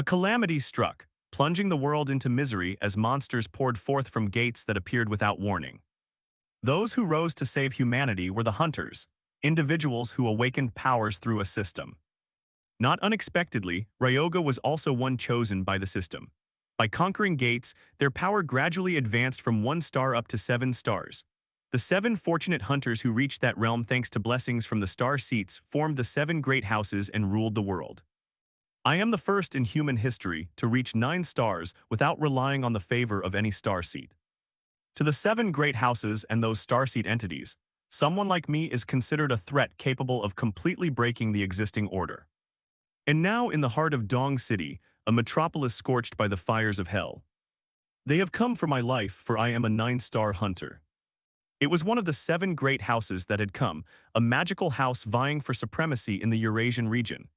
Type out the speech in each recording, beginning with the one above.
A calamity struck, plunging the world into misery as monsters poured forth from gates that appeared without warning. Those who rose to save humanity were the hunters, individuals who awakened powers through a system. Not unexpectedly, Ryoga was also one chosen by the system. By conquering gates, their power gradually advanced from 1 star up to 7 stars. The 7 fortunate hunters who reached that realm thanks to blessings from the star seats formed the 7 great houses and ruled the world. I am the first in human history to reach 9 stars without relying on the favor of any star seat. To the 7 great houses and those starseed entities, someone like me is considered a threat capable of completely breaking the existing order. And now in the heart of Dong City, a metropolis scorched by the fires of hell. They have come for my life, for I am a 9 star hunter. It was one of the 7 great houses that had come, a magical house vying for supremacy in the Eurasian region.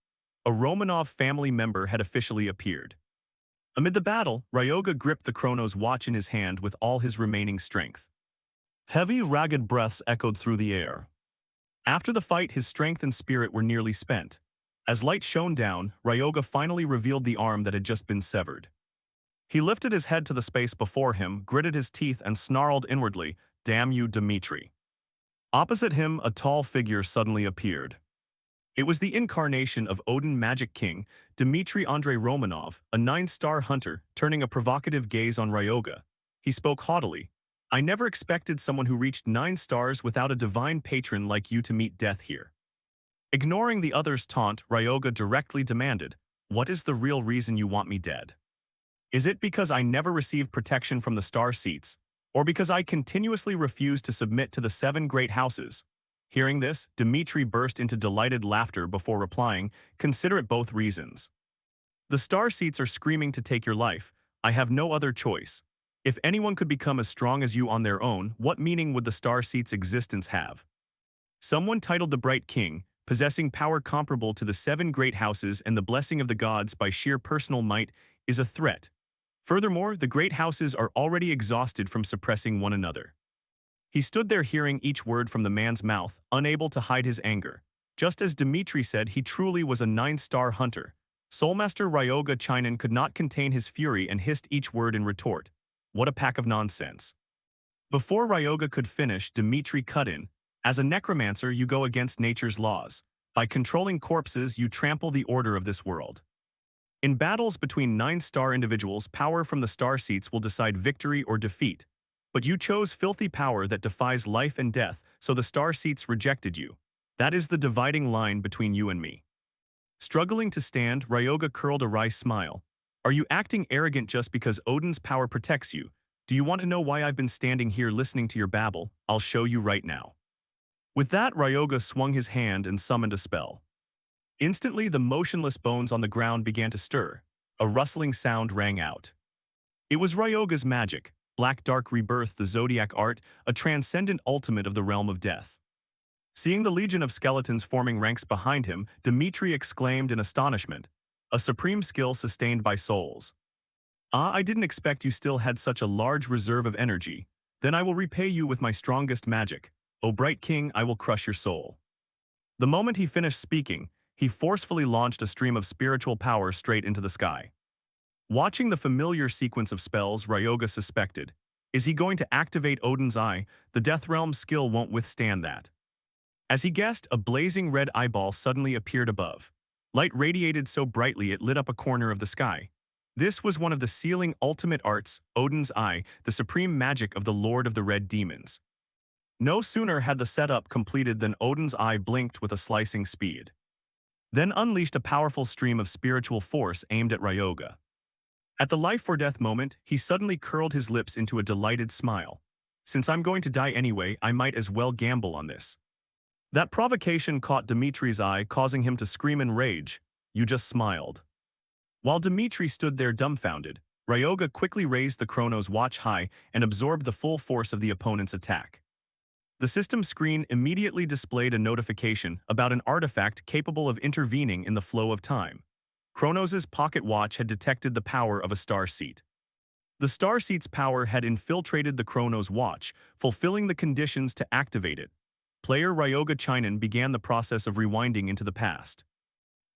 A Romanov family member had officially appeared. Amid the battle, Ryoga gripped the Chronos watch in his hand with all his remaining strength. Heavy, ragged breaths echoed through the air. After the fight, his strength and spirit were nearly spent. As light shone down, Ryoga finally revealed the arm that had just been severed. He lifted his head to the space before him, gritted his teeth, and snarled inwardly, "Damn you, Dmitri." Opposite him, a tall figure suddenly appeared. It was the incarnation of Odin Magic King, Dmitry Andrei Romanov, a 9 star hunter, turning a provocative gaze on Ryoga. He spoke haughtily. "I never expected someone who reached 9 stars without a divine patron like you to meet death here." Ignoring the other's taunt, Ryoga directly demanded, "What is the real reason you want me dead? Is it because I never received protection from the star seats, or because I continuously refuse to submit to the 7 great houses?" Hearing this, Dmitri burst into delighted laughter before replying, "Consider it both reasons. The star seats are screaming to take your life. I have no other choice. If anyone could become as strong as you on their own, what meaning would the star seats' existence have? Someone titled the Bright King, possessing power comparable to the 7 great houses and the blessing of the gods by sheer personal might, is a threat. Furthermore, the great houses are already exhausted from suppressing one another." He stood there hearing each word from the man's mouth, unable to hide his anger. Just as Dmitri said, he truly was a 9 star hunter. Soulmaster Ryoga Chinan could not contain his fury and hissed each word in retort. "What a pack of nonsense." Before Ryoga could finish, Dmitri cut in. "As a necromancer, you go against nature's laws. By controlling corpses, you trample the order of this world. In battles between 9 star individuals, power from the star seats will decide victory or defeat. But you chose filthy power that defies life and death, so the star seats rejected you. That is the dividing line between you and me." Struggling to stand, Ryoga curled a wry smile. "Are you acting arrogant just because Odin's power protects you? Do you want to know why I've been standing here listening to your babble? I'll show you right now." With that, Ryoga swung his hand and summoned a spell. Instantly, the motionless bones on the ground began to stir. A rustling sound rang out. It was Ryoga's magic. Black Dark Rebirth, the Zodiac art, a transcendent ultimate of the realm of death. Seeing the legion of skeletons forming ranks behind him, Dmitri exclaimed in astonishment, "A supreme skill sustained by souls. Ah, I didn't expect you still had such a large reserve of energy. Then I will repay you with my strongest magic. O Bright King, I will crush your soul." The moment he finished speaking, he forcefully launched a stream of spiritual power straight into the sky. Watching the familiar sequence of spells, Ryoga suspected, is he going to activate Odin's Eye? The Death Realm skill won't withstand that. As he guessed, a blazing red eyeball suddenly appeared above. Light radiated so brightly it lit up a corner of the sky. This was one of the sealing ultimate arts, Odin's Eye, the supreme magic of the Lord of the Red Demons. No sooner had the setup completed than Odin's Eye blinked with a slicing speed. Then unleashed a powerful stream of spiritual force aimed at Ryoga. At the life-or-death moment, he suddenly curled his lips into a delighted smile. "Since I'm going to die anyway, I might as well gamble on this." That provocation caught Dmitri's eye, causing him to scream in rage. "You just smiled." While Dmitri stood there dumbfounded, Ryoga quickly raised the Chronos watch high and absorbed the full force of the opponent's attack. The system screen immediately displayed a notification about an artifact capable of intervening in the flow of time. Chronos' pocket watch had detected the power of a star seat. The star seat's power had infiltrated the Chronos watch, fulfilling the conditions to activate it. Player Ryoga Chinan began the process of rewinding into the past.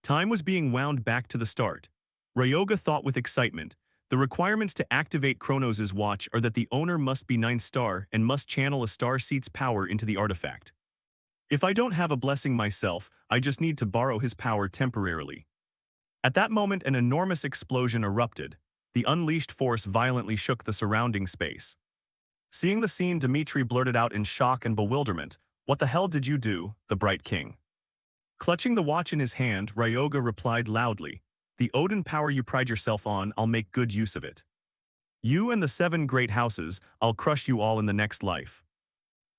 Time was being wound back to the start. Ryoga thought with excitement. The requirements to activate Kronos' watch are that the owner must be 9-star and must channel a star seat's power into the artifact. If I don't have a blessing myself, I just need to borrow his power temporarily. At that moment, an enormous explosion erupted. The unleashed force violently shook the surrounding space. Seeing the scene, Dmitri blurted out in shock and bewilderment, "What the hell did you do, the Bright King?" Clutching the watch in his hand, Ryoga replied loudly, "The Odin power you pride yourself on, I'll make good use of it. You and the 7 great houses, I'll crush you all in the next life."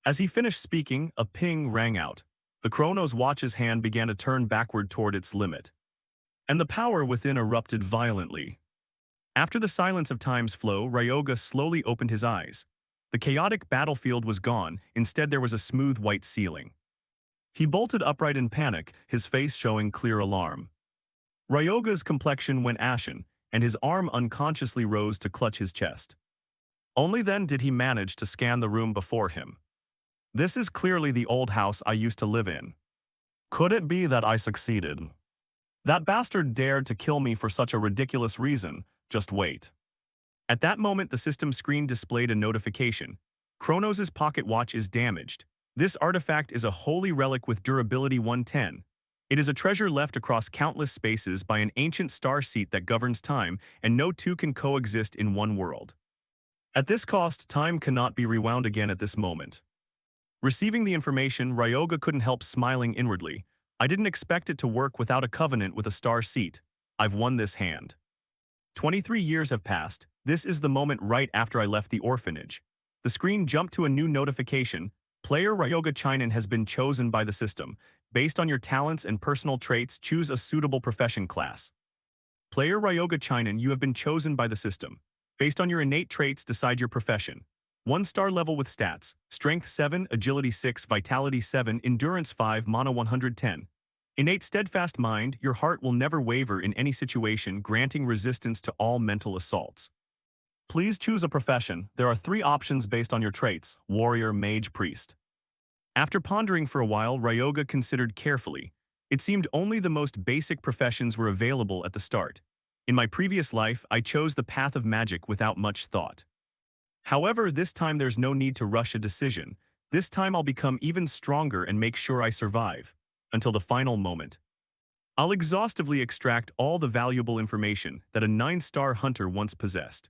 As he finished speaking, a ping rang out. The Kronos watch's hand began to turn backward toward its limit, and the power within erupted violently. After the silence of time's flow, Ryoga slowly opened his eyes. The chaotic battlefield was gone, instead there was a smooth white ceiling. He bolted upright in panic, his face showing clear alarm. Ryoga's complexion went ashen, and his arm unconsciously rose to clutch his chest. Only then did he manage to scan the room before him. This is clearly the old house I used to live in. Could it be that I succeeded? That bastard dared to kill me for such a ridiculous reason. Just wait. At that moment, the system screen displayed a notification. Kronos' pocket watch is damaged. This artifact is a holy relic with durability 110. It is a treasure left across countless spaces by an ancient star seat that governs time, and no two can coexist in one world. At this cost, time cannot be rewound again at this moment. Receiving the information, Ryoga couldn't help smiling inwardly. I didn't expect it to work without a covenant with a star seat. I've won this hand. 23 years have passed. This is the moment right after I left the orphanage. The screen jumped to a new notification. Player Ryoga Chinen has been chosen by the system. Based on your talents and personal traits, choose a suitable profession class. Player Ryoga Chinen, you have been chosen by the system. Based on your innate traits, decide your profession. 1-star level with stats: Strength 7, Agility 6, Vitality 7, Endurance 5, Mana 110. Innate steadfast mind, your heart will never waver in any situation, granting resistance to all mental assaults. Please choose a profession. There are 3 options based on your traits: warrior, mage, priest. After pondering for a while, Ryoga considered carefully. It seemed only the most basic professions were available at the start. In my previous life, I chose the path of magic without much thought. However, this time there's no need to rush a decision. This time I'll become even stronger and make sure I survive. Until the final moment. I'll exhaustively extract all the valuable information that a 9-star hunter once possessed.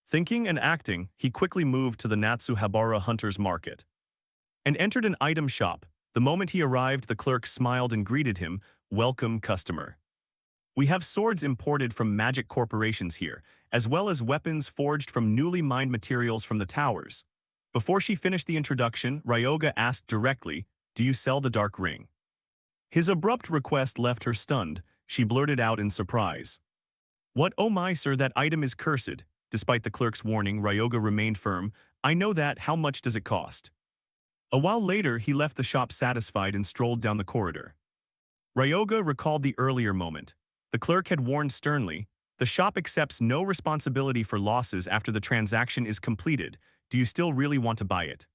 Thinking and acting, he quickly moved to the Natsuhabara Hunter's Market and entered an item shop. The moment he arrived, the clerk smiled and greeted him, "Welcome, customer. We have swords imported from magic corporations here, as well as weapons forged from newly mined materials from the towers." Before she finished the introduction, Ryoga asked directly, "Do you sell the dark ring?" His abrupt request left her stunned. She blurted out in surprise, "What? Oh my, sir, that item is cursed." Despite the clerk's warning, Ryoga remained firm. "I know that. How much does it cost?" A while later, he left the shop satisfied and strolled down the corridor. Ryoga recalled the earlier moment. The clerk had warned sternly, "The shop accepts no responsibility for losses after the transaction is completed. Do you still really want to buy it?"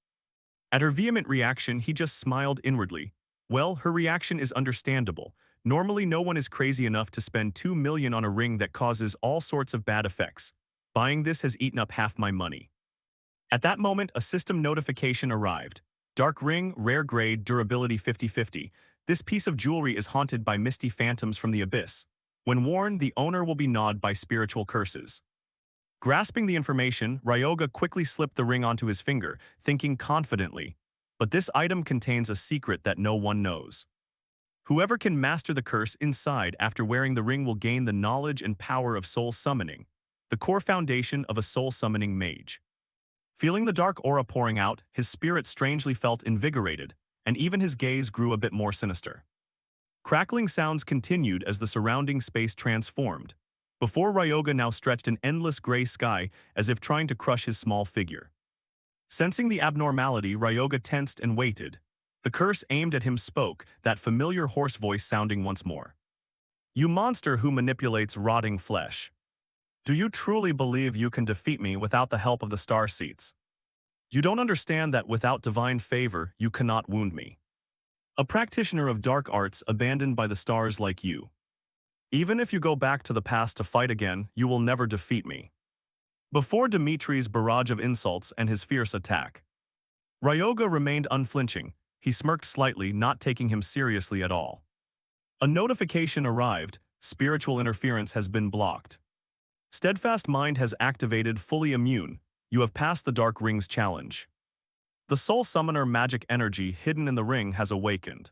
At her vehement reaction, he just smiled inwardly. Well, her reaction is understandable. Normally, no one is crazy enough to spend 2 million on a ring that causes all sorts of bad effects. Buying this has eaten up half my money. At that moment, a system notification arrived. Dark ring, rare grade, durability 50-50. This piece of jewelry is haunted by misty phantoms from the abyss. When worn, the owner will be gnawed by spiritual curses. Grasping the information, Ryoga quickly slipped the ring onto his finger, thinking confidently, "But this item contains a secret that no one knows. Whoever can master the curse inside after wearing the ring will gain the knowledge and power of soul summoning, the core foundation of a soul summoning mage." Feeling the dark aura pouring out, his spirit strangely felt invigorated, and even his gaze grew a bit more sinister. Crackling sounds continued as the surrounding space transformed. Before Ryoga now stretched an endless gray sky, as if trying to crush his small figure. Sensing the abnormality, Ryoga tensed and waited. The curse aimed at him spoke, that familiar hoarse voice sounding once more. "You monster who manipulates rotting flesh. Do you truly believe you can defeat me without the help of the star seats? You don't understand that without divine favor, you cannot wound me. A practitioner of dark arts abandoned by the stars like you. Even if you go back to the past to fight again, you will never defeat me. Before Dimitri's barrage of insults and his fierce attack, Ryoga remained unflinching. He smirked slightly, not taking him seriously at all. A notification arrived. Spiritual interference has been blocked. Steadfast Mind has activated fully immune. You have passed the Dark Ring's challenge. The Soul Summoner magic energy hidden in the ring has awakened.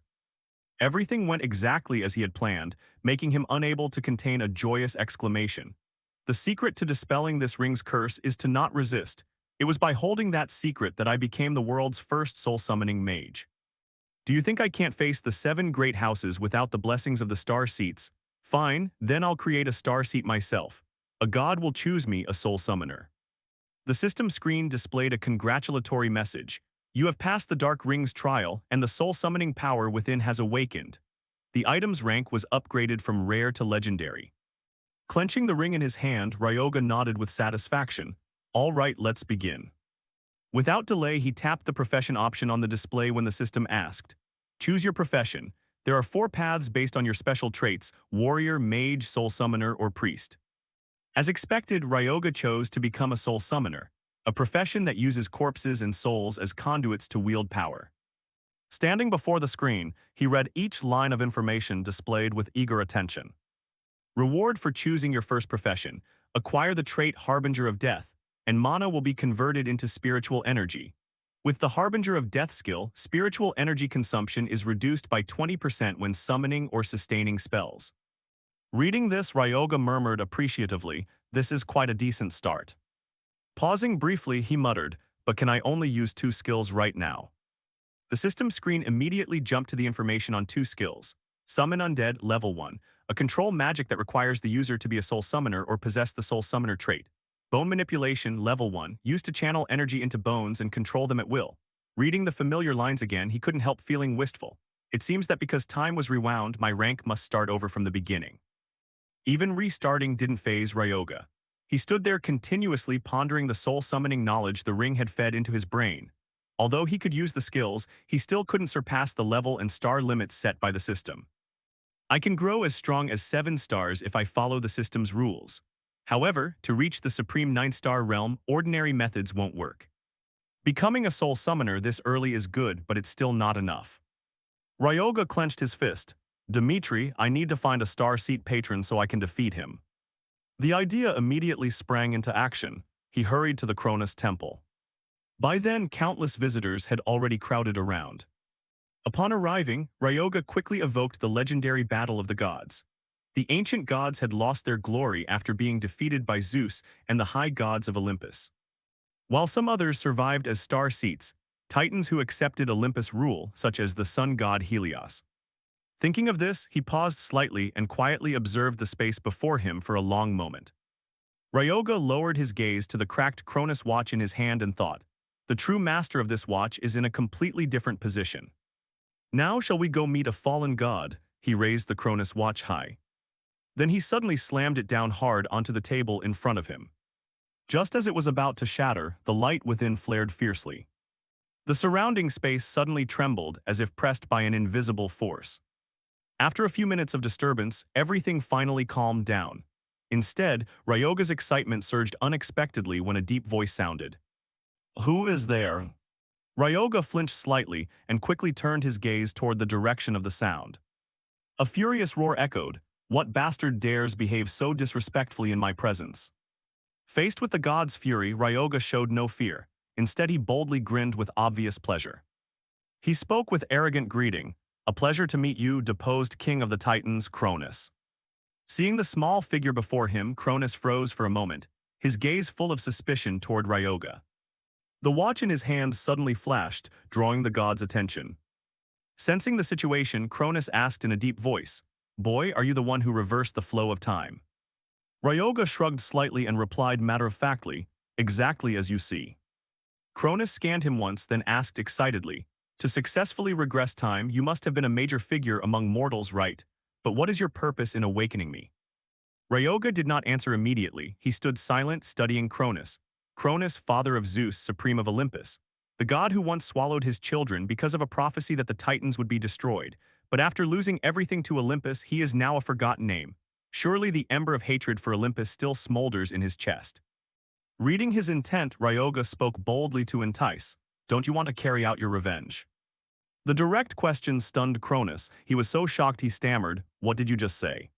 Everything went exactly as he had planned, making him unable to contain a joyous exclamation. The secret to dispelling this ring's curse is to not resist. It was by holding that secret that I became the world's first soul-summoning mage. Do you think I can't face the 7 great houses without the blessings of the star seats? Fine, then I'll create a star seat myself. A god will choose me a soul summoner. The system screen displayed a congratulatory message. You have passed the Dark Ring's trial, and the soul-summoning power within has awakened. The item's rank was upgraded from rare to legendary. Clenching the ring in his hand, Ryoga nodded with satisfaction. All right, let's begin. Without delay, he tapped the profession option on the display when the system asked. Choose your profession. There are 4 paths based on your special traits: warrior, mage, soul summoner, or priest. As expected, Ryoga chose to become a soul summoner, a profession that uses corpses and souls as conduits to wield power. Standing before the screen, he read each line of information displayed with eager attention. Reward for choosing your first profession: acquire the trait Harbinger of Death, and mana will be converted into spiritual energy. With the Harbinger of Death skill, spiritual energy consumption is reduced by 20% when summoning or sustaining spells. Reading this, Ryoga murmured appreciatively, this is quite a decent start. Pausing briefly, he muttered, but can I only use 2 skills right now? The system screen immediately jumped to the information on 2 skills. Summon Undead, level 1, a control magic that requires the user to be a soul summoner or possess the soul summoner trait. Bone Manipulation, level 1, used to channel energy into bones and control them at will. Reading the familiar lines again, he couldn't help feeling wistful. It seems that because time was rewound, my rank must start over from the beginning. Even restarting didn't faze Ryoga. He stood there continuously pondering the soul-summoning knowledge the ring had fed into his brain. Although he could use the skills, he still couldn't surpass the level and star limits set by the system. I can grow as strong as 7 stars if I follow the system's rules. However, to reach the supreme 9-star realm, ordinary methods won't work. Becoming a soul summoner this early is good, but it's still not enough. Ryoga clenched his fist. Dimitri, I need to find a star seat patron so I can defeat him. The idea immediately sprang into action. He hurried to the Cronus temple. By then, countless visitors had already crowded around. Upon arriving, Ryoga quickly evoked the legendary Battle of the Gods. The ancient gods had lost their glory after being defeated by Zeus and the high gods of Olympus. While some others survived as star seats, titans who accepted Olympus' rule, such as the sun god Helios. Thinking of this, he paused slightly and quietly observed the space before him for a long moment. Ryoga lowered his gaze to the cracked Cronus watch in his hand and thought, the true master of this watch is in a completely different position. Now shall we go meet a fallen god? He raised the Cronus watch high. Then he suddenly slammed it down hard onto the table in front of him. Just as it was about to shatter, the light within flared fiercely. The surrounding space suddenly trembled as if pressed by an invisible force. After a few minutes of disturbance, everything finally calmed down. Instead, Ryoga's excitement surged unexpectedly when a deep voice sounded. Who is there? Ryoga flinched slightly and quickly turned his gaze toward the direction of the sound. A furious roar echoed, what bastard dares behave so disrespectfully in my presence? Faced with the god's fury, Ryoga showed no fear. Instead, he boldly grinned with obvious pleasure. He spoke with arrogant greeting, a pleasure to meet you, deposed king of the Titans, Cronus. Seeing the small figure before him, Cronus froze for a moment, his gaze full of suspicion toward Ryoga. The watch in his hand suddenly flashed, drawing the god's attention. Sensing the situation, Cronus asked in a deep voice, Boy, are you the one who reversed the flow of time? Ryoga shrugged slightly and replied matter-of-factly, exactly as you see. Cronus scanned him once, then asked excitedly, to successfully regress time, you must have been a major figure among mortals, right? But what is your purpose in awakening me? Ryoga did not answer immediately. He stood silent, studying Cronus. Cronus, father of Zeus, supreme of Olympus. The god who once swallowed his children because of a prophecy that the Titans would be destroyed. But after losing everything to Olympus, he is now a forgotten name. Surely the ember of hatred for Olympus still smolders in his chest. Reading his intent, Ryoga spoke boldly to entice. Don't you want to carry out your revenge? The direct question stunned Cronus. He was so shocked he stammered, "What did you just say?"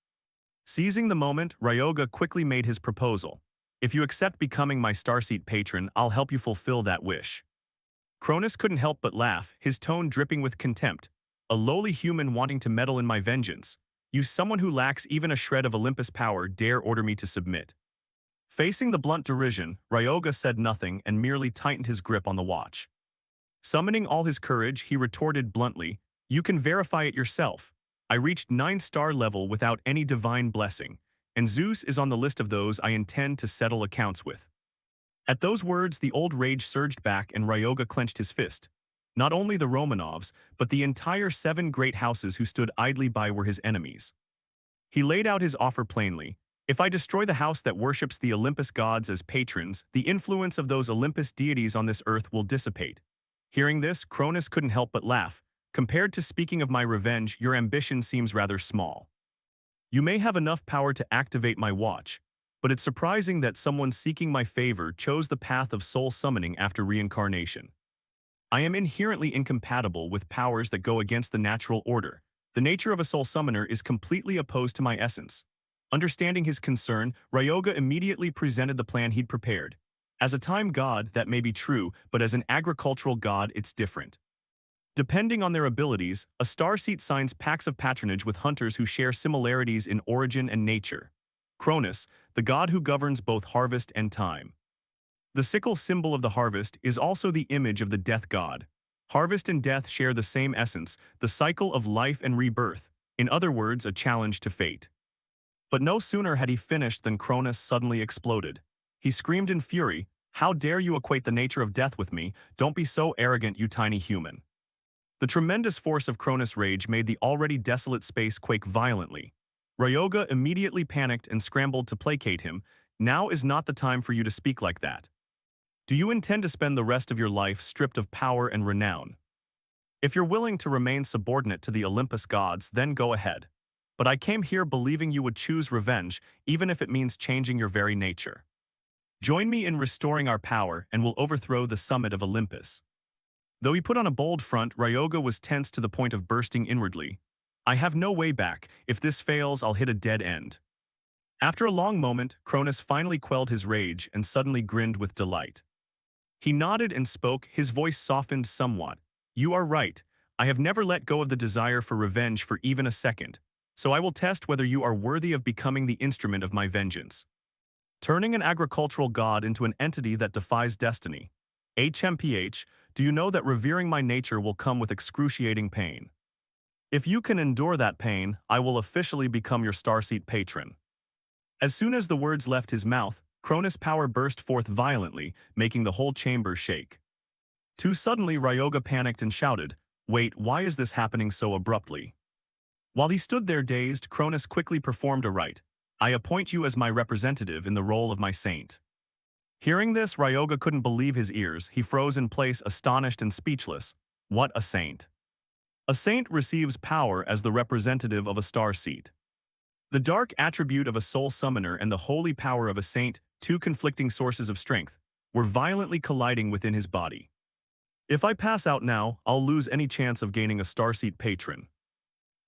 Seizing the moment, Ryoga quickly made his proposal. "If you accept becoming my starseed patron, I'll help you fulfill that wish." Cronus couldn't help but laugh, his tone dripping with contempt. "A lowly human wanting to meddle in my vengeance. You, someone who lacks even a shred of Olympus power, dare order me to submit." Facing the blunt derision, Ryoga said nothing and merely tightened his grip on the watch. Summoning all his courage, he retorted bluntly, "You can verify it yourself. I reached 9-star level without any divine blessing, and Zeus is on the list of those I intend to settle accounts with." At those words, the old rage surged back and Ryoga clenched his fist. Not only the Romanovs, but the entire 7 great houses who stood idly by were his enemies. He laid out his offer plainly. "If I destroy the house that worships the Olympus gods as patrons, the influence of those Olympus deities on this earth will dissipate." Hearing this, Cronus couldn't help but laugh. "Compared to speaking of my revenge, your ambition seems rather small. You may have enough power to activate my watch, but it's surprising that someone seeking my favor chose the path of soul summoning after reincarnation. I am inherently incompatible with powers that go against the natural order. The nature of a soul summoner is completely opposed to my essence." Understanding his concern, Ryoga immediately presented the plan he'd prepared. "As a time god, that may be true, but as an agricultural god, it's different. Depending on their abilities, a starseed signs pacts of patronage with hunters who share similarities in origin and nature. Cronus, the god who governs both harvest and time. The sickle symbol of the harvest is also the image of the death god. Harvest and death share the same essence, the cycle of life and rebirth, in other words, a challenge to fate." But no sooner had he finished than Cronus suddenly exploded. He screamed in fury, "How dare you equate the nature of death with me? Don't be so arrogant, you tiny human." The tremendous force of Cronus' rage made the already desolate space quake violently. Ryoga immediately panicked and scrambled to placate him. "Now is not the time for you to speak like that. Do you intend to spend the rest of your life stripped of power and renown? If you're willing to remain subordinate to the Olympus gods, then go ahead. But I came here believing you would choose revenge, even if it means changing your very nature. Join me in restoring our power, and we'll overthrow the summit of Olympus." Though he put on a bold front, Ryoga was tense to the point of bursting inwardly. "I have no way back. If this fails, I'll hit a dead end." After a long moment, Cronus finally quelled his rage and suddenly grinned with delight. He nodded and spoke, his voice softened somewhat. "You are right. I have never let go of the desire for revenge for even a second, so I will test whether you are worthy of becoming the instrument of my vengeance. Turning an agricultural god into an entity that defies destiny. HMPH, do you know that revering my nature will come with excruciating pain? If you can endure that pain, I will officially become your starseed patron." As soon as the words left his mouth, Cronus' power burst forth violently, making the whole chamber shake. Too suddenly, Ryoga panicked and shouted, "Wait, why is this happening so abruptly?" While he stood there dazed, Cronus quickly performed a rite. "I appoint you as my representative in the role of my saint." Hearing this, Ryoga couldn't believe his ears. He froze in place, astonished and speechless. What a saint! A saint receives power as the representative of a starseed. The dark attribute of a soul summoner and the holy power of a saint, two conflicting sources of strength, were violently colliding within his body. "If I pass out now, I'll lose any chance of gaining a starseed patron."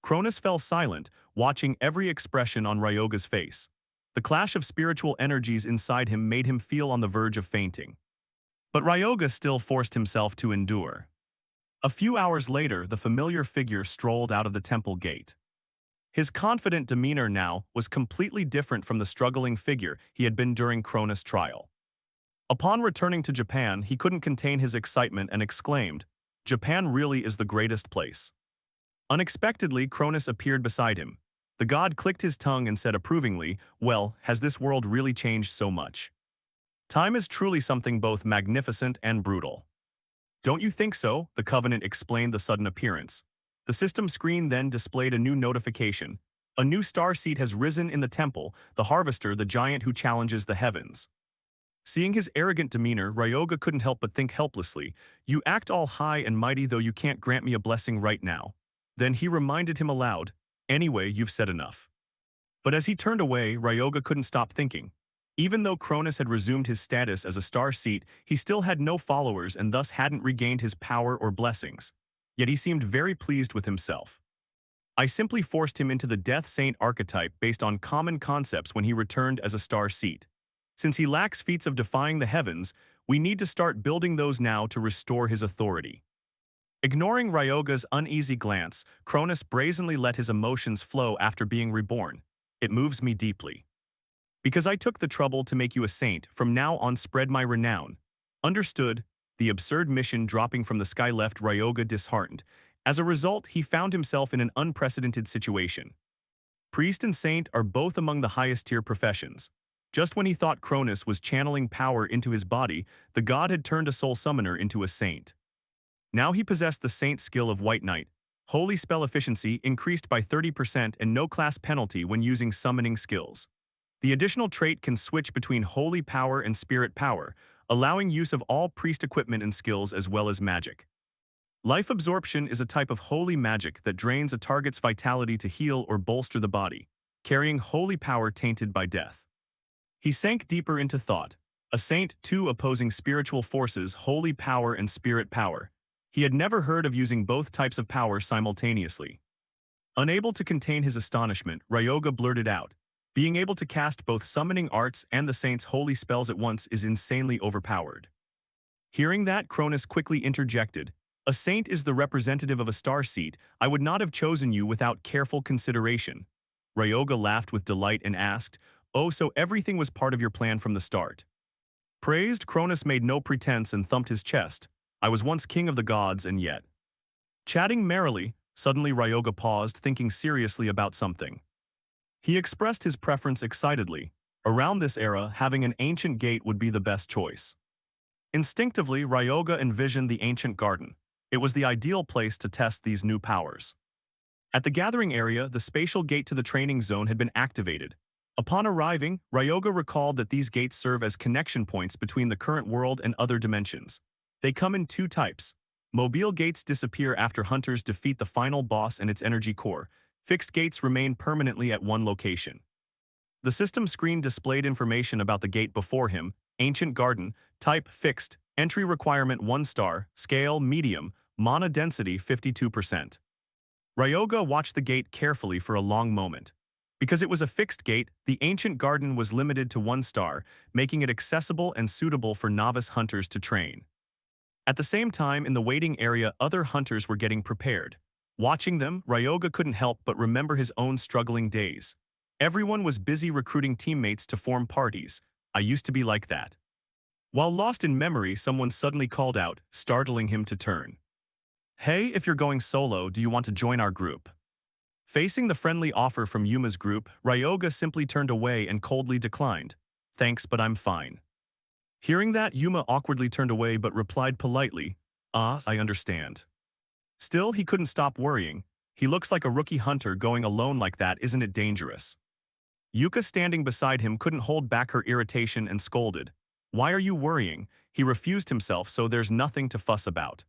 Cronus fell silent, watching every expression on Ryoga's face. The clash of spiritual energies inside him made him feel on the verge of fainting. But Ryoga still forced himself to endure. A few hours later, the familiar figure strolled out of the temple gate. His confident demeanor now was completely different from the struggling figure he had been during Cronus' trial. Upon returning to Japan, he couldn't contain his excitement and exclaimed, "Japan really is the greatest place." Unexpectedly, Cronus appeared beside him. The god clicked his tongue and said approvingly, "Well, has this world really changed so much? Time is truly something both magnificent and brutal." "Don't you think so?" the Covenant explained the sudden appearance. The system screen then displayed a new notification. "A new star seed has risen in the temple, the Harvester, the giant who challenges the heavens." Seeing his arrogant demeanor, Ryoga couldn't help but think helplessly, "You act all high and mighty, though you can't grant me a blessing right now." Then he reminded him aloud, "Anyway, you've said enough. But as he turned away, Ryoga couldn't stop thinking. Even though Cronus had resumed his status as a star seat, he still had no followers and thus hadn't regained his power or blessings. Yet he seemed very pleased with himself. I simply forced him into the Death Saint archetype based on common concepts when he returned as a star seat. Since he lacks feats of defying the heavens, we need to start building those now to restore his authority. Ignoring Ryoga's uneasy glance, Cronus brazenly let his emotions flow after being reborn. It moves me deeply. Because I took the trouble to make you a saint, from now on spread my renown. Understood. The absurd mission dropping from the sky left Ryoga disheartened. As a result, he found himself in an unprecedented situation. Priest and saint are both among the highest-tier professions. Just when he thought Cronus was channeling power into his body, the god had turned a soul summoner into a saint. Now he possessed the saint skill of White Knight. Holy spell efficiency increased by 30% and no class penalty when using summoning skills. The additional trait can switch between holy power and spirit power, allowing use of all priest equipment and skills as well as magic. Life absorption is a type of holy magic that drains a target's vitality to heal or bolster the body, carrying holy power tainted by death. He sank deeper into thought. A saint, too, opposing spiritual forces, holy power and spirit power. He had never heard of using both types of power simultaneously. Unable to contain his astonishment, Ryoga blurted out, "Being able to cast both summoning arts and the saint's holy spells at once is insanely overpowered." Hearing that, Cronus quickly interjected, "A saint is the representative of a star seat. I would not have chosen you without careful consideration." Ryoga laughed with delight and asked, "Oh, so everything was part of your plan from the start?" Praised, Cronus made no pretense and thumped his chest. "I was once king of the gods and yet." Chatting merrily, suddenly Ryoga paused, thinking seriously about something. He expressed his preference excitedly. Around this era, having an ancient gate would be the best choice. Instinctively, Ryoga envisioned the ancient garden. It was the ideal place to test these new powers. At the gathering area, the spatial gate to the training zone had been activated. Upon arriving, Ryoga recalled that these gates serve as connection points between the current world and other dimensions. They come in two types. Mobile gates disappear after hunters defeat the final boss and its energy core. Fixed gates remain permanently at one location. The system screen displayed information about the gate before him: ancient garden, type fixed, entry requirement 1 star, scale medium, mana density 52%. Ryoga watched the gate carefully for a long moment. Because it was a fixed gate, the ancient garden was limited to 1 star, making it accessible and suitable for novice hunters to train. At the same time, in the waiting area, other hunters were getting prepared. Watching them, Ryoga couldn't help but remember his own struggling days. Everyone was busy recruiting teammates to form parties. I used to be like that. While lost in memory, someone suddenly called out, startling him to turn. "Hey, if you're going solo, do you want to join our group?" Facing the friendly offer from Yuma's group, Ryoga simply turned away and coldly declined. "Thanks, but I'm fine." Hearing that, Yuma awkwardly turned away but replied politely, "Ah, I understand." Still, he couldn't stop worrying. He looks like a rookie hunter. Going alone like that, isn't it dangerous? Yuka, standing beside him, couldn't hold back her irritation and scolded. "Why are you worrying?" He refused himself, so there's nothing to fuss about.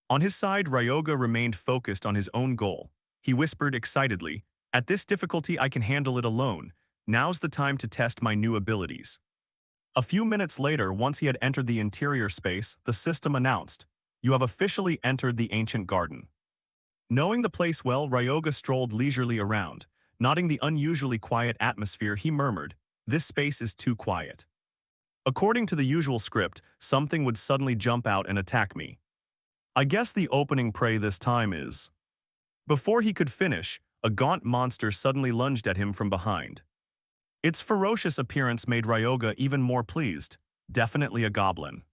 On his side, Ryoga remained focused on his own goal. He whispered excitedly, "At this difficulty I can handle it alone. Now's the time to test my new abilities." A few minutes later, once he had entered the interior space, the system announced, "You have officially entered the ancient garden." Knowing the place well, Ryoga strolled leisurely around. Noting the unusually quiet atmosphere, he murmured, "This space is too quiet." According to the usual script, something would suddenly jump out and attack me. I guess the opening prey this time is... Before he could finish, a gaunt monster suddenly lunged at him from behind. Its ferocious appearance made Ryoga even more pleased. Definitely a goblin.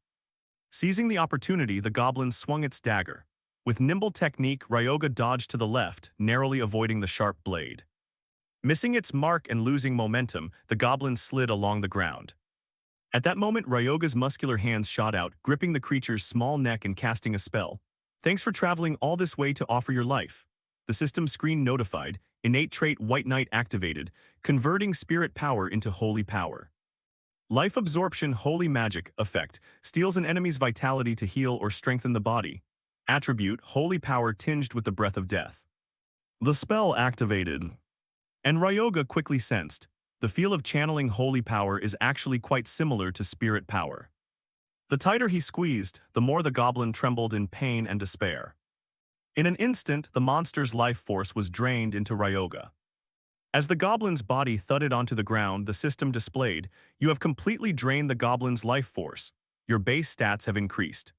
Seizing the opportunity, the goblin swung its dagger. With nimble technique, Ryoga dodged to the left, narrowly avoiding the sharp blade. Missing its mark and losing momentum, the goblin slid along the ground. At that moment, Ryoga's muscular hands shot out, gripping the creature's small neck and casting a spell. "Thanks for traveling all this way to offer your life." The system screen notified, innate trait White Knight activated, converting spirit power into holy power. Life absorption holy magic effect steals an enemy's vitality to heal or strengthen the body. Attribute holy power tinged with the breath of death. The spell activated. And Ryoga quickly sensed, the feel of channeling holy power is actually quite similar to spirit power. The tighter he squeezed, the more the goblin trembled in pain and despair. In an instant, the monster's life force was drained into Ryoga. As the goblin's body thudded onto the ground, the system displayed, "You have completely drained the goblin's life force. Your base stats have increased."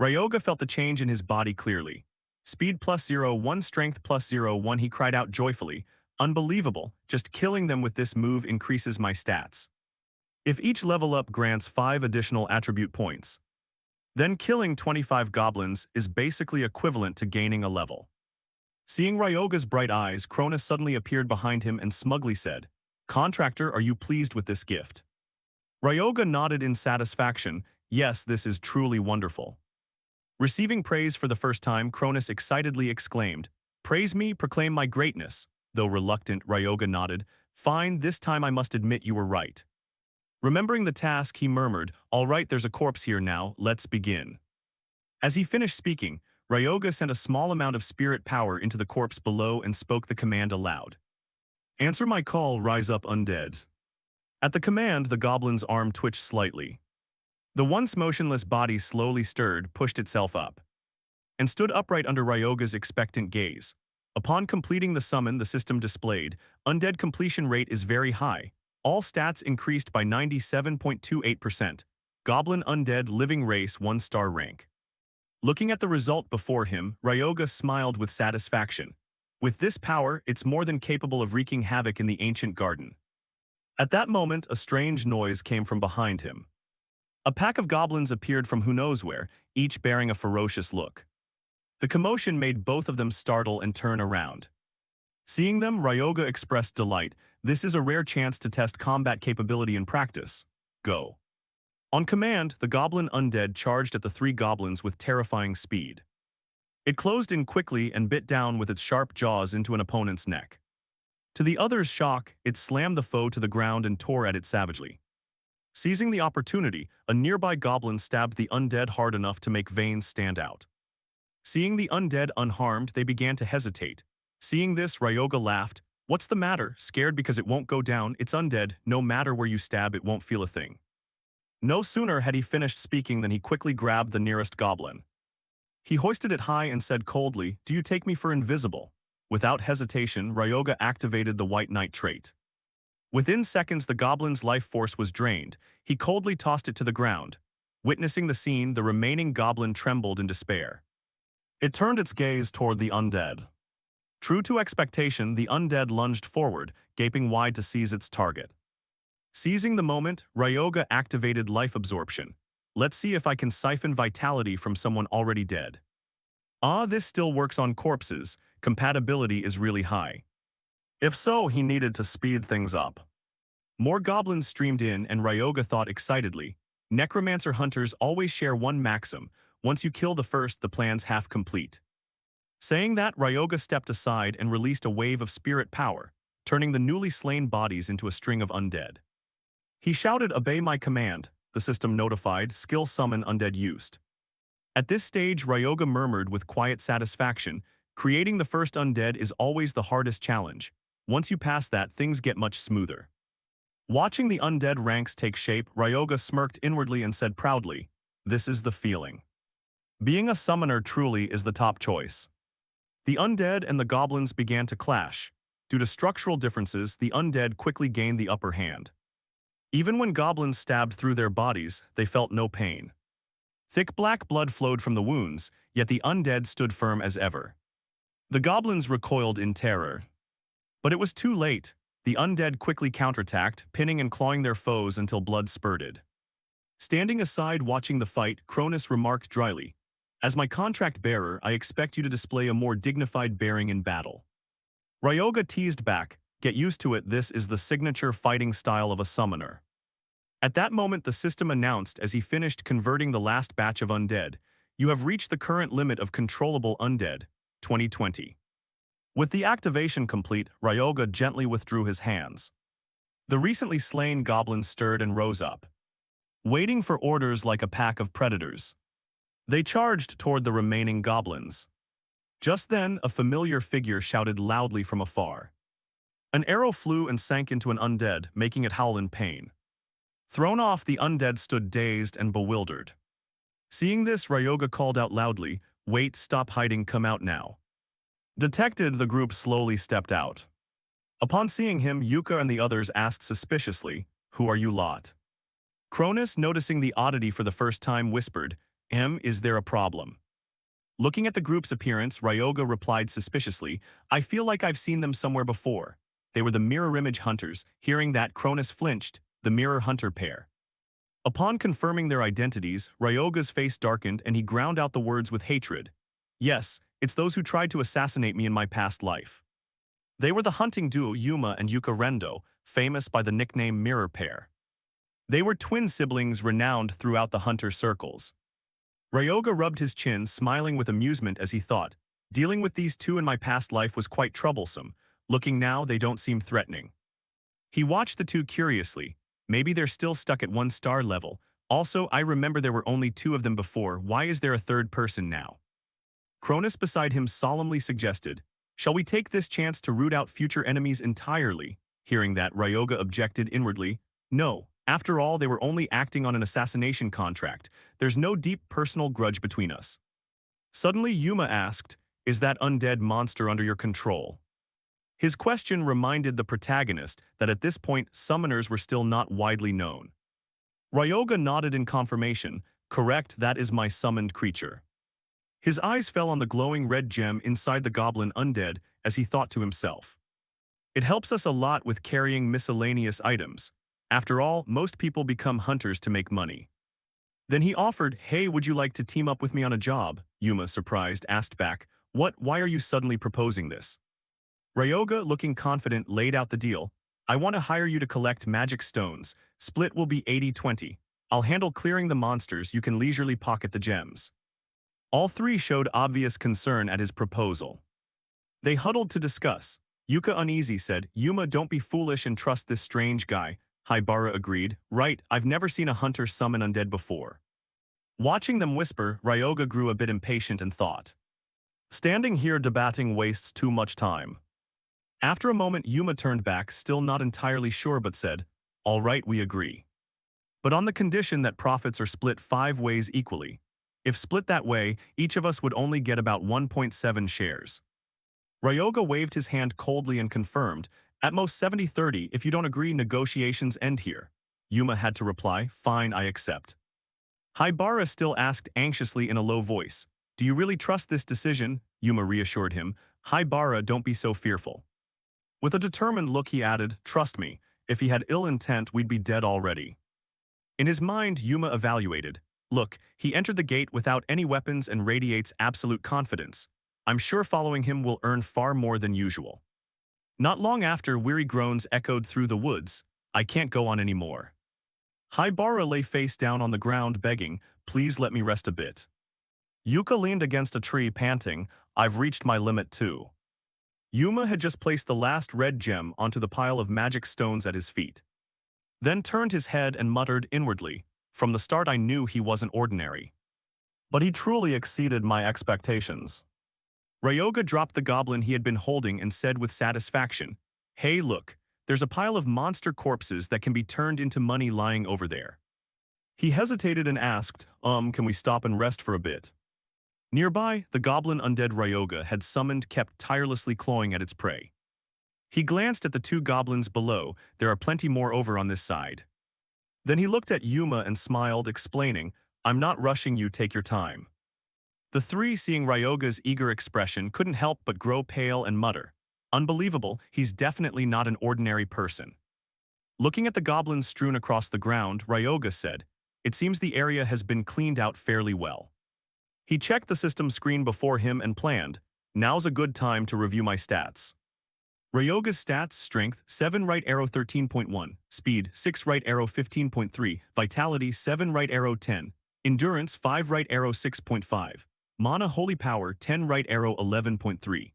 Ryoga felt the change in his body clearly. Speed +0, strength +0, he cried out joyfully. "Unbelievable, just killing them with this move increases my stats. If each level up grants 5 additional attribute points, then killing 25 goblins is basically equivalent to gaining a level." Seeing Ryoga's bright eyes, Cronus suddenly appeared behind him and smugly said, "Contractor, are you pleased with this gift?" Ryoga nodded in satisfaction. "Yes, this is truly wonderful." Receiving praise for the first time, Cronus excitedly exclaimed, "Praise me, proclaim my greatness." Though reluctant, Ryoga nodded. "Fine, this time I must admit you were right." Remembering the task, he murmured, "All right, there's a corpse here now, let's begin." As he finished speaking, Ryoga sent a small amount of spirit power into the corpse below and spoke the command aloud. "Answer my call, rise up, undead." At the command, the goblin's arm twitched slightly. The once motionless body slowly stirred, pushed itself up, and stood upright under Ryoga's expectant gaze. Upon completing the summon, the system displayed, "Undead completion rate is very high. All stats increased by 97.28%. Goblin Undead Living Race 1-star rank." Looking at the result before him, Ryoga smiled with satisfaction. With this power, it's more than capable of wreaking havoc in the ancient garden. At that moment, a strange noise came from behind him. A pack of goblins appeared from who knows where, each bearing a ferocious look. The commotion made both of them startle and turn around. Seeing them, Ryoga expressed delight. "This is a rare chance to test combat capability in practice. Go." On command, the goblin undead charged at the 3 goblins with terrifying speed. It closed in quickly and bit down with its sharp jaws into an opponent's neck. To the other's shock, it slammed the foe to the ground and tore at it savagely. Seizing the opportunity, a nearby goblin stabbed the undead hard enough to make veins stand out. Seeing the undead unharmed, they began to hesitate. Seeing this, Ryoga laughed. "What's the matter? Scared because it won't go down? It's undead. No matter where you stab, it won't feel a thing." No sooner had he finished speaking than he quickly grabbed the nearest goblin. He hoisted it high and said coldly, "Do you take me for invisible?" Without hesitation, Ryoga activated the White Knight trait. Within seconds, the goblin's life force was drained. He coldly tossed it to the ground. Witnessing the scene, the remaining goblin trembled in despair. It turned its gaze toward the undead. True to expectation, the undead lunged forward, gaping wide to seize its target. Seizing the moment, Ryoga activated life absorption. "Let's see if I can siphon vitality from someone already dead." Ah, this still works on corpses. Compatibility is really high. If so, he needed to speed things up. More goblins streamed in, and Ryoga thought excitedly, "Necromancer hunters always share one maxim: once you kill the first, the plan's half complete." Saying that, Ryoga stepped aside and released a wave of spirit power, turning the newly slain bodies into a string of undead. He shouted, "Obey my command," the system notified, "Skill summon undead used." At this stage, Ryoga murmured with quiet satisfaction, "Creating the first undead is always the hardest challenge. Once you pass that, things get much smoother." Watching the undead ranks take shape, Ryoga smirked inwardly and said proudly, "This is the feeling. Being a summoner truly is the top choice." The undead and the goblins began to clash. Due to structural differences, the undead quickly gained the upper hand. Even when goblins stabbed through their bodies, they felt no pain. Thick black blood flowed from the wounds, yet the undead stood firm as ever. The goblins recoiled in terror. But it was too late. The undead quickly counterattacked, pinning and clawing their foes until blood spurted. Standing aside watching the fight, Cronus remarked dryly, "As my contract bearer, I expect you to display a more dignified bearing in battle." Ryoga teased back, "Get used to it, this is the signature fighting style of a summoner." At that moment, the system announced as he finished converting the last batch of undead, "You have reached the current limit of controllable undead, 2020. With the activation complete, Ryoga gently withdrew his hands. The recently slain goblins stirred and rose up, waiting for orders like a pack of predators. They charged toward the remaining goblins. Just then, a familiar figure shouted loudly from afar, An arrow flew and sank into an undead, making it howl in pain. Thrown off, the undead stood dazed and bewildered. Seeing this, Ryoga called out loudly, "Wait, stop hiding, come out now." Detected, the group slowly stepped out. Upon seeing him, Yuka and the others asked suspiciously, "Who are you lot?" Cronus, noticing the oddity for the first time, whispered, Is there a problem?" Looking at the group's appearance, Ryoga replied suspiciously, "I feel like I've seen them somewhere before." They were the mirror image hunters. Hearing that, Cronus flinched, the mirror hunter pair. Upon confirming their identities, Ryoga's face darkened and he ground out the words with hatred. "Yes, it's those who tried to assassinate me in my past life." They were the hunting duo Yuma and Yuka Rendo, famous by the nickname Mirror Pair. They were twin siblings renowned throughout the hunter circles. Ryoga rubbed his chin, smiling with amusement as he thought, "Dealing with these two in my past life was quite troublesome. Looking now, they don't seem threatening." He watched the two curiously. Maybe they're still stuck at 1-star level. Also, I remember there were only 2 of them before. Why is there a third person now? Cronus beside him solemnly suggested, "Shall we take this chance to root out future enemies entirely?" Hearing that, Ryoga objected inwardly, "No, after all, they were only acting on an assassination contract. There's no deep personal grudge between us." Suddenly, Yuma asked, "Is that undead monster under your control?" His question reminded the protagonist that at this point, summoners were still not widely known. Ryoga nodded in confirmation, "Correct, that is my summoned creature." His eyes fell on the glowing red gem inside the goblin undead as he thought to himself, "It helps us a lot with carrying miscellaneous items. After all, most people become hunters to make money." Then he offered, "Hey, would you like to team up with me on a job?" Yuma, surprised, asked back, "What? Why are you suddenly proposing this?" Ryoga, looking confident, laid out the deal. "I want to hire you to collect magic stones. Split will be 80-20. I'll handle clearing the monsters, you can leisurely pocket the gems." All three showed obvious concern at his proposal. They huddled to discuss. Yuka, uneasy, said, "Yuma, don't be foolish and trust this strange guy." Haibara agreed, "Right, I've never seen a hunter summon undead before." Watching them whisper, Ryoga grew a bit impatient and thought, "Standing here debating wastes too much time." After a moment, Yuma turned back, still not entirely sure, but said, "All right, we agree. But on the condition that profits are split 5 ways equally. If split that way, each of us would only get about 1.7 shares." Ryoga waved his hand coldly and confirmed, "At most 70-30, if you don't agree, negotiations end here." Yuma had to reply, "Fine, I accept." Haibara still asked anxiously in a low voice, "Do you really trust this decision?" Yuma reassured him, "Haibara, don't be so fearful." With a determined look he added, "Trust me, if he had ill intent, we'd be dead already." In his mind, Yuma evaluated, "Look, he entered the gate without any weapons and radiates absolute confidence. I'm sure following him will earn far more than usual." Not long after, weary groans echoed through the woods. "I can't go on anymore." Haibara lay face down on the ground begging, "Please let me rest a bit." Yuka leaned against a tree panting, "I've reached my limit too." Yuma had just placed the last red gem onto the pile of magic stones at his feet. Then turned his head and muttered inwardly, "From the start I knew he wasn't ordinary. But he truly exceeded my expectations." Ryoga dropped the goblin he had been holding and said with satisfaction, "Hey, look, there's a pile of monster corpses that can be turned into money lying over there." He hesitated and asked, Can we stop and rest for a bit?" Nearby, the goblin undead Ryoga had summoned kept tirelessly clawing at its prey. He glanced at the 2 goblins below. "There are plenty more over on this side." Then he looked at Yuma and smiled, explaining, "I'm not rushing you, take your time." The 3, seeing Ryoga's eager expression, couldn't help but grow pale and mutter, "Unbelievable, he's definitely not an ordinary person." Looking at the goblins strewn across the ground, Ryoga said, "It seems the area has been cleaned out fairly well." He checked the system screen before him and planned, "Now's a good time to review my stats." Ryoga's stats: Strength 7, right arrow 13.1, Speed 6, right arrow 15.3, Vitality 7, right arrow 10, Endurance 5, right arrow 6.5, Mana Holy Power 10, right arrow 11.3.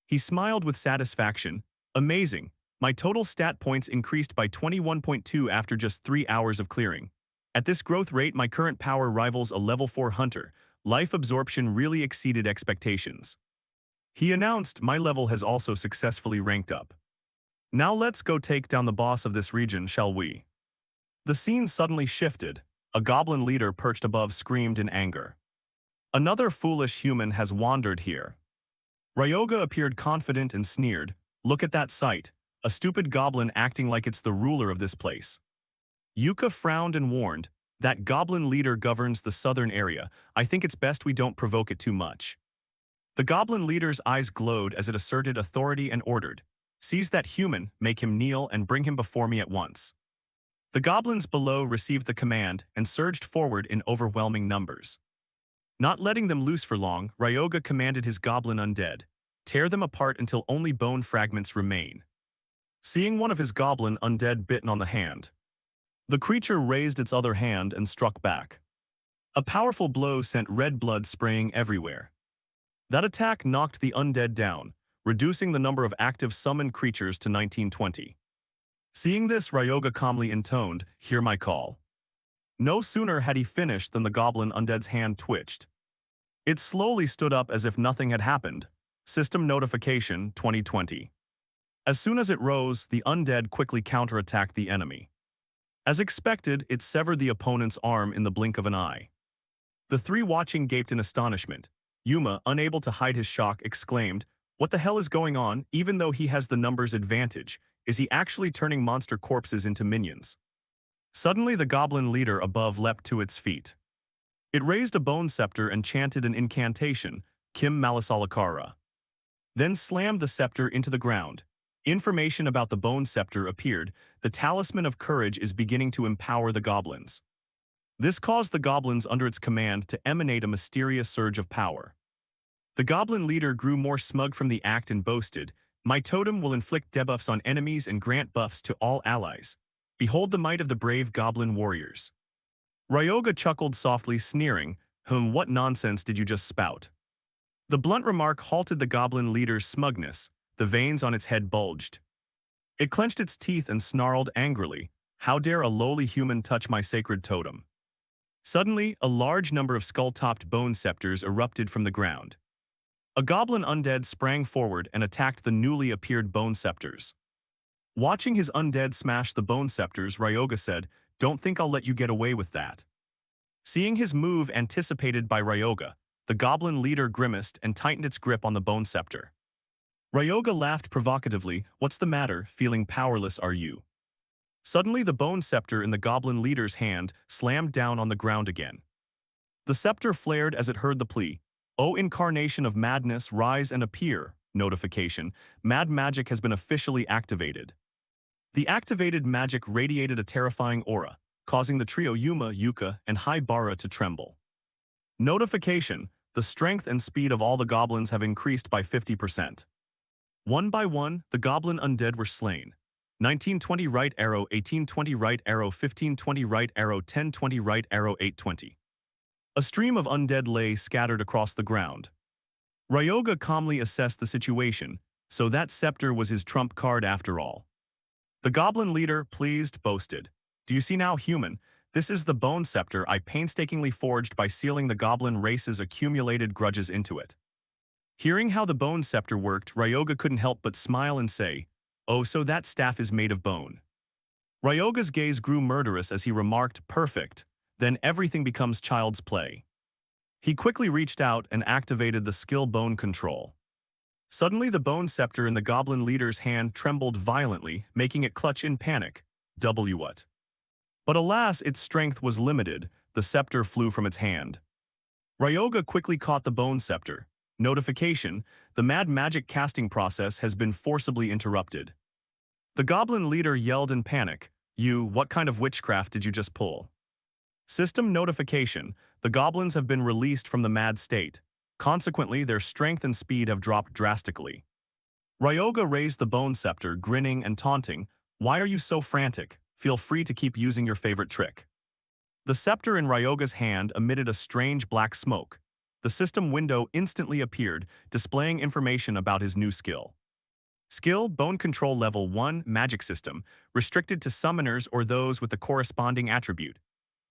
He smiled with satisfaction, "Amazing, my total stat points increased by 21.2 after just 3 hours of clearing. At this growth rate, my current power rivals a level 4 hunter. Life absorption really exceeded expectations." He announced, "My level has also successfully ranked up." Now let's go take down the boss of this region, shall we? The scene suddenly shifted. A goblin leader perched above screamed in anger. Another foolish human has wandered here. Ryoga appeared confident and sneered. Look at that sight. A stupid goblin acting like it's the ruler of this place. Yuka frowned and warned. That goblin leader governs the southern area. I think it's best we don't provoke it too much. The goblin leader's eyes glowed as it asserted authority and ordered. Seize that human, make him kneel, and bring him before me at once. The goblins below received the command and surged forward in overwhelming numbers. Not letting them loose for long, Ryoga commanded his goblin undead. Tear them apart until only bone fragments remain. Seeing one of his goblin undead bitten on the hand, the creature raised its other hand and struck back. A powerful blow sent red blood spraying everywhere. That attack knocked the undead down, reducing the number of active summoned creatures to 1920. Seeing this, Ryoga calmly intoned, "Hear my call." No sooner had he finished than the goblin undead's hand twitched. It slowly stood up as if nothing had happened. System notification 2020. As soon as it rose, the undead quickly counterattacked the enemy. As expected, it severed the opponent's arm in the blink of an eye. The three watching gaped in astonishment. Yuma, unable to hide his shock, exclaimed, "What the hell is going on? Even though he has the numbers advantage, is he actually turning monster corpses into minions?" Suddenly the goblin leader above leapt to its feet. It raised a bone scepter and chanted an incantation, Kim Malasalakara. Then slammed the scepter into the ground. Information about the bone scepter appeared. The talisman of courage is beginning to empower the goblins. This caused the goblins under its command to emanate a mysterious surge of power. The goblin leader grew more smug from the act and boasted, "My totem will inflict debuffs on enemies and grant buffs to all allies. Behold the might of the brave goblin warriors." Ryoga chuckled softly, sneering, What nonsense did you just spout?" The blunt remark halted the goblin leader's smugness. The veins on its head bulged. It clenched its teeth and snarled angrily, "How dare a lowly human touch my sacred totem?" Suddenly, a large number of skull-topped bone scepters erupted from the ground. A goblin undead sprang forward and attacked the newly appeared bone scepters. Watching his undead smash the bone scepters, Ryoga said, "Don't think I'll let you get away with that." Seeing his move anticipated by Ryoga, the goblin leader grimaced and tightened its grip on the bone scepter. Ryoga laughed provocatively, "What's the matter? Feeling powerless, are you?" Suddenly the bone scepter in the goblin leader's hand slammed down on the ground again. The scepter flared as it heard the plea, "O incarnation of madness, rise and appear." Notification, mad magic has been officially activated. The activated magic radiated a terrifying aura, causing the trio Yuma, Yuka, and Haibara to tremble. Notification, the strength and speed of all the goblins have increased by 50%. One by one, the goblin undead were slain. 1920 right arrow, 1820 right arrow, 1520 right arrow, 1020 right arrow, 820. A stream of undead lay scattered across the ground. Ryoga calmly assessed the situation, so that scepter was his trump card after all. The goblin leader, pleased, boasted, "Do you see now, human? This is the bone scepter I painstakingly forged by sealing the goblin race's accumulated grudges into it." Hearing how the bone scepter worked, Ryoga couldn't help but smile and say, "Oh, so that staff is made of bone." Ryoga's gaze grew murderous as he remarked, "Perfect. Then everything becomes child's play." He quickly reached out and activated the skill bone control. Suddenly the bone scepter in the goblin leader's hand trembled violently, making it clutch in panic. What? But alas, its strength was limited. The scepter flew from its hand. Ryoga quickly caught the bone scepter. Notification, the mad magic casting process has been forcibly interrupted. The goblin leader yelled in panic, What kind of witchcraft did you just pull?" System notification, the goblins have been released from the mad state. Consequently, their strength and speed have dropped drastically. Ryoga raised the bone scepter, grinning and taunting, "Why are you so frantic? Feel free to keep using your favorite trick." The scepter in Ryoga's hand emitted a strange black smoke. The system window instantly appeared, displaying information about his new skill. Skill, Bone Control Level 1, Magic System, restricted to summoners or those with the corresponding attribute.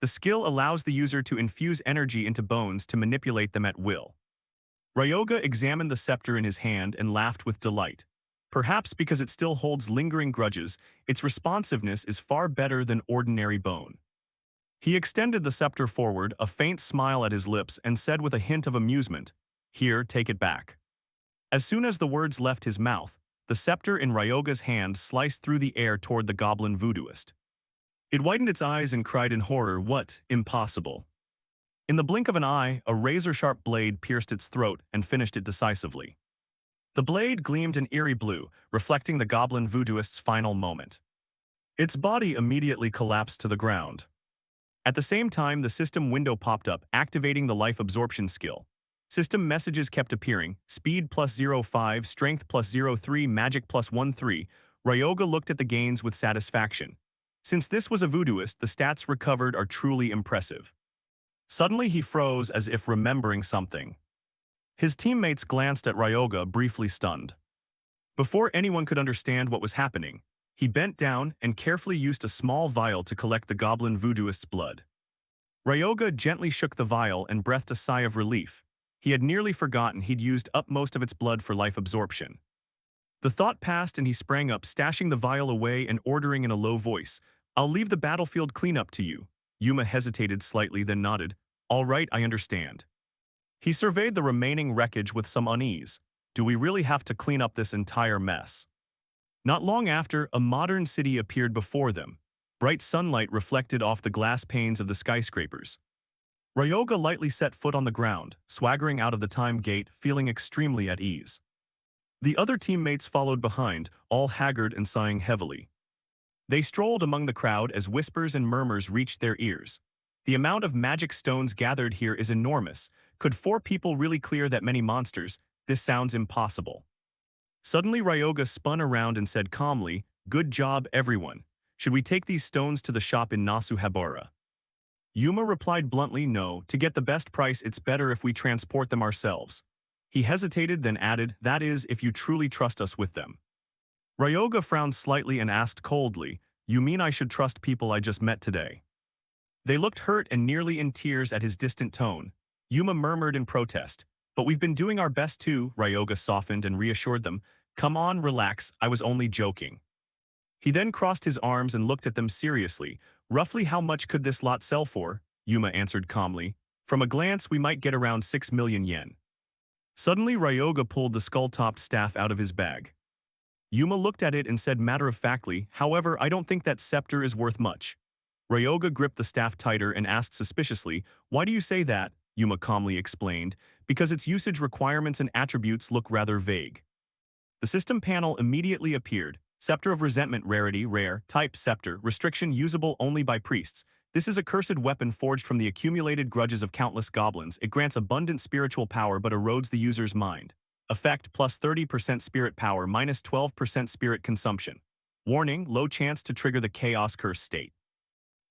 The skill allows the user to infuse energy into bones to manipulate them at will. Ryoga examined the scepter in his hand and laughed with delight. Perhaps because it still holds lingering grudges, its responsiveness is far better than ordinary bone. He extended the scepter forward, a faint smile at his lips, and said with a hint of amusement, "Here, take it back." As soon as the words left his mouth, the scepter in Ryoga's hand sliced through the air toward the goblin voodooist. It widened its eyes and cried in horror, "What? Impossible." In the blink of an eye, a razor-sharp blade pierced its throat and finished it decisively. The blade gleamed an eerie blue, reflecting the goblin voodooist's final moment. Its body immediately collapsed to the ground. At the same time, the system window popped up, activating the life absorption skill. System messages kept appearing: speed +0.5, strength +0.3, magic +1.3. Ryoga looked at the gains with satisfaction. Since this was a voodooist, the stats recovered are truly impressive. Suddenly he froze as if remembering something. His teammates glanced at Ryoga, briefly stunned. Before anyone could understand what was happening, he bent down and carefully used a small vial to collect the goblin voodooist's blood. Ryoga gently shook the vial and breathed a sigh of relief. He had nearly forgotten he'd used up most of its blood for life absorption. The thought passed and he sprang up, stashing the vial away and ordering in a low voice, "I'll leave the battlefield cleanup to you." Yuma hesitated slightly, then nodded. "All right, I understand." He surveyed the remaining wreckage with some unease. Do we really have to clean up this entire mess? Not long after, a modern city appeared before them. Bright sunlight reflected off the glass panes of the skyscrapers. Ryoga lightly set foot on the ground, swaggering out of the time gate, feeling extremely at ease. The other teammates followed behind, all haggard and sighing heavily. They strolled among the crowd as whispers and murmurs reached their ears. The amount of magic stones gathered here is enormous. Could 4 people really clear that many monsters? This sounds impossible. Suddenly Ryoga spun around and said calmly, "Good job, everyone. Should we take these stones to the shop in Nasuhabara?" Yuma replied bluntly, "No, to get the best price it's better if we transport them ourselves." He hesitated, then added, "That is, if you truly trust us with them." Ryoga frowned slightly and asked coldly, "You mean I should trust people I just met today?" They looked hurt and nearly in tears at his distant tone. Yuma murmured in protest, "But we've been doing our best too." Ryoga softened and reassured them, "Come on, relax, I was only joking." He then crossed his arms and looked at them seriously. "Roughly how much could this lot sell for?" Yuma answered calmly. "From a glance, we might get around 6 million yen." Suddenly, Ryoga pulled the skull-topped staff out of his bag. Yuma looked at it and said matter-of-factly, "However, I don't think that scepter is worth much." Ryoga gripped the staff tighter and asked suspiciously, "Why do you say that?" Yuma calmly explained, "Because its usage requirements and attributes look rather vague." The system panel immediately appeared. Scepter of Resentment, rarity, rare, type, scepter, restriction, usable only by priests. This is a cursed weapon forged from the accumulated grudges of countless goblins. It grants abundant spiritual power but erodes the user's mind. Effect, plus 30% spirit power, minus 12% spirit consumption. Warning, low chance to trigger the chaos curse state.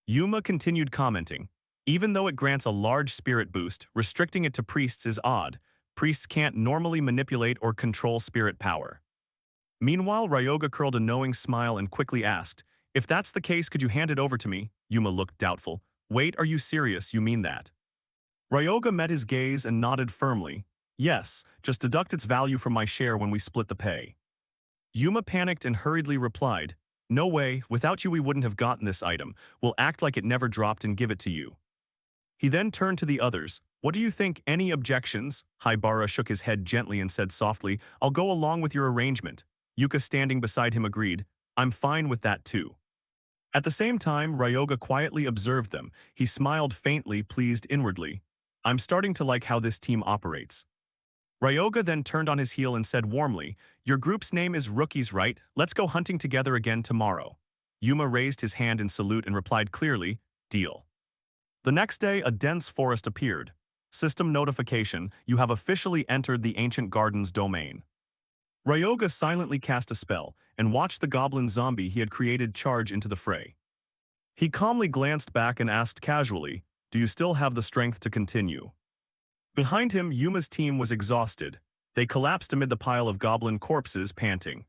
Yuma continued commenting, "Even though it grants a large spirit boost, restricting it to priests is odd. Priests can't normally manipulate or control spirit power." Meanwhile, Ryoga curled a knowing smile and quickly asked, "If that's the case, could you hand it over to me?" Yuma looked doubtful. "Wait, are you serious? You mean that?" Ryoga met his gaze and nodded firmly. "Yes, just deduct its value from my share when we split the pay." Yuma panicked and hurriedly replied, "No way, without you we wouldn't have gotten this item. We'll act like it never dropped and give it to you." He then turned to the others. "What do you think? Any objections?" Haibara shook his head gently and said softly, "I'll go along with your arrangement." Yuka, standing beside him, agreed, "I'm fine with that too." At the same time, Ryoga quietly observed them. He smiled faintly, pleased inwardly. "I'm starting to like how this team operates." Ryoga then turned on his heel and said warmly, "Your group's name is Rookies, right? Let's go hunting together again tomorrow." Yuma raised his hand in salute and replied clearly, "Deal." The next day, a dense forest appeared. System notification, you have officially entered the Ancient Gardens domain. Ryoga silently cast a spell and watched the goblin zombie he had created charge into the fray. He calmly glanced back and asked casually, "Do you still have the strength to continue?" Behind him, Yuma's team was exhausted. They collapsed amid the pile of goblin corpses, panting.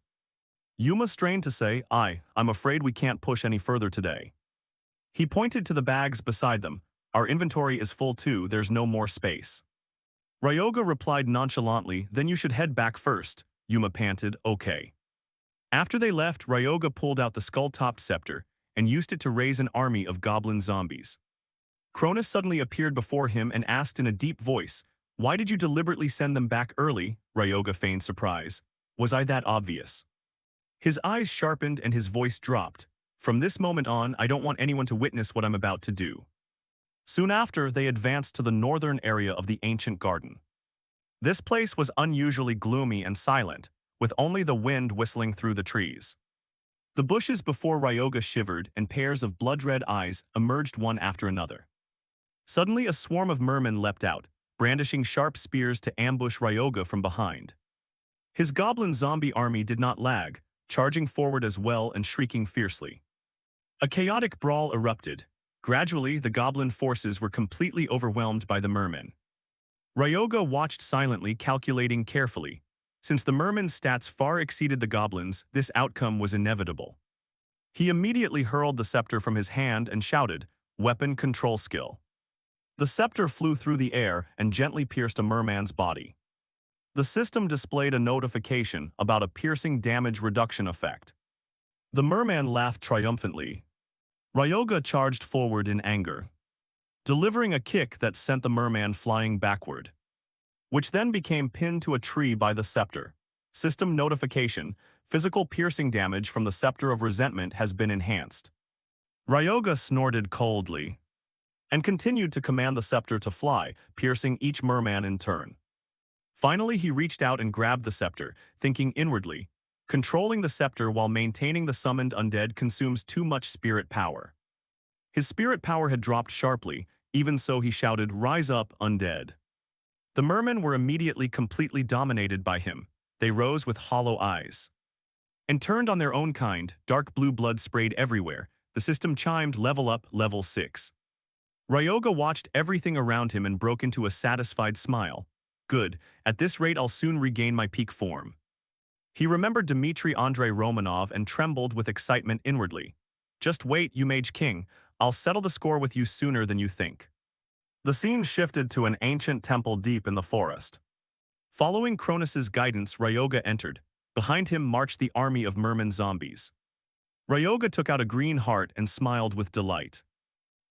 Yuma strained to say, I'm afraid we can't push any further today." He pointed to the bags beside them. "Our inventory is full too, there's no more space." Ryoga replied nonchalantly, "Then you should head back first." Yuma panted, "Okay." After they left, Ryoga pulled out the skull-topped scepter and used it to raise an army of goblin zombies. Cronus suddenly appeared before him and asked in a deep voice, "Why did you deliberately send them back early?" Ryoga feigned surprise. "Was I that obvious?" His eyes sharpened and his voice dropped. "From this moment on, I don't want anyone to witness what I'm about to do." Soon after, they advanced to the northern area of the ancient garden. This place was unusually gloomy and silent, with only the wind whistling through the trees. The bushes before Ryoga shivered and pairs of blood-red eyes emerged one after another. Suddenly a swarm of mermen leapt out, brandishing sharp spears to ambush Ryoga from behind. His goblin zombie army did not lag, charging forward as well and shrieking fiercely. A chaotic brawl erupted. Gradually, the goblin forces were completely overwhelmed by the mermen. Ryoga watched silently, calculating carefully. Since the mermen's stats far exceeded the goblins, this outcome was inevitable. He immediately hurled the scepter from his hand and shouted, "Weapon control skill." The scepter flew through the air and gently pierced a merman's body. The system displayed a notification about a piercing damage reduction effect. The merman laughed triumphantly. Ryoga charged forward in anger, delivering a kick that sent the merman flying backward, which then became pinned to a tree by the scepter. System notification: physical piercing damage from the scepter of resentment has been enhanced. Ryoga snorted coldly and continued to command the scepter to fly, piercing each merman in turn. Finally, he reached out and grabbed the scepter, thinking inwardly, "Controlling the scepter while maintaining the summoned undead consumes too much spirit power." His spirit power had dropped sharply. Even so, he shouted, "Rise up, undead." The mermen were immediately completely dominated by him. They rose with hollow eyes and turned on their own kind. Dark blue blood sprayed everywhere. The system chimed, "Level up, level 6. Ryoga watched everything around him and broke into a satisfied smile. "Good, at this rate I'll soon regain my peak form." He remembered Dmitry Andrei Romanov and trembled with excitement inwardly. "Just wait, you Mage King. I'll settle the score with you sooner than you think." The scene shifted to an ancient temple deep in the forest. Following Cronus's guidance, Ryoga entered. Behind him marched the army of merman zombies. Ryoga took out a green heart and smiled with delight.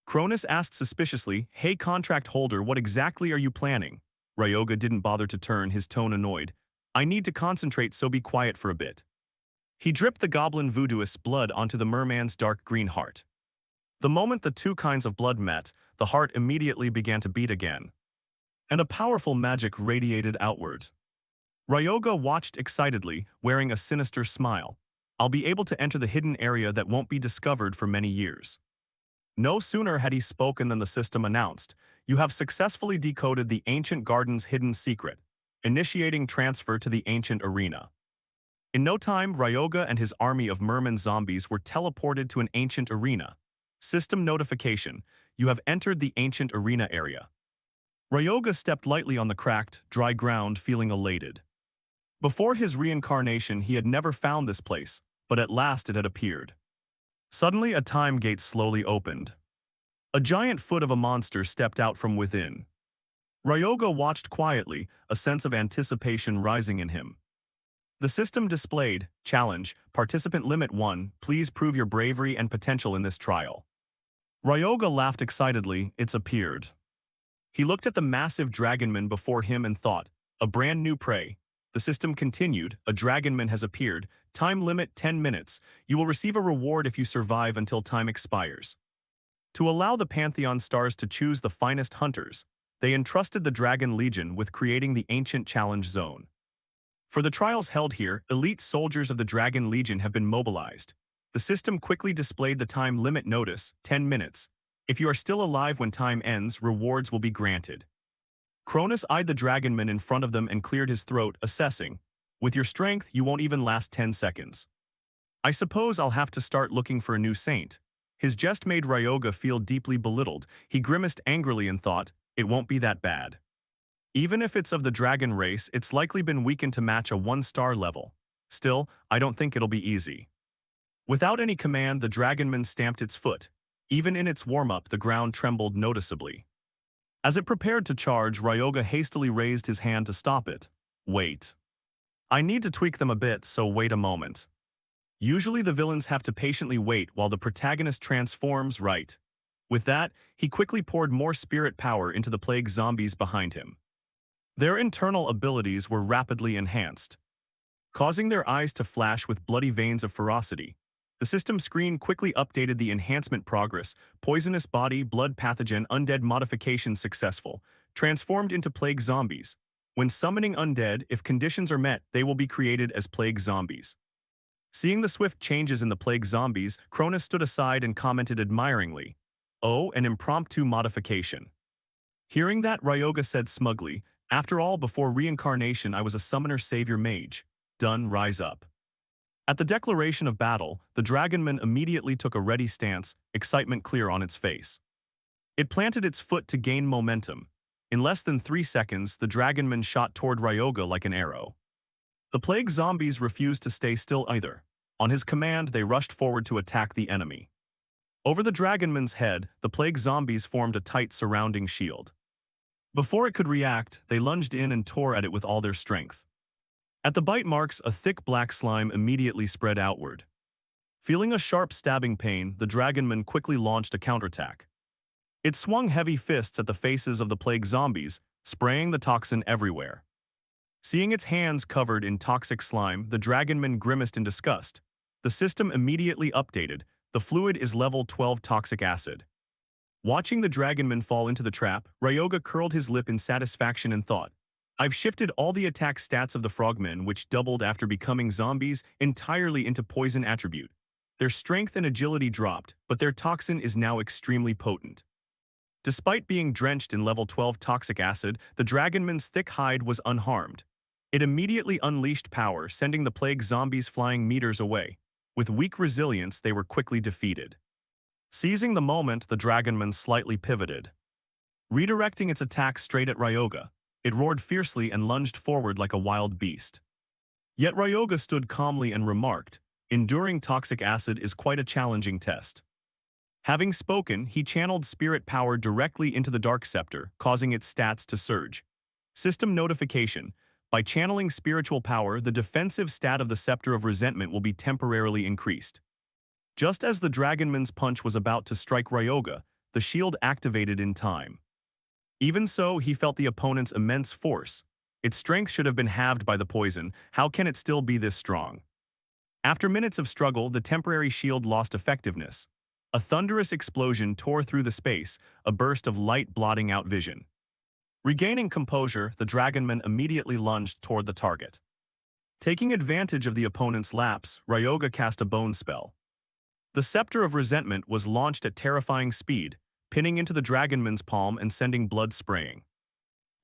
Cronus asked suspiciously, "Hey contract holder, what exactly are you planning?" Ryoga didn't bother to turn, his tone annoyed. "I need to concentrate, so be quiet for a bit." He dripped the goblin voodooist's blood onto the merman's dark green heart. The moment the two kinds of blood met, the heart immediately began to beat again, and a powerful magic radiated outwards. Ryoga watched excitedly, wearing a sinister smile. "I'll be able to enter the hidden area that won't be discovered for many years." No sooner had he spoken than the system announced, "You have successfully decoded the ancient garden's hidden secret, initiating transfer to the ancient arena." In no time, Ryoga and his army of merman zombies were teleported to an ancient arena. System notification: you have entered the ancient arena area. Ryoga stepped lightly on the cracked, dry ground, feeling elated. Before his reincarnation, he had never found this place, but at last it had appeared. Suddenly, a time gate slowly opened. A giant foot of a monster stepped out from within. Ryoga watched quietly, a sense of anticipation rising in him. The system displayed, "Challenge, participant limit 1, please prove your bravery and potential in this trial." Ryoga laughed excitedly. It's appeared. He looked at the massive dragonman before him and thought, "A brand new prey." The system continued, "A dragonman has appeared. Time limit 10 minutes. You will receive a reward if you survive until time expires." To allow the Pantheon stars to choose the finest hunters, they entrusted the Dragon Legion with creating the ancient challenge zone. For the trials held here, elite soldiers of the Dragon Legion have been mobilized. The system quickly displayed the time limit notice, 10 minutes. If you are still alive when time ends, rewards will be granted. Cronus eyed the dragonman in front of them and cleared his throat, assessing, "With your strength, you won't even last 10 seconds. I suppose I'll have to start looking for a new saint." His jest made Ryoga feel deeply belittled. He grimaced angrily and thought, "It won't be that bad. Even if it's of the dragon race, it's likely been weakened to match a 1-star level. Still, I don't think it'll be easy." Without any command, the dragonman stamped its foot. Even in its warm-up, the ground trembled noticeably. As it prepared to charge, Ryoga hastily raised his hand to stop it. "Wait. I need to tweak them a bit, so wait a moment." Usually the villains have to patiently wait while the protagonist transforms right. With that, he quickly poured more spirit power into the plague zombies behind him. Their internal abilities were rapidly enhanced, causing their eyes to flash with bloody veins of ferocity. The system screen quickly updated the enhancement progress, poisonous body, blood pathogen, undead modification successful, transformed into plague zombies. When summoning undead, if conditions are met, they will be created as plague zombies. Seeing the swift changes in the plague zombies, Cronus stood aside and commented admiringly, "Oh, an impromptu modification." Hearing that, Ryoga said smugly, "After all, before reincarnation I was a summoner savior mage. Done, rise up." At the declaration of battle, the dragonman immediately took a ready stance, excitement clear on its face. It planted its foot to gain momentum. In less than 3 seconds, the dragonman shot toward Ryoga like an arrow. The plague zombies refused to stay still either. On his command, they rushed forward to attack the enemy. Over the dragonman's head, the plague zombies formed a tight surrounding shield. Before it could react, they lunged in and tore at it with all their strength. At the bite marks, a thick black slime immediately spread outward. Feeling a sharp stabbing pain, the dragonman quickly launched a counterattack. It swung heavy fists at the faces of the plague zombies, spraying the toxin everywhere. Seeing its hands covered in toxic slime, the dragonman grimaced in disgust. The system immediately updated. The fluid is level 12 toxic acid. Watching the dragonman fall into the trap, Ryoga curled his lip in satisfaction and thought, "I've shifted all the attack stats of the frogmen, which doubled after becoming zombies, entirely into poison attribute. Their strength and agility dropped, but their toxin is now extremely potent." Despite being drenched in level 12 toxic acid, the dragonman's thick hide was unharmed. It immediately unleashed power, sending the plague zombies flying meters away. With weak resilience, they were quickly defeated. Seizing the moment, the dragonman slightly pivoted. Redirecting its attack straight at Ryoga, it roared fiercely and lunged forward like a wild beast. Yet Ryoga stood calmly and remarked, "Enduring toxic acid is quite a challenging test." Having spoken, he channeled spirit power directly into the Dark Scepter, causing its stats to surge. System notification: by channeling spiritual power, the defensive stat of the Scepter of Resentment will be temporarily increased. Just as the dragonman's punch was about to strike Ryoga, the shield activated in time. Even so, he felt the opponent's immense force. Its strength should have been halved by the poison. How can it still be this strong? After minutes of struggle, the temporary shield lost effectiveness. A thunderous explosion tore through the space, a burst of light blotting out vision. Regaining composure, the dragonman immediately lunged toward the target. Taking advantage of the opponent's lapse, Ryoga cast a bone spell. The Scepter of Resentment was launched at terrifying speed, pinning into the dragonman's palm and sending blood spraying.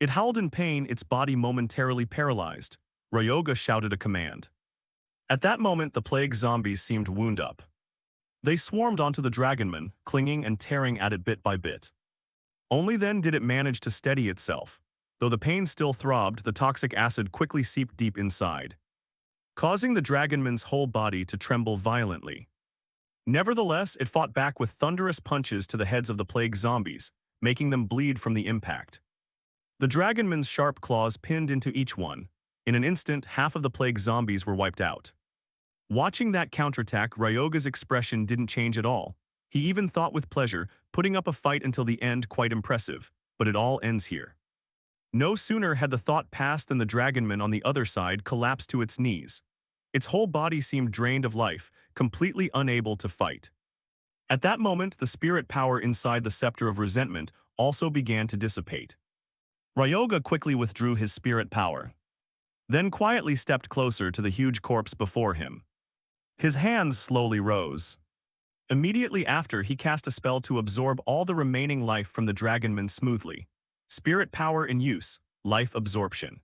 It howled in pain, its body momentarily paralyzed. Ryoga shouted a command. At that moment, the plague zombies seemed wound up. They swarmed onto the dragonman, clinging and tearing at it bit by bit. Only then did it manage to steady itself. Though the pain still throbbed, the toxic acid quickly seeped deep inside, causing the dragonman's whole body to tremble violently. Nevertheless, it fought back with thunderous punches to the heads of the plague zombies, making them bleed from the impact. The dragonman's sharp claws pinned into each one. In an instant, half of the plague zombies were wiped out. Watching that counterattack, Ryoga's expression didn't change at all. He even thought with pleasure, putting up a fight until the end, quite impressive. But it all ends here. No sooner had the thought passed than the dragonman on the other side collapsed to its knees. Its whole body seemed drained of life, completely unable to fight. At that moment, the spirit power inside the Scepter of Resentment also began to dissipate. Ryoga quickly withdrew his spirit power, then quietly stepped closer to the huge corpse before him. His hands slowly rose. Immediately after, he cast a spell to absorb all the remaining life from the dragonman smoothly. Spirit power in use, life absorption.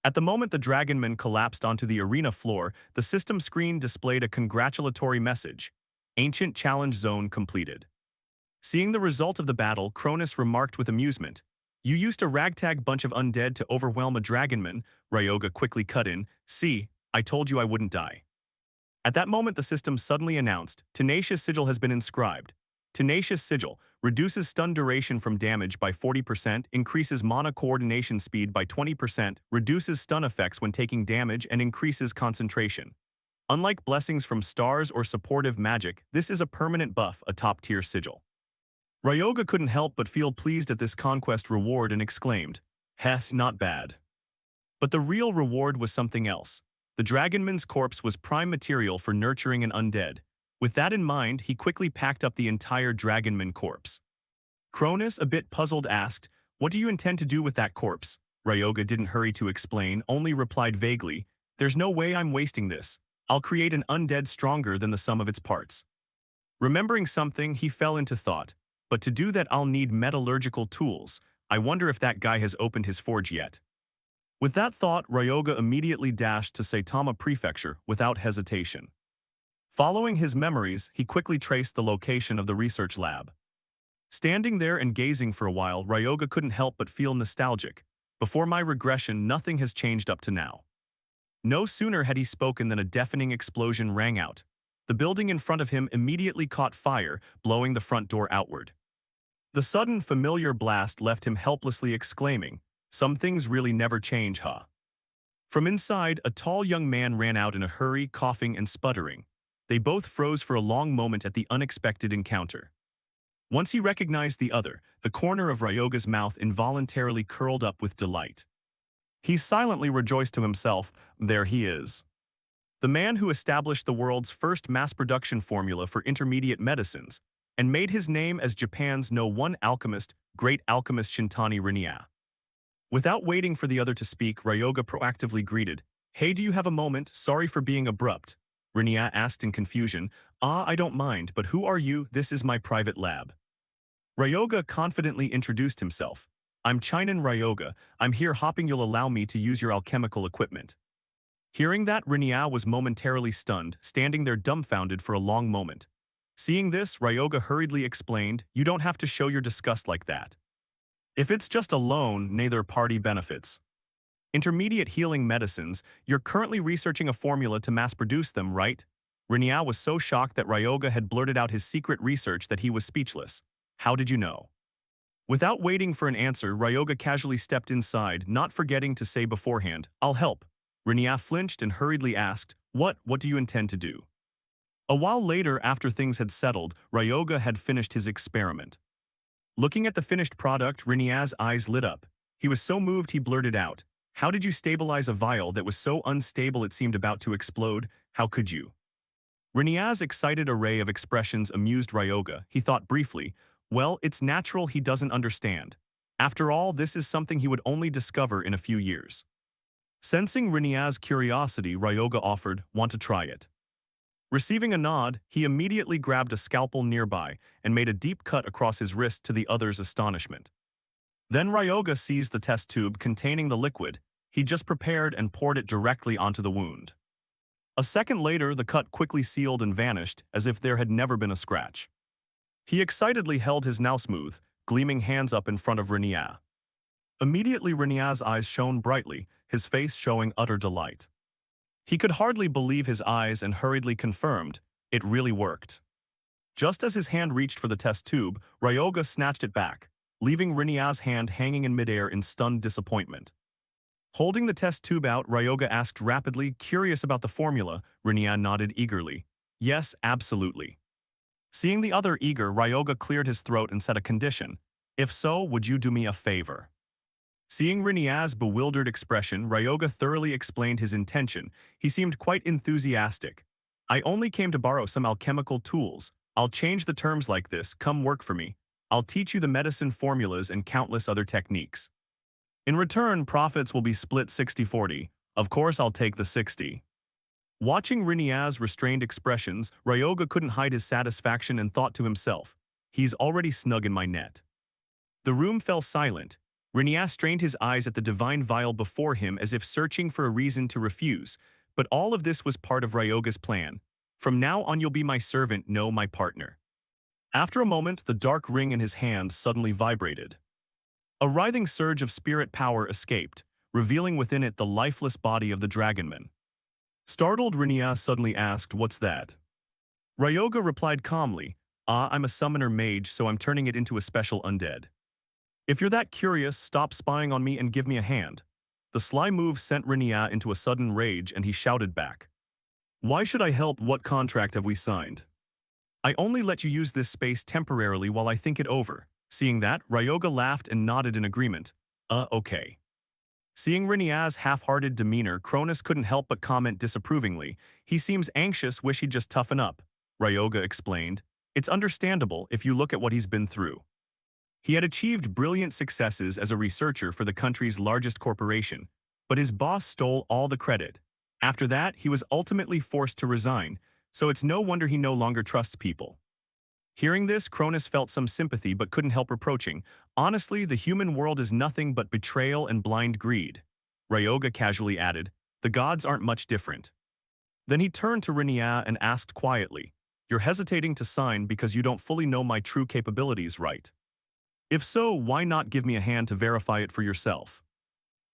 At the moment the dragonman collapsed onto the arena floor, the system screen displayed a congratulatory message. Ancient Challenge Zone completed. Seeing the result of the battle, Cronus remarked with amusement, "You used a ragtag bunch of undead to overwhelm a dragonman." Ryoga quickly cut in, "See, I told you I wouldn't die." At that moment the system suddenly announced, Tenacious Sigil has been inscribed. Tenacious Sigil reduces stun duration from damage by 40%, increases mana coordination speed by 20%, reduces stun effects when taking damage, and increases concentration. Unlike blessings from stars or supportive magic, this is a permanent buff, a top-tier sigil. Ryoga couldn't help but feel pleased at this conquest reward and exclaimed, "Hess, not bad." But the real reward was something else. The dragonman's corpse was prime material for nurturing an undead. With that in mind, he quickly packed up the entire dragonman corpse. Cronus, a bit puzzled, asked, "What do you intend to do with that corpse?" Ryoga didn't hurry to explain, only replied vaguely, "There's no way I'm wasting this. I'll create an undead stronger than the sum of its parts." Remembering something, he fell into thought. But to do that I'll need metallurgical tools. I wonder if that guy has opened his forge yet. With that thought, Ryoga immediately dashed to Saitama Prefecture without hesitation. Following his memories, he quickly traced the location of the research lab. Standing there and gazing for a while, Ryoga couldn't help but feel nostalgic. Before my regression, nothing has changed up to now. No sooner had he spoken than a deafening explosion rang out. The building in front of him immediately caught fire, blowing the front door outward. The sudden familiar blast left him helplessly exclaiming, "Some things really never change, huh?" From inside, a tall young man ran out in a hurry, coughing and sputtering. They both froze for a long moment at the unexpected encounter. Once he recognized the other, the corner of Ryoga's mouth involuntarily curled up with delight. He silently rejoiced to himself, "There he is. The man who established the world's first mass-production formula for intermediate medicines, and made his name as Japan's No. 1 alchemist, great alchemist Shintani Rinya." Without waiting for the other to speak, Ryoga proactively greeted, "Hey, do you have a moment? Sorry for being abrupt." Rinya asked in confusion, I don't mind, but who are you? This is my private lab." Ryoga confidently introduced himself. "I'm Chinan Ryoga. I'm here hoping you'll allow me to use your alchemical equipment." Hearing that, Rinya was momentarily stunned, standing there dumbfounded for a long moment. Seeing this, Ryoga hurriedly explained, "You don't have to show your disgust like that. If it's just a loan, neither party benefits. Intermediate healing medicines, you're currently researching a formula to mass-produce them, right?" Rinya was so shocked that Ryoga had blurted out his secret research that he was speechless. "How did you know?" Without waiting for an answer, Ryoga casually stepped inside, not forgetting to say beforehand, "I'll help." Rinya flinched and hurriedly asked, What do you intend to do?" A while later, after things had settled, Ryoga had finished his experiment. Looking at the finished product, Rinya's eyes lit up. He was so moved he blurted out, "How did you stabilize a vial that was so unstable it seemed about to explode? How could you?" Rinya's excited array of expressions amused Ryoga. He thought briefly, well, it's natural he doesn't understand. After all, this is something he would only discover in a few years. Sensing Rinya's curiosity, Ryoga offered, "Want to try it?" Receiving a nod, he immediately grabbed a scalpel nearby and made a deep cut across his wrist to the other's astonishment. Then Ryoga seized the test tube containing the liquid he just prepared and poured it directly onto the wound. A second later, the cut quickly sealed and vanished as if there had never been a scratch. He excitedly held his now smooth, gleaming hands up in front of Rinya. Immediately, Rinya's eyes shone brightly, his face showing utter delight. He could hardly believe his eyes and hurriedly confirmed, it really worked. Just as his hand reached for the test tube, Ryoga snatched it back, leaving Rinya's hand hanging in midair in stunned disappointment. Holding the test tube out, Ryoga asked rapidly, curious about the formula. Rinya nodded eagerly. "Yes, absolutely." Seeing the other eager, Ryoga cleared his throat and said a condition. "If so, would you do me a favor?" Seeing Rinya's bewildered expression, Ryoga thoroughly explained his intention. He seemed quite enthusiastic. "I only came to borrow some alchemical tools. I'll change the terms like this, come work for me. I'll teach you the medicine formulas and countless other techniques. In return, profits will be split 60-40. Of course, I'll take the 60. Watching Rinya's restrained expressions, Ryoga couldn't hide his satisfaction and thought to himself, "He's already snug in my net." The room fell silent. Rinya strained his eyes at the divine vial before him as if searching for a reason to refuse, but all of this was part of Ryoga's plan. "From now on you'll be my servant, no my partner." After a moment, the dark ring in his hand suddenly vibrated. A writhing surge of spirit power escaped, revealing within it the lifeless body of the dragonman. Startled, Rinya suddenly asked, "What's that?" Ryoga replied calmly, I'm a summoner mage, so I'm turning it into a special undead. If you're that curious, stop spying on me and give me a hand." The sly move sent Rinya into a sudden rage and he shouted back, Why should I help? What contract have we signed? I only let you use this space temporarily while I think it over. Seeing that, Ryoga laughed and nodded in agreement. Okay. Seeing Rinia's half-hearted demeanor, Cronus couldn't help but comment disapprovingly. He seems anxious, wish he'd just toughen up. Ryoga explained. It's understandable if you look at what he's been through. He had achieved brilliant successes as a researcher for the country's largest corporation, but his boss stole all the credit. After that, he was ultimately forced to resign, so it's no wonder he no longer trusts people. Hearing this, Cronus felt some sympathy but couldn't help reproaching. Honestly, the human world is nothing but betrayal and blind greed. Ryoga casually added, the gods aren't much different. Then he turned to Rinia and asked quietly, you're hesitating to sign because you don't fully know my true capabilities, right? If so, why not give me a hand to verify it for yourself?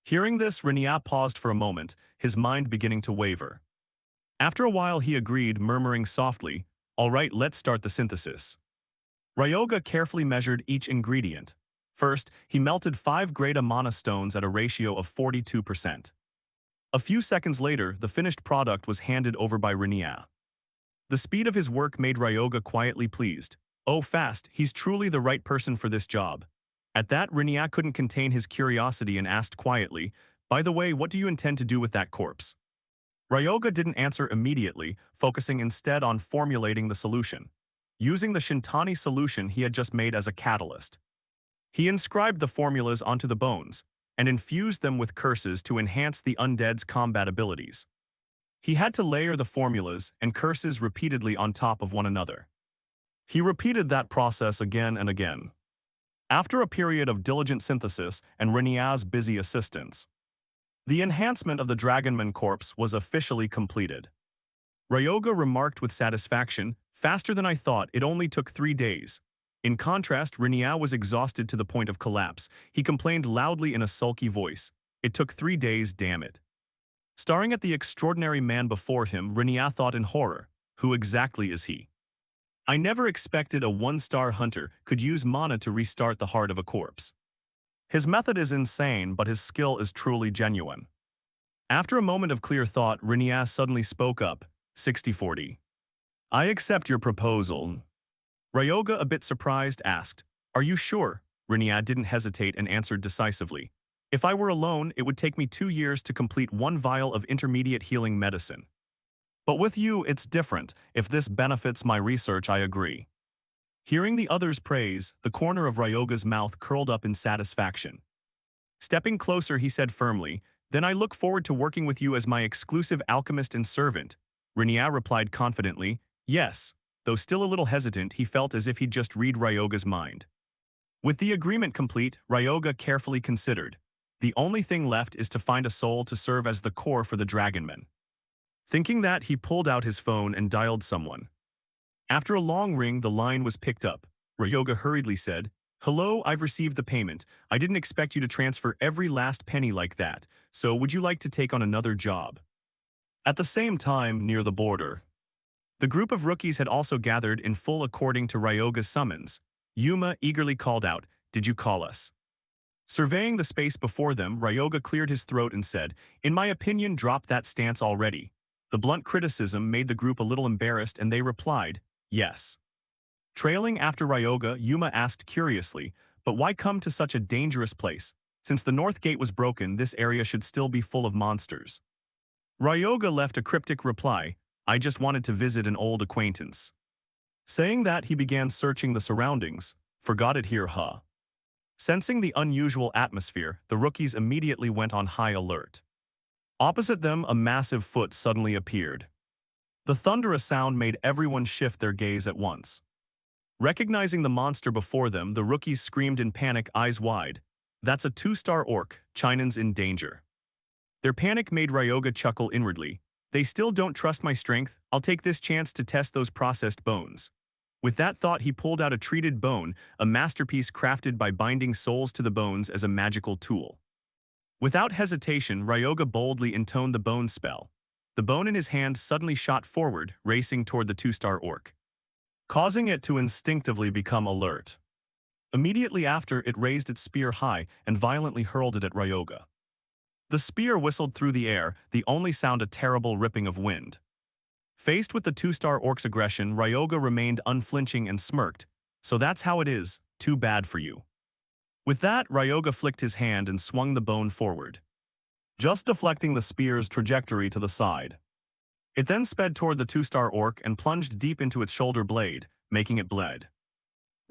Hearing this, Rinia paused for a moment, his mind beginning to waver. After a while he agreed, murmuring softly, all right, let's start the synthesis. Ryoga carefully measured each ingredient. First, he melted 5 Greta mana stones at a ratio of 42%. A few seconds later, the finished product was handed over by Rinia. The speed of his work made Ryoga quietly pleased. Oh, fast, he's truly the right person for this job. At that, Rinia couldn't contain his curiosity and asked quietly, by the way, what do you intend to do with that corpse? Ryoga didn't answer immediately, focusing instead on formulating the solution. Using the Shintani solution he had just made as a catalyst. He inscribed the formulas onto the bones, and infused them with curses to enhance the undead's combat abilities. He had to layer the formulas and curses repeatedly on top of one another. He repeated that process again and again. After a period of diligent synthesis and Rinia's busy assistance, the enhancement of the Dragonman corpse was officially completed. Ryoga remarked with satisfaction, faster than I thought, it only took 3 days. In contrast, Rinia was exhausted to the point of collapse. He complained loudly in a sulky voice. It took 3 days, damn it. Staring at the extraordinary man before him, Rinia thought in horror, who exactly is he? I never expected a 1-star hunter could use mana to restart the heart of a corpse. His method is insane, but his skill is truly genuine. After a moment of clear thought, Rinia suddenly spoke up, 60-40. I accept your proposal. Ryoga, a bit surprised, asked, are you sure? Rinia didn't hesitate and answered decisively. If I were alone, it would take me 2 years to complete 1 vial of intermediate healing medicine. But with you, it's different. If this benefits my research, I agree. Hearing the other's praise, the corner of Ryoga's mouth curled up in satisfaction. Stepping closer, he said firmly, then I look forward to working with you as my exclusive alchemist and servant. Rinia replied confidently, yes. Though still a little hesitant, he felt as if he'd just read Ryoga's mind. With the agreement complete, Ryoga carefully considered. The only thing left is to find a soul to serve as the core for the Dragonman. Thinking that, he pulled out his phone and dialed someone. After a long ring, the line was picked up. Ryoga hurriedly said, hello, I've received the payment. I didn't expect you to transfer every last penny like that, so would you like to take on another job? At the same time, near the border, the group of rookies had also gathered in full according to Ryoga's summons. Yuma eagerly called out, did you call us? Surveying the space before them, Ryoga cleared his throat and said, in my opinion, drop that stance already. The blunt criticism made the group a little embarrassed and they replied, yes. Trailing after Ryoga, Yuma asked curiously, but why come to such a dangerous place? Since the north gate was broken, this area should still be full of monsters. Ryoga left a cryptic reply, I just wanted to visit an old acquaintance. Saying that, he began searching the surroundings. Forgot it here, huh? Sensing the unusual atmosphere, the rookies immediately went on high alert. Opposite them, a massive foot suddenly appeared. The thunderous sound made everyone shift their gaze at once. Recognizing the monster before them, the rookies screamed in panic, eyes wide. That's a 2-star orc, Chinan's in danger. Their panic made Ryoga chuckle inwardly. They still don't trust my strength, I'll take this chance to test those processed bones. With that thought, he pulled out a treated bone, a masterpiece crafted by binding souls to the bones as a magical tool. Without hesitation, Ryoga boldly intoned the bone spell. The bone in his hand suddenly shot forward, racing toward the 2-star orc, causing it to instinctively become alert. Immediately after, it raised its spear high and violently hurled it at Ryoga. The spear whistled through the air, the only sound a terrible ripping of wind. Faced with the two-star orc's aggression, Ryoga remained unflinching and smirked. So that's how it is, too bad for you. With that, Ryoga flicked his hand and swung the bone forward, just deflecting the spear's trajectory to the side. It then sped toward the two-star orc and plunged deep into its shoulder blade, making it bleed.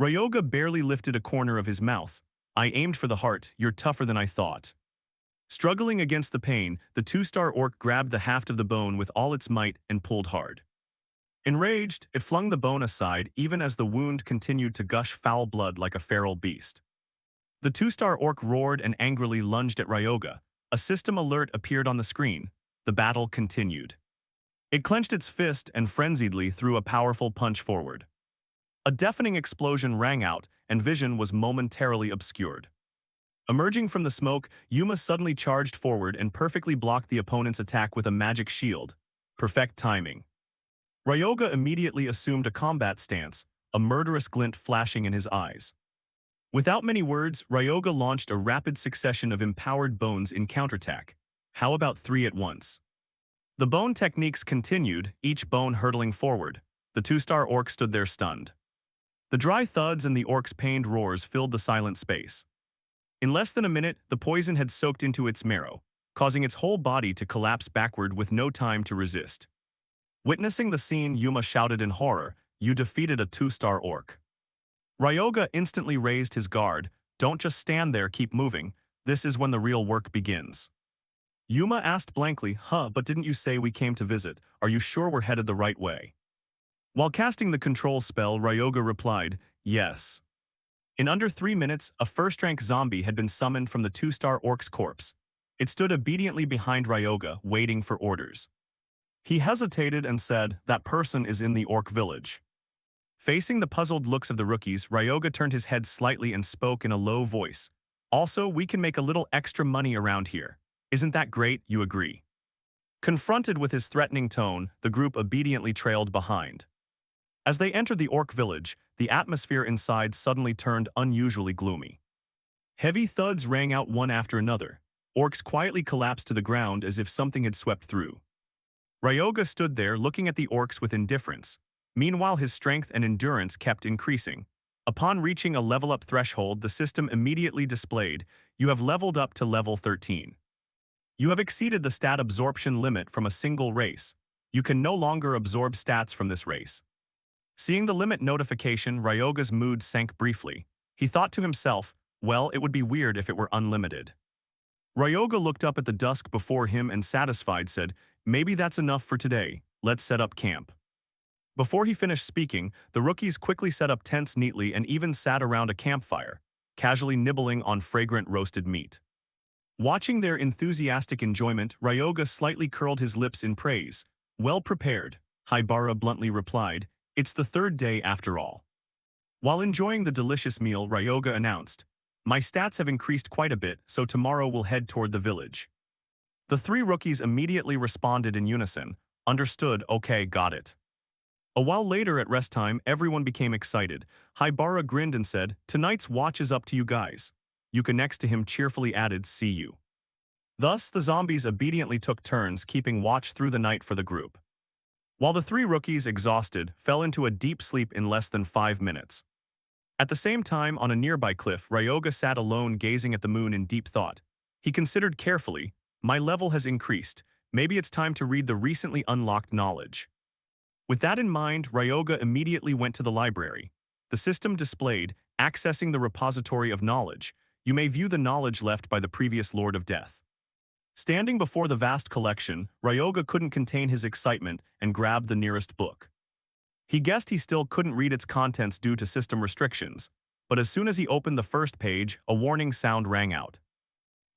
Ryoga barely lifted a corner of his mouth. I aimed for the heart, you're tougher than I thought. Struggling against the pain, the two-star orc grabbed the haft of the bone with all its might and pulled hard. Enraged, it flung the bone aside even as the wound continued to gush foul blood like a feral beast. The two-star orc roared and angrily lunged at Ryoga. A system alert appeared on the screen. The battle continued. It clenched its fist and frenziedly threw a powerful punch forward. A deafening explosion rang out, and vision was momentarily obscured. Emerging from the smoke, Yuma suddenly charged forward and perfectly blocked the opponent's attack with a magic shield. Perfect timing. Ryoga immediately assumed a combat stance, a murderous glint flashing in his eyes. Without many words, Ryoga launched a rapid succession of empowered bones in counterattack. How about 3 at once? The bone techniques continued, each bone hurtling forward. The two-star orc stood there stunned. The dry thuds and the orc's pained roars filled the silent space. In less than a minute, the poison had soaked into its marrow, causing its whole body to collapse backward with no time to resist. Witnessing the scene, Yuma shouted in horror, "You defeated a two-star orc." Ryoga instantly raised his guard. Don't just stand there, keep moving. This is when the real work begins. Yuma asked blankly, but didn't you say we came to visit? Are you sure we're headed the right way? While casting the control spell, Ryoga replied, yes. In under 3 minutes, a first-rank zombie had been summoned from the two-star orc's corpse. It stood obediently behind Ryoga, waiting for orders. He hesitated and said, that person is in the orc village. Facing the puzzled looks of the rookies, Ryoga turned his head slightly and spoke in a low voice. Also, we can make a little extra money around here. Isn't that great, you agree? Confronted with his threatening tone, the group obediently trailed behind. As they entered the orc village, the atmosphere inside suddenly turned unusually gloomy. Heavy thuds rang out one after another. Orcs quietly collapsed to the ground as if something had swept through. Ryoga stood there looking at the orcs with indifference. Meanwhile, his strength and endurance kept increasing. Upon reaching a level-up threshold, the system immediately displayed, you have leveled up to level 13. You have exceeded the stat absorption limit from a single race. You can no longer absorb stats from this race. Seeing the limit notification, Ryoga's mood sank briefly. He thought to himself, well, it would be weird if it were unlimited. Ryoga looked up at the dusk before him and satisfied said, maybe that's enough for today, let's set up camp. Before he finished speaking, the rookies quickly set up tents neatly and even sat around a campfire, casually nibbling on fragrant roasted meat. Watching their enthusiastic enjoyment, Ryoga slightly curled his lips in praise. Well prepared, Haibara bluntly replied, it's the 3rd day after all. While enjoying the delicious meal, Ryoga announced, my stats have increased quite a bit, so tomorrow we'll head toward the village. The 3 rookies immediately responded in unison, understood, okay, got it. A while later at rest time, everyone became excited. Haibara grinned and said, tonight's watch is up to you guys. Yuka next to him cheerfully added, see you. Thus, the zombies obediently took turns keeping watch through the night for the group. While the 3 rookies, exhausted, fell into a deep sleep in less than 5 minutes. At the same time, on a nearby cliff, Ryoga sat alone gazing at the moon in deep thought. He considered carefully, my level has increased, maybe it's time to read the recently unlocked knowledge. With that in mind, Ryoga immediately went to the library. The system displayed, accessing the repository of knowledge. You may view the knowledge left by the previous Lord of Death. Standing before the vast collection, Ryoga couldn't contain his excitement and grabbed the nearest book. He guessed he still couldn't read its contents due to system restrictions, but as soon as he opened the first page, a warning sound rang out.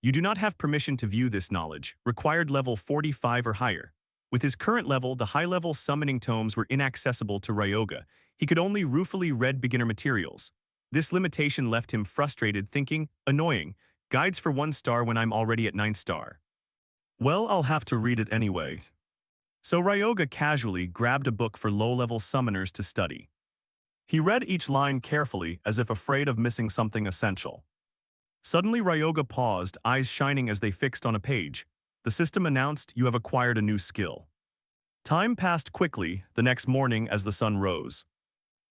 You do not have permission to view this knowledge, required level 45 or higher. With his current level, the high-level summoning tomes were inaccessible to Ryoga. He could only ruefully read beginner materials. This limitation left him frustrated, thinking, annoying, guides for 1 star when I'm already at 9 star. Well, I'll have to read it anyway. So Ryoga casually grabbed a book for low-level summoners to study. He read each line carefully as if afraid of missing something essential. Suddenly Ryoga paused, eyes shining as they fixed on a page. The system announced, you have acquired a new skill. Time passed quickly the next morning as the sun rose.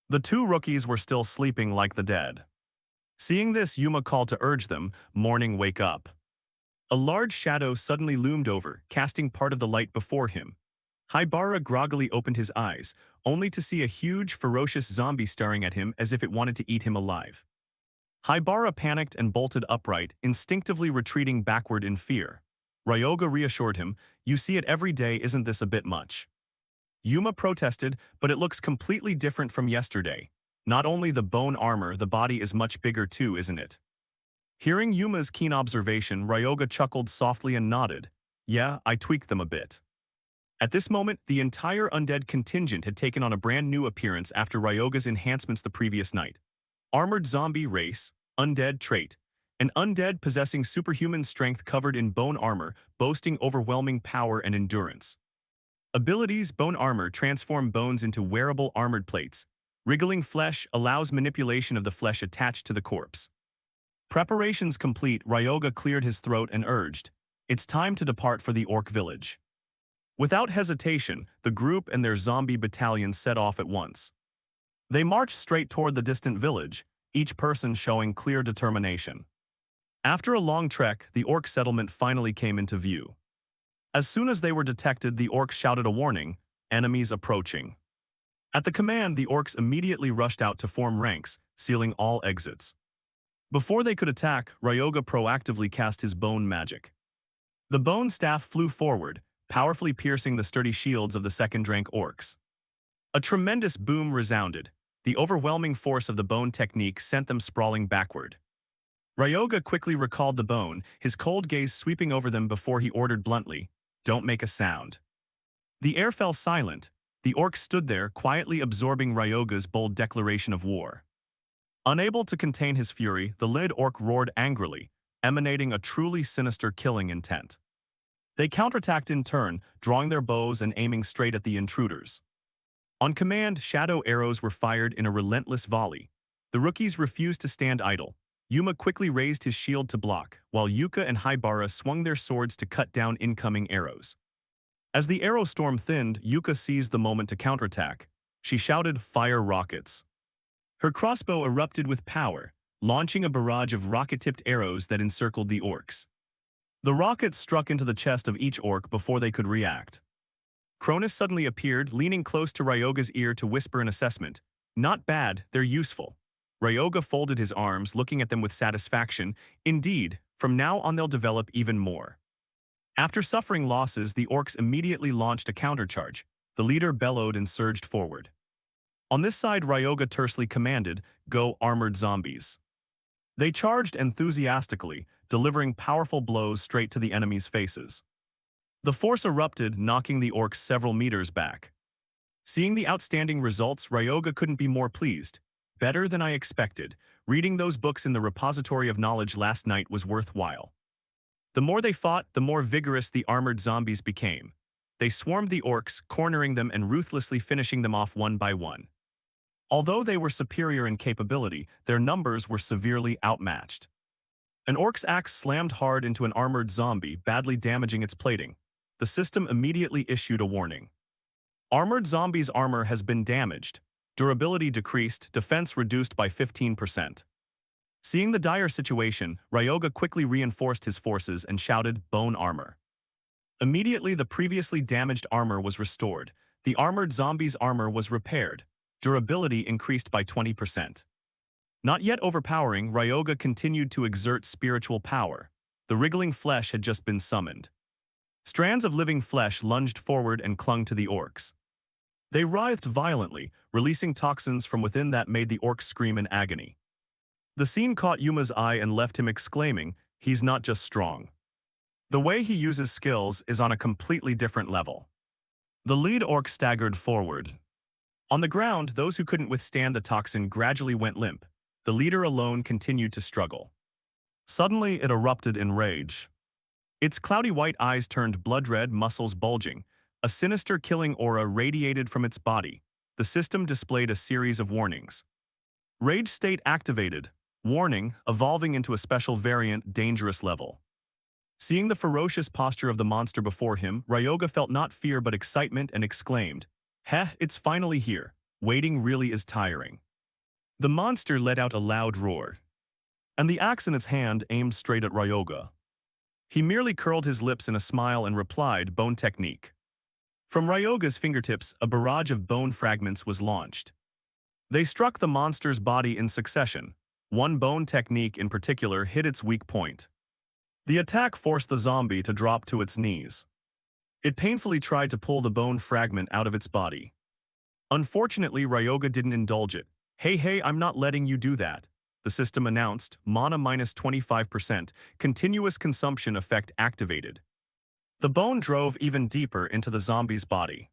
The two rookies were still sleeping like the dead. Seeing this, Yuma called to urge them, "Morning, wake up." A large shadow suddenly loomed over, casting part of the light before him. Haibara groggily opened his eyes, only to see a huge, ferocious zombie staring at him as if it wanted to eat him alive. Haibara panicked and bolted upright, instinctively retreating backward in fear. Ryoga reassured him, "You see it every day, isn't this a bit much?" Yuma protested, "But it looks completely different from yesterday. Not only the bone armor, the body is much bigger too, isn't it?" Hearing Yuma's keen observation, Ryoga chuckled softly and nodded. "Yeah, I tweaked them a bit." At this moment, the entire Undead contingent had taken on a brand new appearance after Ryoga's enhancements the previous night. Armored zombie race, Undead trait. An Undead possessing superhuman strength covered in bone armor, boasting overwhelming power and endurance. Abilities: Bone armor transform bones into wearable armored plates. Wriggling flesh allows manipulation of the flesh attached to the corpse. Preparations complete, Ryoga cleared his throat and urged, "It's time to depart for the orc village." Without hesitation, the group and their zombie battalion set off at once. They marched straight toward the distant village, each person showing clear determination. After a long trek, the orc settlement finally came into view. As soon as they were detected, the orcs shouted a warning, "Enemies approaching." At the command, the orcs immediately rushed out to form ranks, sealing all exits. Before they could attack, Ryoga proactively cast his bone magic. The bone staff flew forward, powerfully piercing the sturdy shields of the second-rank orcs. A tremendous boom resounded. The overwhelming force of the bone technique sent them sprawling backward. Ryoga quickly recalled the bone, his cold gaze sweeping over them before he ordered bluntly, "Don't make a sound." The air fell silent. The orcs stood there, quietly absorbing Ryoga's bold declaration of war. Unable to contain his fury, the lead orc roared angrily, emanating a truly sinister killing intent. They counterattacked in turn, drawing their bows and aiming straight at the intruders. On command, shadow arrows were fired in a relentless volley. The rookies refused to stand idle. Yuma quickly raised his shield to block, while Yuka and Haibara swung their swords to cut down incoming arrows. As the arrow storm thinned, Yuka seized the moment to counterattack. She shouted, "Fire rockets." Her crossbow erupted with power, launching a barrage of rocket-tipped arrows that encircled the orcs. The rockets struck into the chest of each orc before they could react. Cronus suddenly appeared, leaning close to Ryoga's ear to whisper an assessment. "Not bad, they're useful." Ryoga folded his arms, looking at them with satisfaction. "Indeed, from now on they'll develop even more." After suffering losses, the orcs immediately launched a countercharge. The leader bellowed and surged forward. On this side, Ryoga tersely commanded, "Go, armored zombies." They charged enthusiastically, delivering powerful blows straight to the enemy's faces. The force erupted, knocking the orcs several meters back. Seeing the outstanding results, Ryoga couldn't be more pleased. "Better than I expected. Reading those books in the repository of knowledge last night was worthwhile." The more they fought, the more vigorous the armored zombies became. They swarmed the orcs, cornering them and ruthlessly finishing them off one by one. Although they were superior in capability, their numbers were severely outmatched. An orc's axe slammed hard into an armored zombie, badly damaging its plating. The system immediately issued a warning. Armored zombie's armor has been damaged. Durability decreased, defense reduced by 15%. Seeing the dire situation, Ryoga quickly reinforced his forces and shouted, "Bone armor." Immediately, the previously damaged armor was restored. The armored zombie's armor was repaired. Durability increased by 20%. Not yet overpowering, Ryoga continued to exert spiritual power. The wriggling flesh had just been summoned. Strands of living flesh lunged forward and clung to the orcs. They writhed violently, releasing toxins from within that made the orcs scream in agony. The scene caught Yuma's eye and left him exclaiming, "He's not just strong. The way he uses skills is on a completely different level." The lead orc staggered forward. On the ground, those who couldn't withstand the toxin gradually went limp. The leader alone continued to struggle. Suddenly, it erupted in rage. Its cloudy white eyes turned blood red, muscles bulging. A sinister killing aura radiated from its body. The system displayed a series of warnings. Rage state activated. Warning, evolving into a special variant, dangerous level. Seeing the ferocious posture of the monster before him, Ryoga felt not fear but excitement and exclaimed, "Heh, it's finally here. Waiting really is tiring." The monster let out a loud roar, and the axe in its hand aimed straight at Ryoga. He merely curled his lips in a smile and replied, "Bone technique." From Ryoga's fingertips, a barrage of bone fragments was launched. They struck the monster's body in succession. One bone technique in particular hit its weak point. The attack forced the zombie to drop to its knees. It painfully tried to pull the bone fragment out of its body. Unfortunately, Ryoga didn't indulge it. Hey, I'm not letting you do that," the system announced, mana minus 25%, continuous consumption effect activated. The bone drove even deeper into the zombie's body.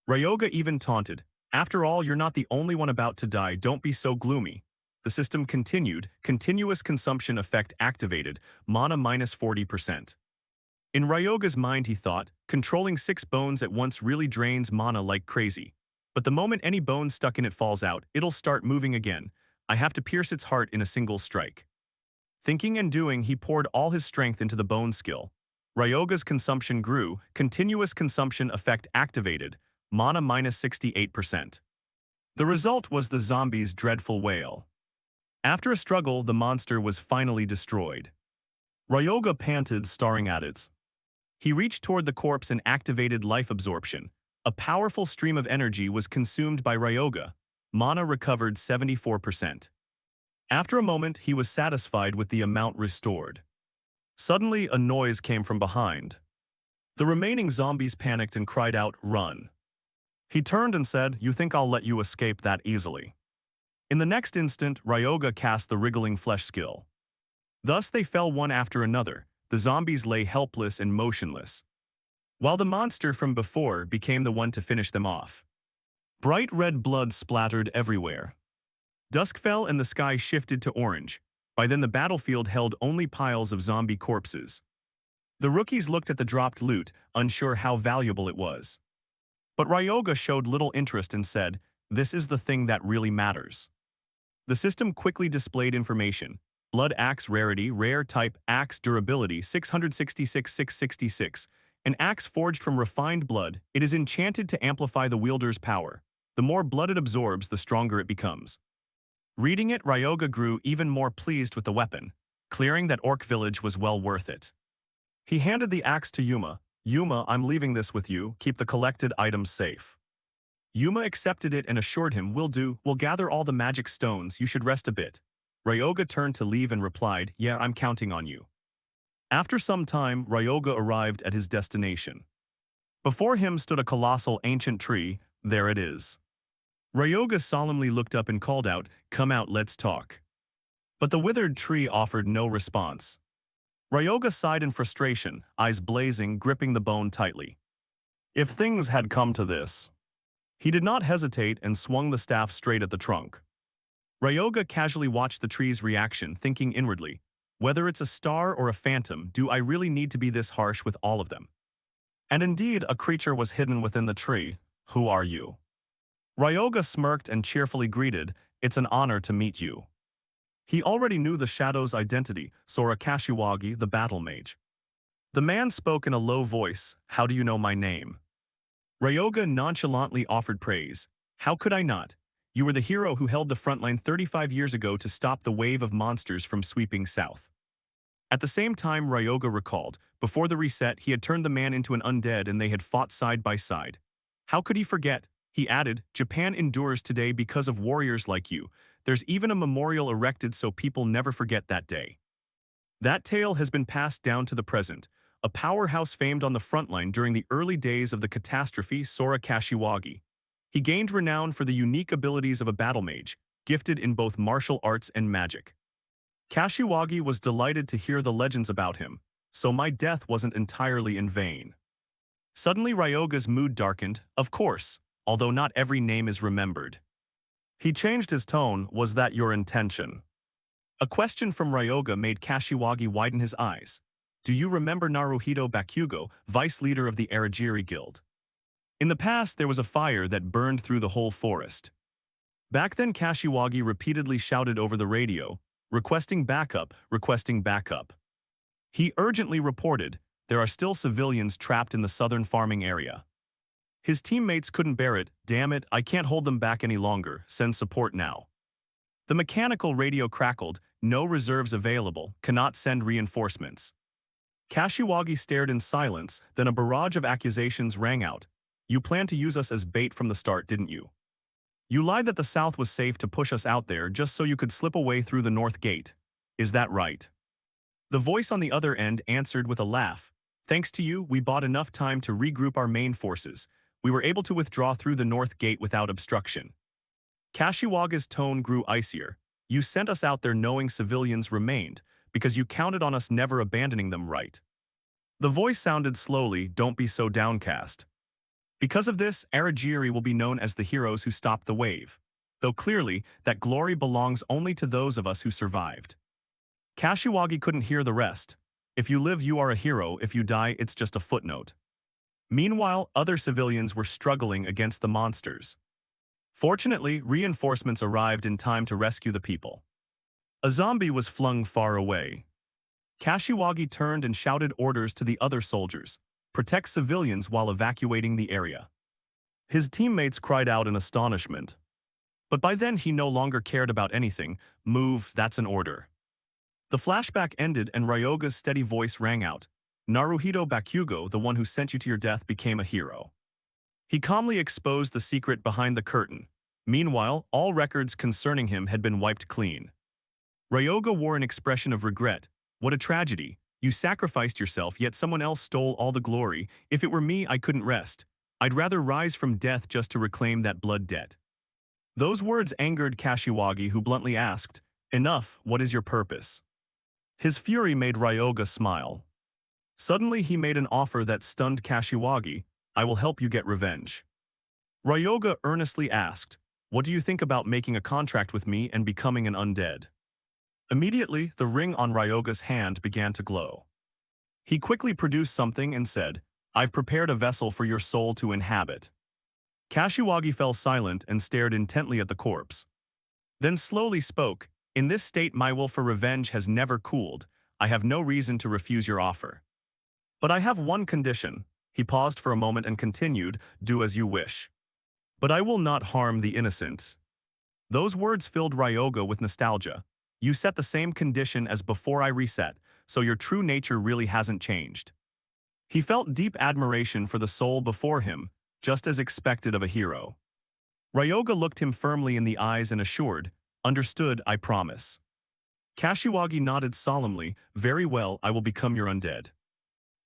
Ryoga even taunted, "After all, you're not the only one about to die, don't be so gloomy." The system continued, continuous consumption effect activated, mana minus 40%. In Ryoga's mind he thought, controlling 6 bones at once really drains mana like crazy. But the moment any bone stuck in it falls out, it'll start moving again. I have to pierce its heart in a single strike. Thinking and doing, he poured all his strength into the bone skill. Ryoga's consumption grew, continuous consumption effect activated, mana minus 68%. The result was the zombie's dreadful wail. After a struggle, the monster was finally destroyed. Ryoga panted, staring at it. He reached toward the corpse and activated life absorption. A powerful stream of energy was consumed by Ryoga. Mana recovered 74%. After a moment, he was satisfied with the amount restored. Suddenly, a noise came from behind. The remaining zombies panicked and cried out, "Run." He turned and said, "You think I'll let you escape that easily?" In the next instant, Ryoga cast the wriggling flesh skill. Thus they fell one after another. The zombies lay helpless and motionless, while the monster from before became the one to finish them off. Bright red blood splattered everywhere. Dusk fell and the sky shifted to orange. By then the battlefield held only piles of zombie corpses. The rookies looked at the dropped loot, unsure how valuable it was. But Ryoga showed little interest and said, "This is the thing that really matters." The system quickly displayed information. Blood axe rarity, rare type, axe durability 666-666. An axe forged from refined blood, it is enchanted to amplify the wielder's power. The more blood it absorbs, the stronger it becomes. Reading it, Ryoga grew even more pleased with the weapon. Clearing that orc village was well worth it. He handed the axe to Yuma. "Yuma, I'm leaving this with you, keep the collected items safe." Yuma accepted it and assured him, "Will do, we'll gather all the magic stones, you should rest a bit." Ryoga turned to leave and replied, "Yeah, I'm counting on you." After some time, Ryoga arrived at his destination. Before him stood a colossal ancient tree. There it is. Ryoga solemnly looked up and called out, "Come out, let's talk." But the withered tree offered no response. Ryoga sighed in frustration, eyes blazing, gripping the bone tightly. If things had come to this. He did not hesitate and swung the staff straight at the trunk. Ryoga casually watched the tree's reaction, thinking inwardly, whether it's a star or a phantom, do I really need to be this harsh with all of them? And indeed, a creature was hidden within the tree. "Who are you?" Ryoga smirked and cheerfully greeted, "It's an honor to meet you." He already knew the shadow's identity, Sora Kashiwagi, the battle mage. The man spoke in a low voice, "How do you know my name?" Ryoga nonchalantly offered praise. "How could I not? You were the hero who held the front line 35 years ago to stop the wave of monsters from sweeping south." At the same time, Ryoga recalled, before the reset, he had turned the man into an undead and they had fought side by side. How could he forget? He added, "Japan endures today because of warriors like you. There's even a memorial erected so people never forget that day." That tale has been passed down to the present. A powerhouse famed on the front line during the early days of the catastrophe, Sora Kashiwagi. He gained renown for the unique abilities of a battle mage, gifted in both martial arts and magic. Kashiwagi was delighted to hear the legends about him, so my death wasn't entirely in vain. Suddenly Ryoga's mood darkened, "Of course, although not every name is remembered." He changed his tone, "Was that your intention?" A question from Ryoga made Kashiwagi widen his eyes. "Do you remember Naruhito Bakugo, vice leader of the Aragiri Guild? In the past, there was a fire that burned through the whole forest. Back then, Kashiwagi repeatedly shouted over the radio, requesting backup, requesting backup. He urgently reported, there are still civilians trapped in the southern farming area. His teammates couldn't bear it. Damn it, I can't hold them back any longer. Send support now. The mechanical radio crackled, no reserves available, cannot send reinforcements. Kashiwagi stared in silence, then a barrage of accusations rang out. You planned to use us as bait from the start, didn't you? You lied that the South was safe to push us out there just so you could slip away through the North Gate. Is that right? The voice on the other end answered with a laugh. Thanks to you, we bought enough time to regroup our main forces. We were able to withdraw through the North Gate without obstruction. Kashiwaga's tone grew icier. You sent us out there knowing civilians remained, because you counted on us never abandoning them, right? The voice sounded slowly, don't be so downcast. Because of this, Aragiri will be known as the heroes who stopped the wave. Though clearly, that glory belongs only to those of us who survived. Kashiwagi couldn't hear the rest. If you live, you are a hero. If you die, it's just a footnote. Meanwhile, other civilians were struggling against the monsters. Fortunately, reinforcements arrived in time to rescue the people. A zombie was flung far away. Kashiwagi turned and shouted orders to the other soldiers. Protect civilians while evacuating the area. His teammates cried out in astonishment. But by then he no longer cared about anything. Move, that's an order. The flashback ended and Ryoga's steady voice rang out. Naruhito Bakugo, the one who sent you to your death, became a hero. He calmly exposed the secret behind the curtain. Meanwhile, all records concerning him had been wiped clean. Ryoga wore an expression of regret. What a tragedy. You sacrificed yourself, yet someone else stole all the glory. If it were me, I couldn't rest. I'd rather rise from death just to reclaim that blood debt. Those words angered Kashiwagi, who bluntly asked, Enough, what is your purpose? His fury made Ryoga smile. Suddenly he made an offer that stunned Kashiwagi. I will help you get revenge. Ryoga earnestly asked, what do you think about making a contract with me and becoming an undead? Immediately, the ring on Ryoga's hand began to glow. He quickly produced something and said, I've prepared a vessel for your soul to inhabit. Kashiwagi fell silent and stared intently at the corpse. Then slowly spoke, in this state my will for revenge has never cooled. I have no reason to refuse your offer. But I have one condition. He paused for a moment and continued, do as you wish. But I will not harm the innocent. Those words filled Ryoga with nostalgia. You set the same condition as before I reset, so your true nature really hasn't changed. He felt deep admiration for the soul before him, just as expected of a hero. Ryoga looked him firmly in the eyes and assured, understood, I promise. Kashiwagi nodded solemnly, very well, I will become your undead.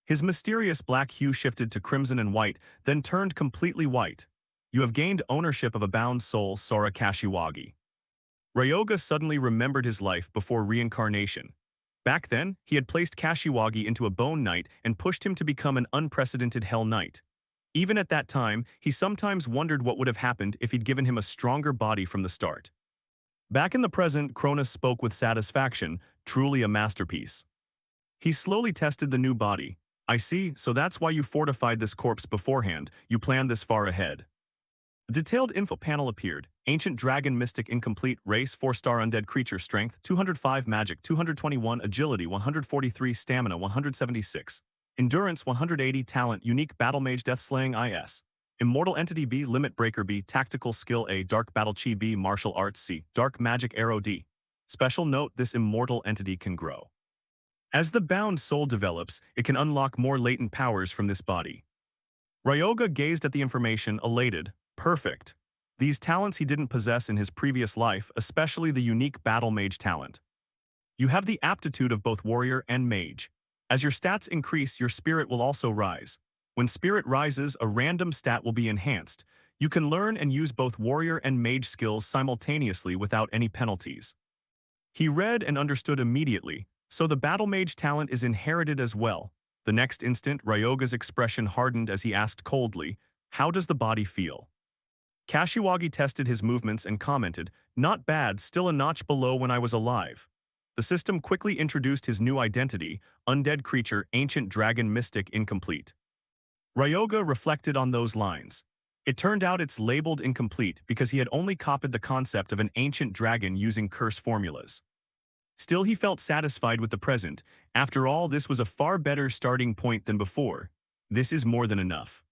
His mysterious black hue shifted to crimson and white, then turned completely white. You have gained ownership of a bound soul, Sora Kashiwagi. Ryoga suddenly remembered his life before reincarnation. Back then, he had placed Kashiwagi into a bone knight and pushed him to become an unprecedented Hell Knight. Even at that time, he sometimes wondered what would have happened if he'd given him a stronger body from the start. Back in the present, Cronus spoke with satisfaction, truly a masterpiece. He slowly tested the new body. I see, so that's why you fortified this corpse beforehand, you planned this far ahead. A detailed info panel appeared. Ancient Dragon Mystic Incomplete Race 4-star Undead Creature Strength 205 Magic 221 Agility 143 Stamina 176 Endurance 180 Talent Unique Battle Mage Deathslaying IS Immortal Entity B Limit Breaker B Tactical Skill A Dark Battle Chi B Martial Arts C Dark Magic Arrow D. Special note, this immortal entity can grow. As the bound soul develops, it can unlock more latent powers from this body. Ryoga gazed at the information, elated. Perfect. These talents he didn't possess in his previous life, especially the unique battle mage talent. You have the aptitude of both warrior and mage. As your stats increase, your spirit will also rise. When spirit rises, a random stat will be enhanced. You can learn and use both warrior and mage skills simultaneously without any penalties. He read and understood immediately, so the battle mage talent is inherited as well. The next instant, Ryoga's expression hardened as he asked coldly, how does the body feel? Kashiwagi tested his movements and commented, not bad, still a notch below when I was alive. The system quickly introduced his new identity, Undead Creature, Ancient Dragon Mystic Incomplete. Ryoga reflected on those lines. It turned out it's labeled incomplete because he had only copied the concept of an ancient dragon using curse formulas. Still, he felt satisfied with the present. After all, this was a far better starting point than before. This is more than enough.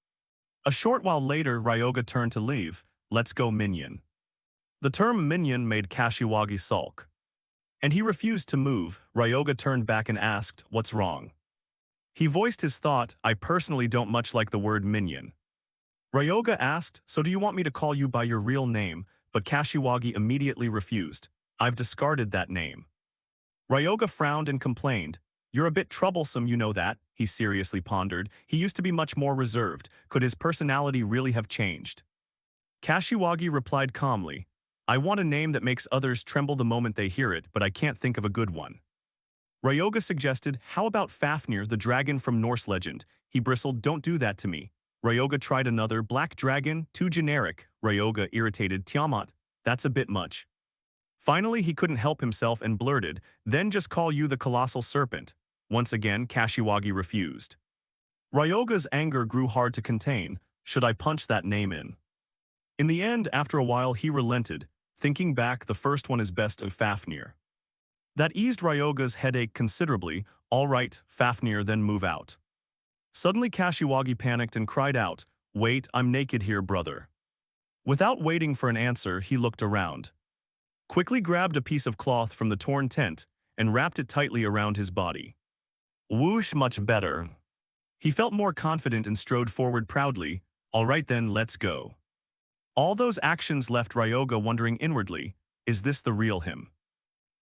A short while later, Ryoga turned to leave. Let's go, minion. The term minion made Kashiwagi sulk. And he refused to move. Ryoga turned back and asked, what's wrong? He voiced his thought, I personally don't much like the word minion. Ryoga asked, so do you want me to call you by your real name? But Kashiwagi immediately refused. I've discarded that name. Ryoga frowned and complained. You're a bit troublesome, you know that, he seriously pondered. He used to be much more reserved. Could his personality really have changed? Kashiwagi replied calmly, I want a name that makes others tremble the moment they hear it, but I can't think of a good one. Ryoga suggested, how about Fafnir, the dragon from Norse legend? He bristled, don't do that to me. Ryoga tried another, black dragon, too generic. Ryoga irritated, Tiamat, that's a bit much. Finally, he couldn't help himself and blurted, then just call you the colossal serpent. Once again, Kashiwagi refused. Ryoga's anger grew hard to contain. Should I punch that name in? In the end, after a while, he relented. Thinking back, the first one is best of Fafnir. That eased Ryoga's headache considerably. All right, Fafnir, then move out. Suddenly, Kashiwagi panicked and cried out, wait, I'm naked here, brother. Without waiting for an answer, he looked around. Quickly grabbed a piece of cloth from the torn tent and wrapped it tightly around his body. Whoosh, much better. He felt more confident and strode forward proudly. All right then, let's go. All those actions left Ryoga wondering inwardly, is this the real him?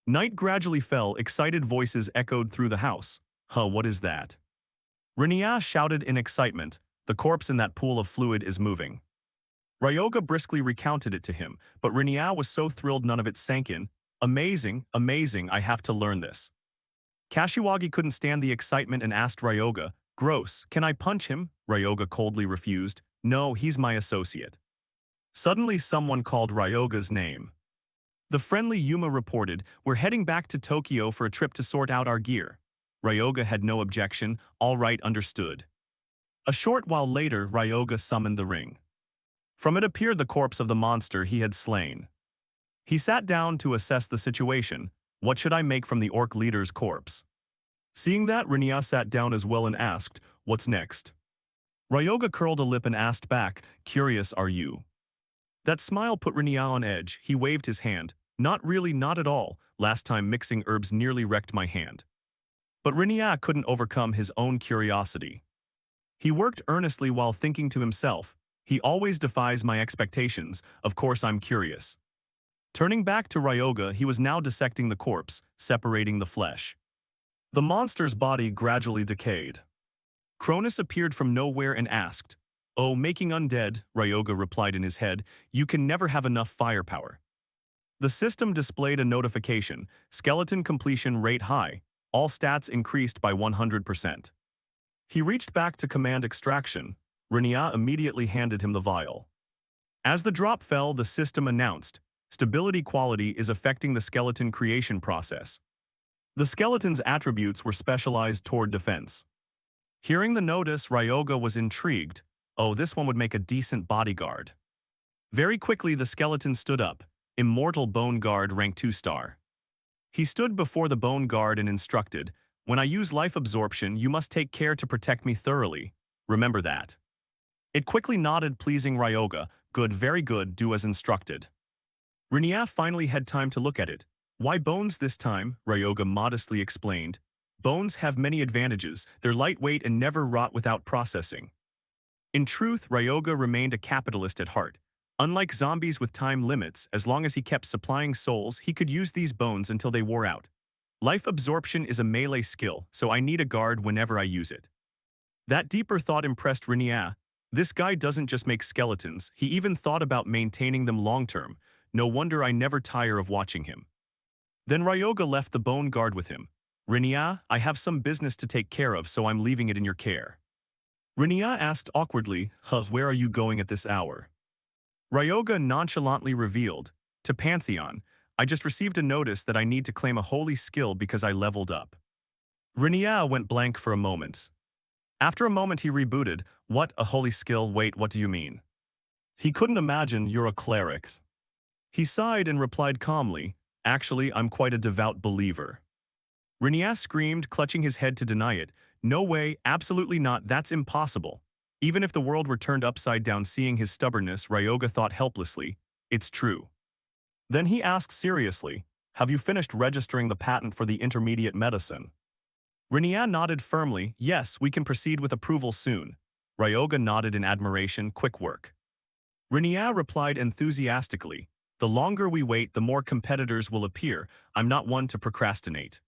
Night gradually fell, excited voices echoed through the house. Huh, what is that? Rinya shouted in excitement, the corpse in that pool of fluid is moving. Ryoga briskly recounted it to him, but Rinya was so thrilled none of it sank in. Amazing, amazing, I have to learn this. Kashiwagi couldn't stand the excitement and asked Ryoga, gross, can I punch him? Ryoga coldly refused, no, he's my associate. Suddenly someone called Ryoga's name. The friendly Yuma reported, we're heading back to Tokyo for a trip to sort out our gear. Ryoga had no objection, all right, understood. A short while later, Ryoga summoned the ring. From it appeared the corpse of the monster he had slain. He sat down to assess the situation. What should I make from the orc leader's corpse? Seeing that, Rinya sat down as well and asked, what's next? Ryoga curled a lip and asked back, curious are you? That smile put Rinya on edge. He waved his hand. Not really, not at all. Last time mixing herbs nearly wrecked my hand. But Rinya couldn't overcome his own curiosity. He worked earnestly while thinking to himself, he always defies my expectations, of course I'm curious. Turning back to Ryoga, he was now dissecting the corpse, separating the flesh. The monster's body gradually decayed. Cronus appeared from nowhere and asked, oh, making undead, Ryoga replied in his head, you can never have enough firepower. The system displayed a notification, skeleton completion rate high, all stats increased by 100%. He reached back to command extraction. Rinya immediately handed him the vial. As the drop fell, the system announced, stability quality is affecting the skeleton creation process. The skeleton's attributes were specialized toward defense. Hearing the notice, Ryoga was intrigued. Oh, this one would make a decent bodyguard. Very quickly, the skeleton stood up. Immortal Bone Guard rank 2-star. He stood before the Bone Guard and instructed, when I use life absorption, you must take care to protect me thoroughly. Remember that. It quickly nodded, pleasing Ryoga. Good, very good, do as instructed. Rinya finally had time to look at it. Why bones this time? Ryoga modestly explained. Bones have many advantages. They're lightweight and never rot without processing. In truth, Ryoga remained a capitalist at heart. Unlike zombies with time limits, as long as he kept supplying souls, he could use these bones until they wore out. Life absorption is a melee skill, so I need a guard whenever I use it. That deeper thought impressed Rinya. This guy doesn't just make skeletons, he even thought about maintaining them long-term. No wonder I never tire of watching him. Then Ryoga left the bone guard with him. Rinya, I have some business to take care of, so I'm leaving it in your care. Rinya asked awkwardly, where are you going at this hour? Ryoga nonchalantly revealed, to Pantheon, I just received a notice that I need to claim a holy skill because I leveled up. Rinya went blank for a moment. After a moment he rebooted, what, a holy skill, wait, what do you mean? He couldn't imagine you're a cleric. He sighed and replied calmly, Actually, I'm quite a devout believer. Renias screamed, clutching his head to deny it. No way, absolutely not, that's impossible. Even if the world were turned upside down, seeing his stubbornness, Ryoga thought helplessly, it's true. Then he asked seriously, have you finished registering the patent for the intermediate medicine? Renia nodded firmly, yes, we can proceed with approval soon. Ryoga nodded in admiration, quick work. Renia replied enthusiastically, the longer we wait, the more competitors will appear. I'm not one to procrastinate.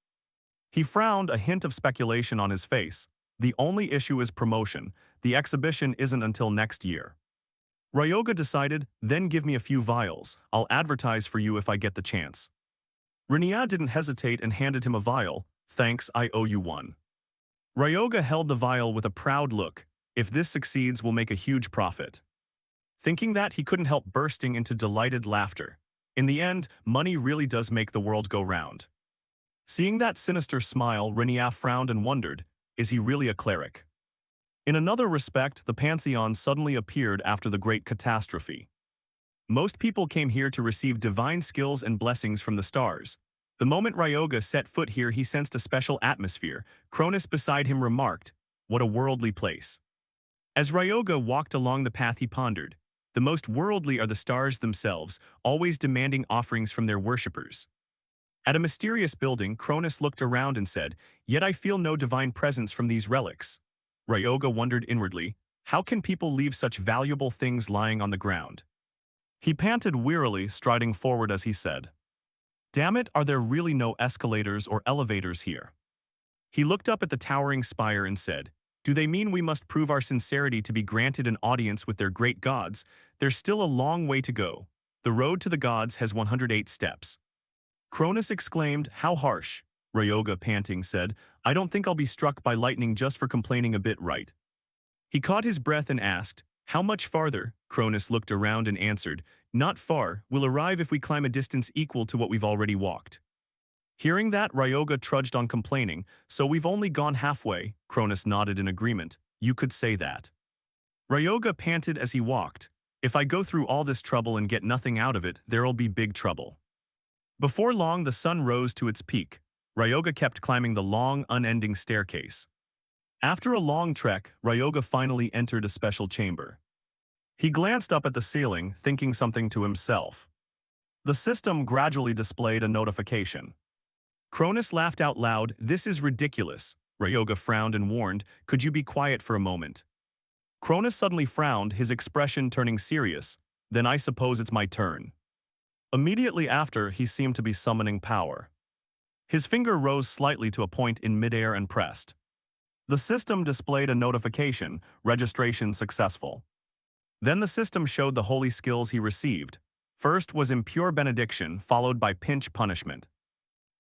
He frowned, a hint of speculation on his face. The only issue is promotion. The exhibition isn't until next year. Ryoga decided, then give me a few vials. I'll advertise for you if I get the chance. Renia didn't hesitate and handed him a vial. Thanks, I owe you one. Ryoga held the vial with a proud look. If this succeeds, we'll make a huge profit. Thinking that, he couldn't help bursting into delighted laughter. In the end, money really does make the world go round. Seeing that sinister smile, Renia frowned and wondered, is he really a cleric? In another respect, the Pantheon suddenly appeared after the great catastrophe. Most people came here to receive divine skills and blessings from the stars. The moment Ryoga set foot here, he sensed a special atmosphere. Cronus beside him remarked, what a worldly place. As Ryoga walked along the path, he pondered, the most worldly are the stars themselves, always demanding offerings from their worshippers. At a mysterious building, Cronus looked around and said, yet I feel no divine presence from these relics. Ryoga wondered inwardly, how can people leave such valuable things lying on the ground? He panted wearily, striding forward as he said, damn it, are there really no escalators or elevators here? He looked up at the towering spire and said, do they mean we must prove our sincerity to be granted an audience with their great gods? There's still a long way to go. The road to the gods has 108 steps. Cronus exclaimed, how harsh. Ryoga, panting, said, I don't think I'll be struck by lightning just for complaining a bit, right? He caught his breath and asked, how much farther? Cronus looked around and answered, not far, we'll arrive if we climb a distance equal to what we've already walked. Hearing that, Ryoga trudged on, complaining, so we've only gone halfway. Cronus nodded in agreement, you could say that. Ryoga panted as he walked, if I go through all this trouble and get nothing out of it, there'll be big trouble. Before long, the sun rose to its peak. Ryoga kept climbing the long, unending staircase. After a long trek, Ryoga finally entered a special chamber. He glanced up at the ceiling, thinking something to himself. The system gradually displayed a notification. Cronus laughed out loud, this is ridiculous. Ryoga frowned and warned, could you be quiet for a moment? Cronus suddenly frowned, his expression turning serious. Then I suppose it's my turn. Immediately after, he seemed to be summoning power. His finger rose slightly to a point in midair and pressed. The system displayed a notification, registration successful. Then the system showed the holy skills he received. First was impure benediction, followed by pinch punishment.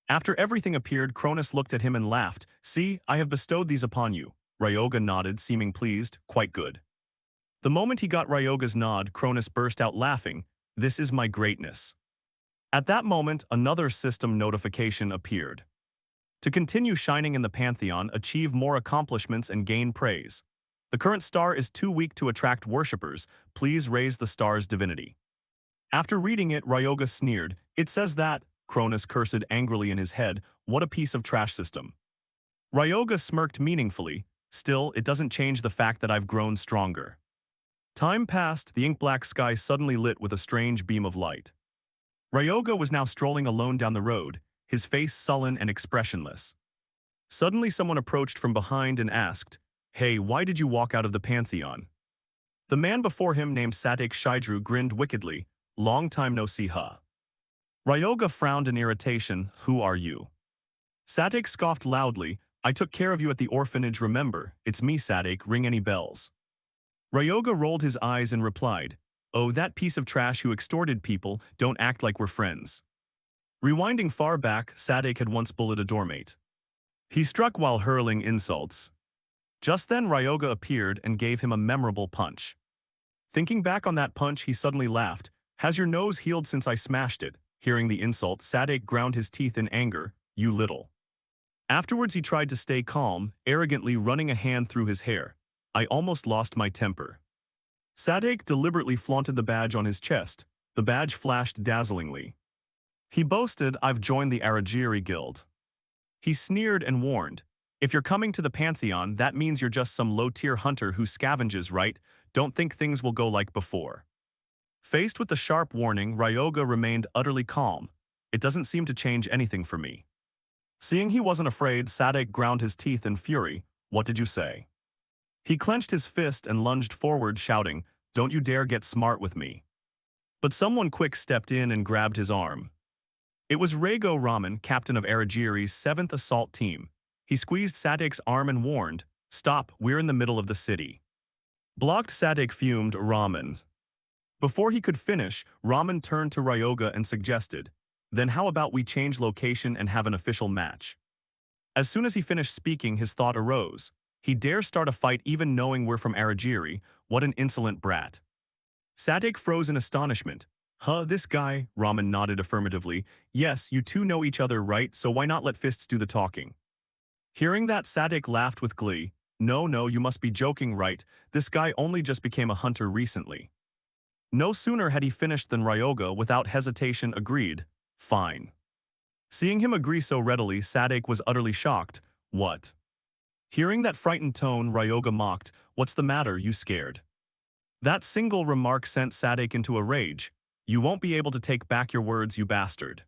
After everything appeared, Cronus looked at him and laughed. See, I have bestowed these upon you. Ryoga nodded, seeming pleased. Quite good. The moment he got Ryoga's nod, Cronus burst out laughing. This is my greatness. At that moment, another system notification appeared. To continue shining in the Pantheon, achieve more accomplishments and gain praise. The current star is too weak to attract worshippers. Please raise the star's divinity. After reading it, Ryoga sneered. It says that. Cronus cursed angrily in his head. What a piece of trash system. Ryoga smirked meaningfully. Still, it doesn't change the fact that I've grown stronger. Time passed, the ink-black sky suddenly lit with a strange beam of light. Ryoga was now strolling alone down the road, his face sullen and expressionless. Suddenly someone approached from behind and asked, hey, why did you walk out of the Pantheon? The man before him, named Satek Shidru, grinned wickedly. Long time no see, huh? Ryoga frowned in irritation. Who are you? Satek scoffed loudly. I took care of you at the orphanage, remember? It's me, Satek, ring any bells? Ryoga rolled his eyes and replied, oh, that piece of trash who extorted people, don't act like we're friends. Rewinding far back, Satek had once bullied a doormate. He struck while hurling insults. Just then Ryoga appeared and gave him a memorable punch. Thinking back on that punch, he suddenly laughed. Has your nose healed since I smashed it? Hearing the insult, Satek ground his teeth in anger. You little. Afterwards he tried to stay calm, arrogantly running a hand through his hair. I almost lost my temper. Satek deliberately flaunted the badge on his chest. The badge flashed dazzlingly. He boasted, I've joined the Aragiri Guild. He sneered and warned, if you're coming to the Pantheon, that means you're just some low-tier hunter who scavenges, right? Don't think things will go like before. Faced with the sharp warning, Ryoga remained utterly calm. It doesn't seem to change anything for me. Seeing he wasn't afraid, Sadek ground his teeth in fury. What did you say? He clenched his fist and lunged forward, shouting, don't you dare get smart with me. But someone quick stepped in and grabbed his arm. It was Reigo Ramen, captain of Aragiri's 7th assault team. He squeezed Sadek's arm and warned, stop, we're in the middle of the city. Blocked. Sadek fumed, Ramen. Before he could finish, Ramen turned to Ryoga and suggested, then how about we change location and have an official match? As soon as he finished speaking, his thought arose. He dare start a fight even knowing we're from Aragiri. What an insolent brat. Sadek froze in astonishment. Huh, this guy? Ramen nodded affirmatively. Yes, you two know each other, right? So why not let fists do the talking? Hearing that, Sadek laughed with glee. No, you must be joking, right? This guy only just became a hunter recently. No sooner had he finished than Ryoga, without hesitation, agreed. Fine. Seeing him agree so readily, Sadek was utterly shocked. What? Hearing that frightened tone, Ryoga mocked. What's the matter, you scared? That single remark sent Sadek into a rage. You won't be able to take back your words, you bastard.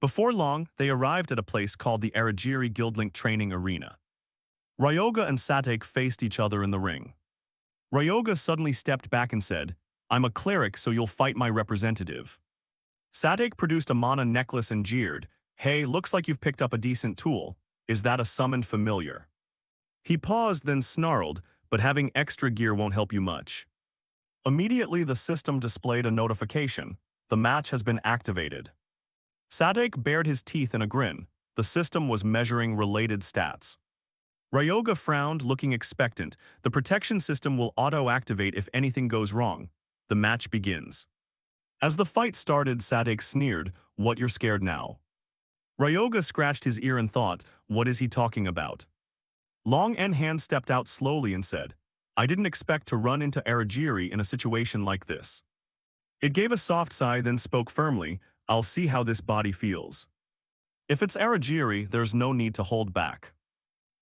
Before long, they arrived at a place called the Aragiri Guildlink Training Arena. Ryoga and Sadek faced each other in the ring. Ryoga suddenly stepped back and said, I'm a cleric, so you'll fight my representative. Sadek produced a mana necklace and jeered, hey, looks like you've picked up a decent tool. Is that a summoned familiar? He paused, then snarled, but having extra gear won't help you much. Immediately, the system displayed a notification. The match has been activated. Sadek bared his teeth in a grin. The system was measuring related stats. Ryoga frowned, looking expectant. The protection system will auto-activate if anything goes wrong. The match begins. As the fight started, Sadek sneered, what, you're scared now? Ryoga scratched his ear and thought, what is he talking about? Long Enhan stepped out slowly and said, I didn't expect to run into Aragiri in a situation like this. It gave a soft sigh, then spoke firmly, I'll see how this body feels. If it's Aragiri, there's no need to hold back.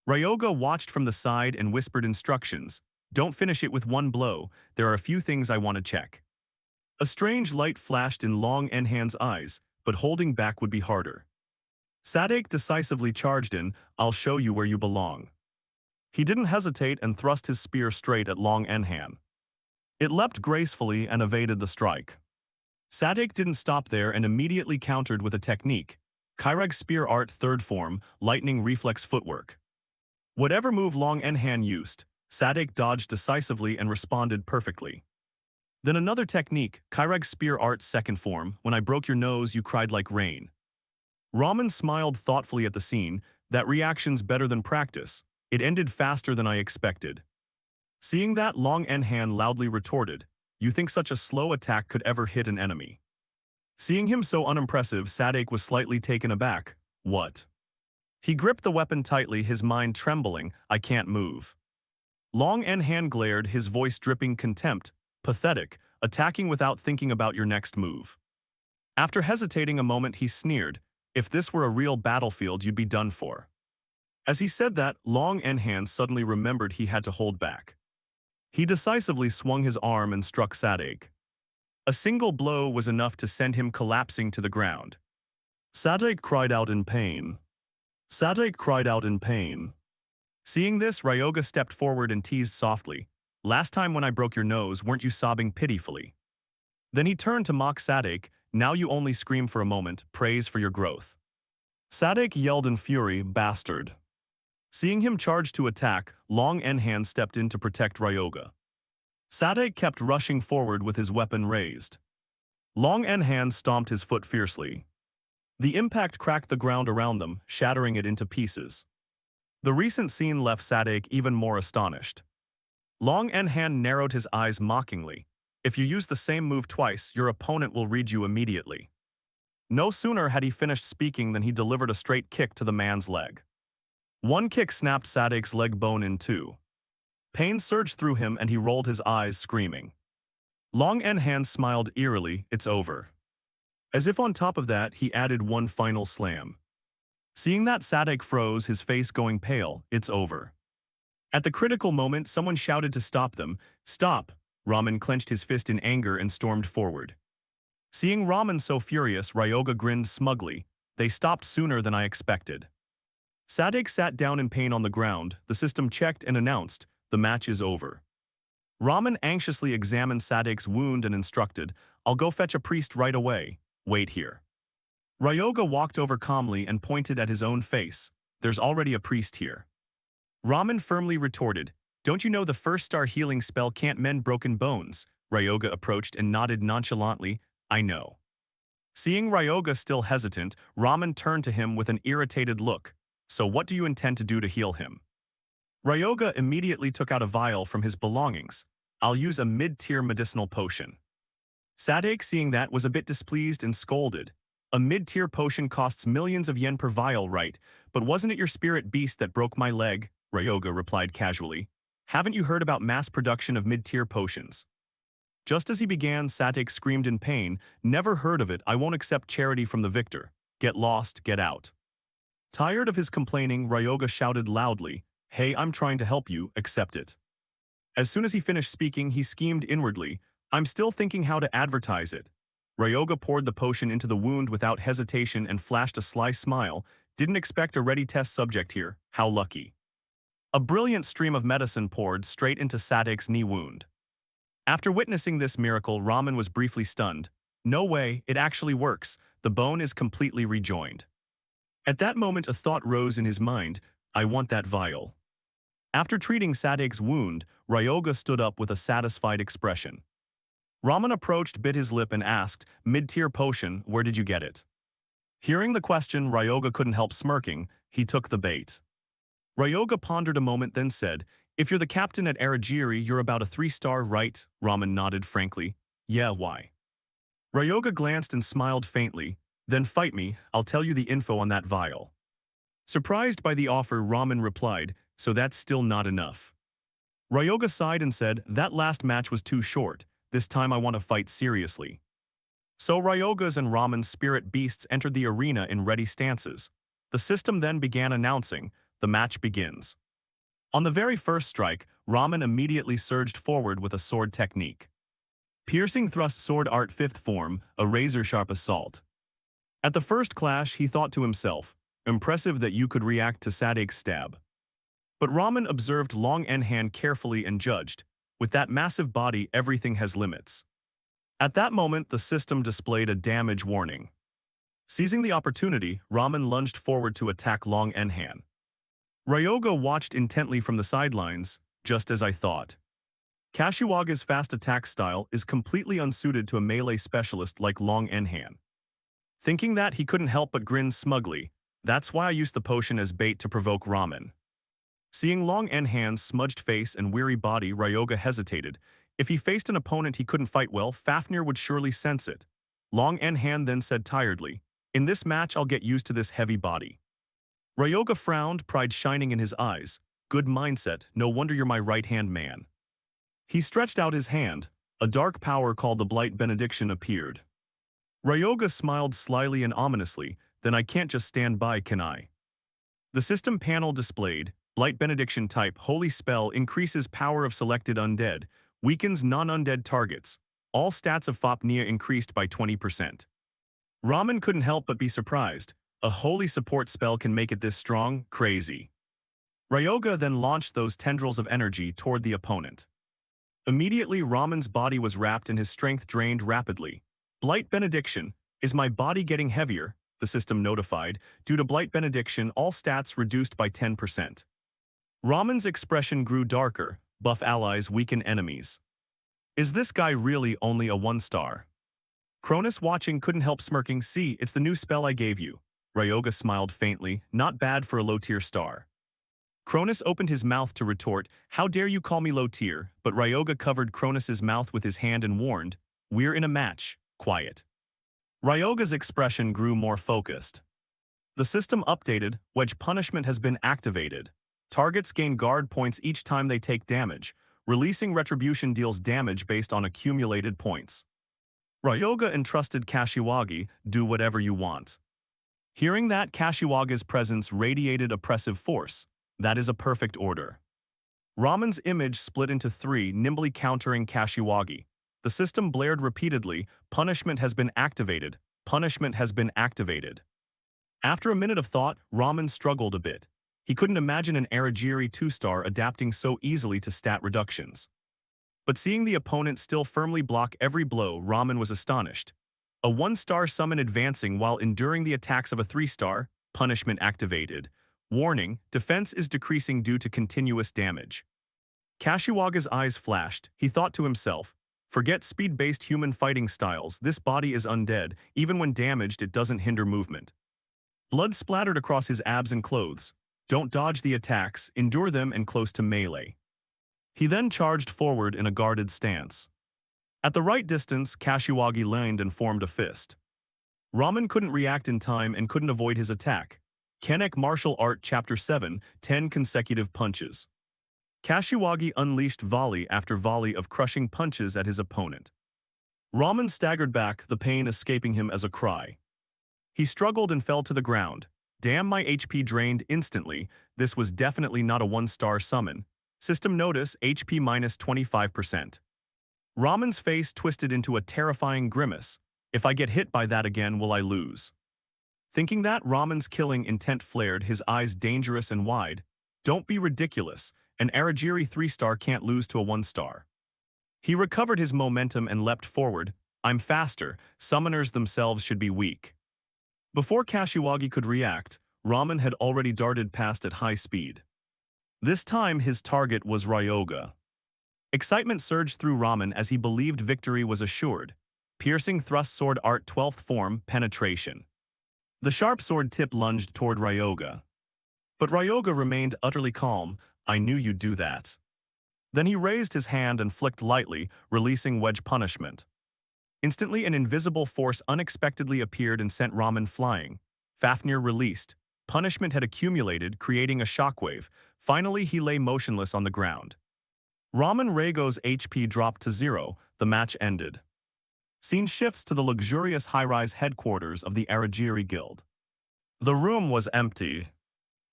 Ryoga watched from the side and whispered instructions. Don't finish it with one blow, there are a few things I want to check. A strange light flashed in Long Enhan's eyes, but holding back would be harder. Sadek decisively charged in, I'll show you where you belong. He didn't hesitate and thrust his spear straight at Long Enhan. It leapt gracefully and evaded the strike. Sadek didn't stop there and immediately countered with a technique. Kairag Spear Art 3rd Form, Lightning Reflex Footwork. Whatever move Long Enhan used, Sadek dodged decisively and responded perfectly. Then another technique, Kairag Spear Art 2nd Form, when I broke your nose you cried like rain. Ramen smiled thoughtfully at the scene, that reaction's better than practice. It ended faster than I expected. Seeing that, Long Enhan loudly retorted, you think such a slow attack could ever hit an enemy? Seeing him so unimpressive, Sadek was slightly taken aback. What? He gripped the weapon tightly, his mind trembling, I can't move. Long Enhan glared, his voice dripping contempt. Pathetic, attacking without thinking about your next move. After hesitating a moment, he sneered, if this were a real battlefield, you'd be done for. As he said that, Long Enhan suddenly remembered he had to hold back. He decisively swung his arm and struck Sadek. A single blow was enough to send him collapsing to the ground. Sadek cried out in pain. Sadek cried out in pain. Seeing this, Ryoga stepped forward and teased softly, last time when I broke your nose, weren't you sobbing pitifully? Then he turned to mock Sadek, now you only scream for a moment, praise for your growth. Sadek yelled in fury, bastard. Seeing him charge to attack, Long Enhan stepped in to protect Ryoga. Sadek kept rushing forward with his weapon raised. Long Enhan stomped his foot fiercely. The impact cracked the ground around them, shattering it into pieces. The recent scene left Sadek even more astonished. Long Enhan narrowed his eyes mockingly. If you use the same move twice, your opponent will read you immediately. No sooner had he finished speaking than he delivered a straight kick to the man's leg. One kick snapped Sadek's leg bone in two. Pain surged through him and he rolled his eyes, screaming. Long Enhan smiled eerily, it's over. As if on top of that, he added one final slam. Seeing that, Sadek froze, his face going pale. It's over. At the critical moment, someone shouted to stop them. Stop! Ramen clenched his fist in anger and stormed forward. Seeing Ramen so furious, Ryoga grinned smugly. They stopped sooner than I expected. Sadek sat down in pain on the ground. The system checked and announced, the match is over. Ramen anxiously examined Sadek's wound and instructed, I'll go fetch a priest right away. Wait here. Ryoga walked over calmly and pointed at his own face. There's already a priest here. Ramen firmly retorted, don't you know the first star healing spell can't mend broken bones? Ryoga approached and nodded nonchalantly, I know. Seeing Ryoga still hesitant, Ramen turned to him with an irritated look. So what do you intend to do to heal him? Ryoga immediately took out a vial from his belongings. I'll use a mid-tier medicinal potion. Sadek, seeing that, was a bit displeased and scolded. A mid-tier potion costs millions of yen per vial, right? But wasn't it your spirit beast that broke my leg? Ryoga replied casually. Haven't you heard about mass production of mid-tier potions? Just as he began, Sadek screamed in pain, never heard of it, I won't accept charity from the victor. Get lost, get out. Tired of his complaining, Ryoga shouted loudly, hey, I'm trying to help you, accept it. As soon as he finished speaking, he schemed inwardly, I'm still thinking how to advertise it. Ryoga poured the potion into the wound without hesitation and flashed a sly smile, didn't expect a ready test subject here, how lucky. A brilliant stream of medicine poured straight into Sadek's knee wound. After witnessing this miracle, Ramen was briefly stunned. No way, it actually works, the bone is completely rejoined. At that moment a thought rose in his mind, I want that vial. After treating Sadek's wound, Ryoga stood up with a satisfied expression. Ramen approached, bit his lip and asked, mid-tier potion, where did you get it? Hearing the question, Ryoga couldn't help smirking, he took the bait. Ryoga pondered a moment then said, if you're the captain at Aragiri, you're about a 3-star, right? Ramen nodded frankly. Yeah, why? Ryoga glanced and smiled faintly. Then fight me, I'll tell you the info on that vial. Surprised by the offer, Ramen replied, so that's still not enough. Ryoga sighed and said, that last match was too short, this time I want to fight seriously. So Ryoga's and Ramen's spirit beasts entered the arena in ready stances. The system then began announcing, the match begins. On the very first strike, Ramen immediately surged forward with a sword technique. Piercing thrust sword art 5th form, a razor-sharp assault. At the first clash, he thought to himself, impressive that you could react to Sadek's stab. But Ramen observed Long Enhan carefully and judged, with that massive body, everything has limits. At that moment, the system displayed a damage warning. Seizing the opportunity, Ramen lunged forward to attack Long Enhan. Ryoga watched intently from the sidelines, just as I thought. Kashiwaga's fast attack style is completely unsuited to a melee specialist like Long Enhan. Thinking that, he couldn't help but grin smugly. That's why I used the potion as bait to provoke Ramen. Seeing Long Enhan's smudged face and weary body, Ryoga hesitated. If he faced an opponent he couldn't fight well, Fafnir would surely sense it. Long Enhan then said tiredly, in this match I'll get used to this heavy body. Ryoga frowned, pride shining in his eyes. Good mindset, no wonder you're my right-hand man. He stretched out his hand. A dark power called the Blight Benediction appeared. Ryoga smiled slyly and ominously, then I can't just stand by, can I? The system panel displayed, Blight Benediction type, Holy Spell increases power of selected undead, weakens non-undead targets. All stats of Fafnir increased by 20%. Ramen couldn't help but be surprised. A holy support spell can make it this strong? Crazy. Ryoga then launched those tendrils of energy toward the opponent. Immediately, Ramen's body was wrapped and his strength drained rapidly. Blight Benediction, is my body getting heavier? The system notified. Due to Blight Benediction, all stats reduced by 10%. Ramen's expression grew darker. Buff allies weaken enemies. Is this guy really only a 1-star? Cronus, watching, couldn't help smirking. See, it's the new spell I gave you. Ryoga smiled faintly, not bad for a low-tier star. Cronus opened his mouth to retort, how dare you call me low-tier, but Ryoga covered Cronus's mouth with his hand and warned, we're in a match, quiet. Ryoga's expression grew more focused. The system updated, Wedge Punishment has been activated. Targets gain guard points each time they take damage. Releasing Retribution deals damage based on accumulated points. Ryoga entrusted Kashiwagi, do whatever you want. Hearing that, Kashiwaga's presence radiated oppressive force. That is a perfect order. Raman's image split into three, nimbly countering Kashiwagi. The system blared repeatedly, punishment has been activated, punishment has been activated. After a minute of thought, Raman struggled a bit. He couldn't imagine an Aragiri 2-star adapting so easily to stat reductions. But seeing the opponent still firmly block every blow, Raman was astonished. A 1-star summon advancing while enduring the attacks of a 3-star, punishment activated. Warning, defense is decreasing due to continuous damage. Kashiwaga's eyes flashed. He thought to himself, forget speed-based human fighting styles, this body is undead, even when damaged it doesn't hinder movement. Blood splattered across his abs and clothes. Don't dodge the attacks, endure them and close to melee. He then charged forward in a guarded stance. At the right distance, Kashiwagi leaned and formed a fist. Raman couldn't react in time and couldn't avoid his attack. Kanek Martial Art Chapter 7, 10 consecutive punches. Kashiwagi unleashed volley after volley of crushing punches at his opponent. Raman staggered back, the pain escaping him as a cry. He struggled and fell to the ground. Damn, my HP drained instantly. This was definitely not a 1-star summon. System notice, HP minus 25%. Raman's face twisted into a terrifying grimace. If I get hit by that again, will I lose? Thinking that, Raman's killing intent flared, his eyes dangerous and wide. Don't be ridiculous. An Aragiri 3-star can't lose to a 1-star. He recovered his momentum and leapt forward. I'm faster. Summoners themselves should be weak. Before Kashiwagi could react, Raman had already darted past at high speed. This time his target was Ryoga. Excitement surged through Raman as he believed victory was assured. Piercing thrust sword art 12th form, penetration. The sharp sword tip lunged toward Ryoga. But Ryoga remained utterly calm. I knew you'd do that. Then he raised his hand and flicked lightly, releasing wedge punishment. Instantly an invisible force unexpectedly appeared and sent Raman flying. Fafnir released. Punishment had accumulated, creating a shockwave. Finally he lay motionless on the ground. Raman Rago's HP dropped to 0, the match ended. Scene shifts to the luxurious high-rise headquarters of the Aragiri Guild. The room was empty,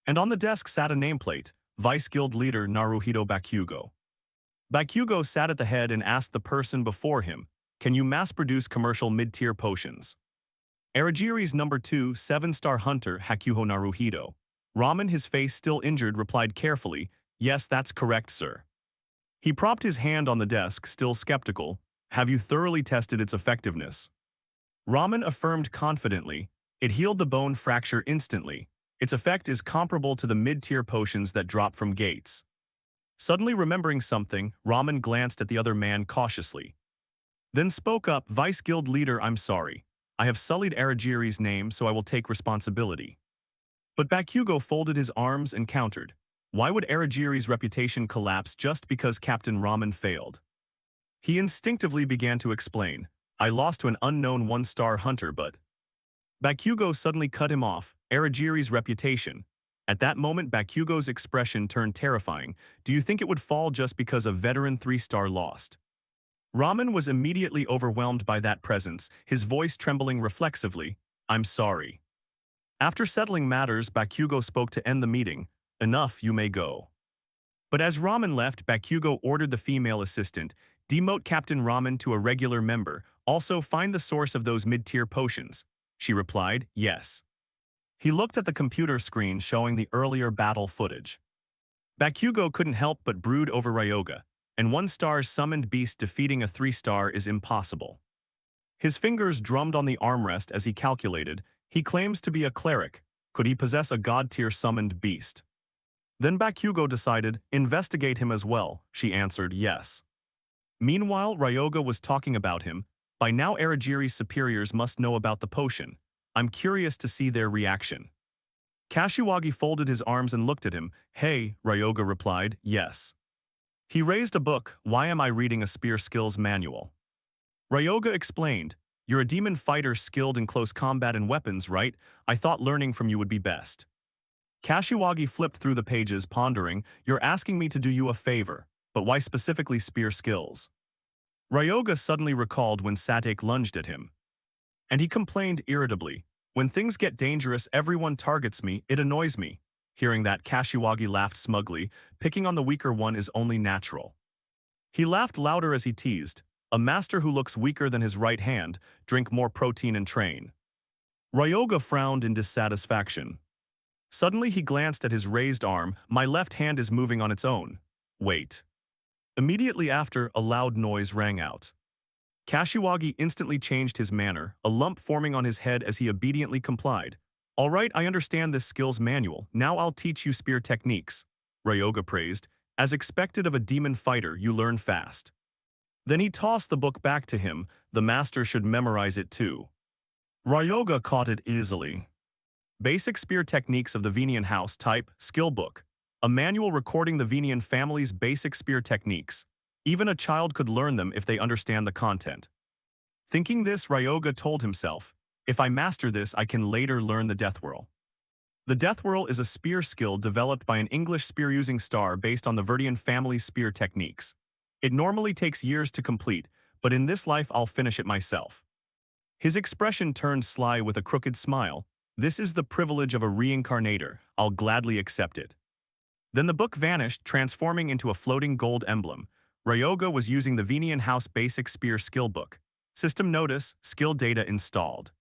and on the desk sat a nameplate, Vice Guild Leader Naruhito Bakugo. Bakugo sat at the head and asked the person before him, can you mass-produce commercial mid-tier potions? Aragiri's number 2 7-star hunter Hakuho Naruhito. Raman, his face still injured, replied carefully, yes, that's correct, sir. He propped his hand on the desk, still skeptical. Have you thoroughly tested its effectiveness? Raman affirmed confidently, it healed the bone fracture instantly. Its effect is comparable to the mid-tier potions that drop from gates. Suddenly remembering something, Raman glanced at the other man cautiously. Then spoke up, Vice Guild Leader, I'm sorry. I have sullied Aragiri's name, so I will take responsibility. But Bakugo folded his arms and countered. Why would Aragiri's reputation collapse just because Captain Raman failed? He instinctively began to explain. I lost to an unknown 1-star hunter, but... Bakugo suddenly cut him off. Aragiri's reputation. At that moment, Bakugo's expression turned terrifying. Do you think it would fall just because a veteran 3-star lost? Raman was immediately overwhelmed by that presence, his voice trembling reflexively. I'm sorry. After settling matters, Bakugo spoke to end the meeting. Enough, you may go. But as Raman left, Bakugo ordered the female assistant, demote Captain Raman to a regular member, also find the source of those mid-tier potions. She replied, yes. He looked at the computer screen showing the earlier battle footage. Bakugo couldn't help but brood over Ryoga, and 1-star summoned beast defeating a 3-star is impossible. His fingers drummed on the armrest as he calculated, he claims to be a cleric, could he possess a god-tier summoned beast? Then Bakugo decided, investigate him as well, she answered yes. Meanwhile, Ryoga was talking about him. By now Aragiri's superiors must know about the potion. I'm curious to see their reaction. Kashiwagi folded his arms and looked at him. Hey, Ryoga replied, yes. He raised a book, why am I reading a spear skills manual? Ryoga explained, you're a demon fighter skilled in close combat and weapons, right? I thought learning from you would be best. Kashiwagi flipped through the pages, pondering, you're asking me to do you a favor, but why specifically spear skills? Ryoga suddenly recalled when Satake lunged at him, and he complained irritably, "When things get dangerous, everyone targets me, it annoys me." Hearing that, Kashiwagi laughed smugly, "Picking on the weaker one is only natural." He laughed louder as he teased, "A master who looks weaker than his right hand, drink more protein and train." Ryoga frowned in dissatisfaction. Suddenly he glanced at his raised arm. "My left hand is moving on its own. Wait." Immediately after, a loud noise rang out. Kashiwagi instantly changed his manner, a lump forming on his head as he obediently complied. "All right, I understand this skills manual. Now I'll teach you spear techniques," Ryoga praised. "As expected of a demon fighter, you learn fast." Then he tossed the book back to him. "The master should memorize it too." Ryoga caught it easily. Basic Spear Techniques of the Venian House Type Skill Book. A manual recording the Venian family's basic spear techniques. Even a child could learn them if they understand the content. Thinking this, Ryoga told himself, "If I master this, I can later learn the Death Whirl." The Death Whirl is a spear skill developed by an English spear-using star based on the Verdian family's spear techniques. It normally takes years to complete, but in this life I'll finish it myself. His expression turned sly with a crooked smile. "This is the privilege of a reincarnator. I'll gladly accept it." Then the book vanished, transforming into a floating gold emblem. Ryoga was using the Venian House Basic Spear Skill Book. System notice, skill data installed.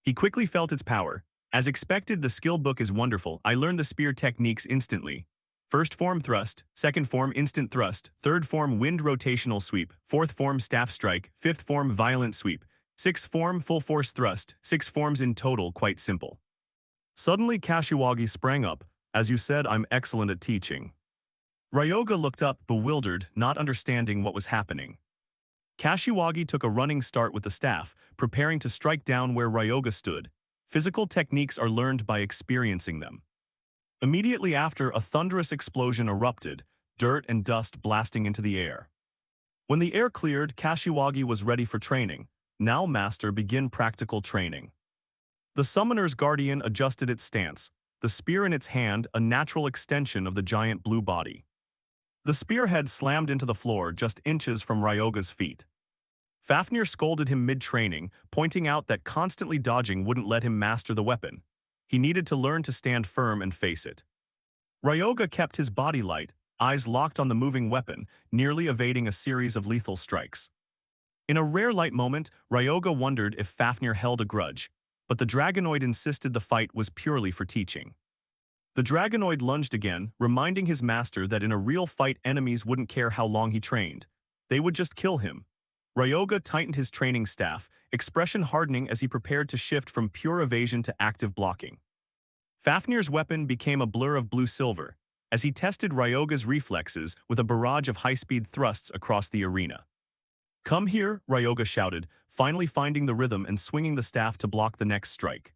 He quickly felt its power. "As expected, the skill book is wonderful. I learned the spear techniques instantly. First form thrust, second form instant thrust, third form wind rotational sweep, fourth form staff strike, fifth form violent sweep, sixth form full force thrust, 6 forms in total, quite simple." Suddenly Kashiwagi sprang up. "As you said, I'm excellent at teaching." Ryoga looked up, bewildered, not understanding what was happening. Kashiwagi took a running start with the staff, preparing to strike down where Ryoga stood. Physical techniques are learned by experiencing them. Immediately after, a thunderous explosion erupted, dirt and dust blasting into the air. When the air cleared, Kashiwagi was ready for training. "Now, master, begin practical training." The summoner's guardian adjusted its stance, the spear in its hand a natural extension of the giant blue body. The spearhead slammed into the floor just inches from Ryoga's feet. Fafnir scolded him mid-training, pointing out that constantly dodging wouldn't let him master the weapon. He needed to learn to stand firm and face it. Ryoga kept his body light, eyes locked on the moving weapon, nearly evading a series of lethal strikes. In a rare light moment, Ryoga wondered if Fafnir held a grudge, but the Dragonoid insisted the fight was purely for teaching. The Dragonoid lunged again, reminding his master that in a real fight enemies wouldn't care how long he trained. They would just kill him. Ryoga tightened his training staff, expression hardening as he prepared to shift from pure evasion to active blocking. Fafnir's weapon became a blur of blue-silver, as he tested Ryoga's reflexes with a barrage of high-speed thrusts across the arena. "Come here," Ryoga shouted, finally finding the rhythm and swinging the staff to block the next strike.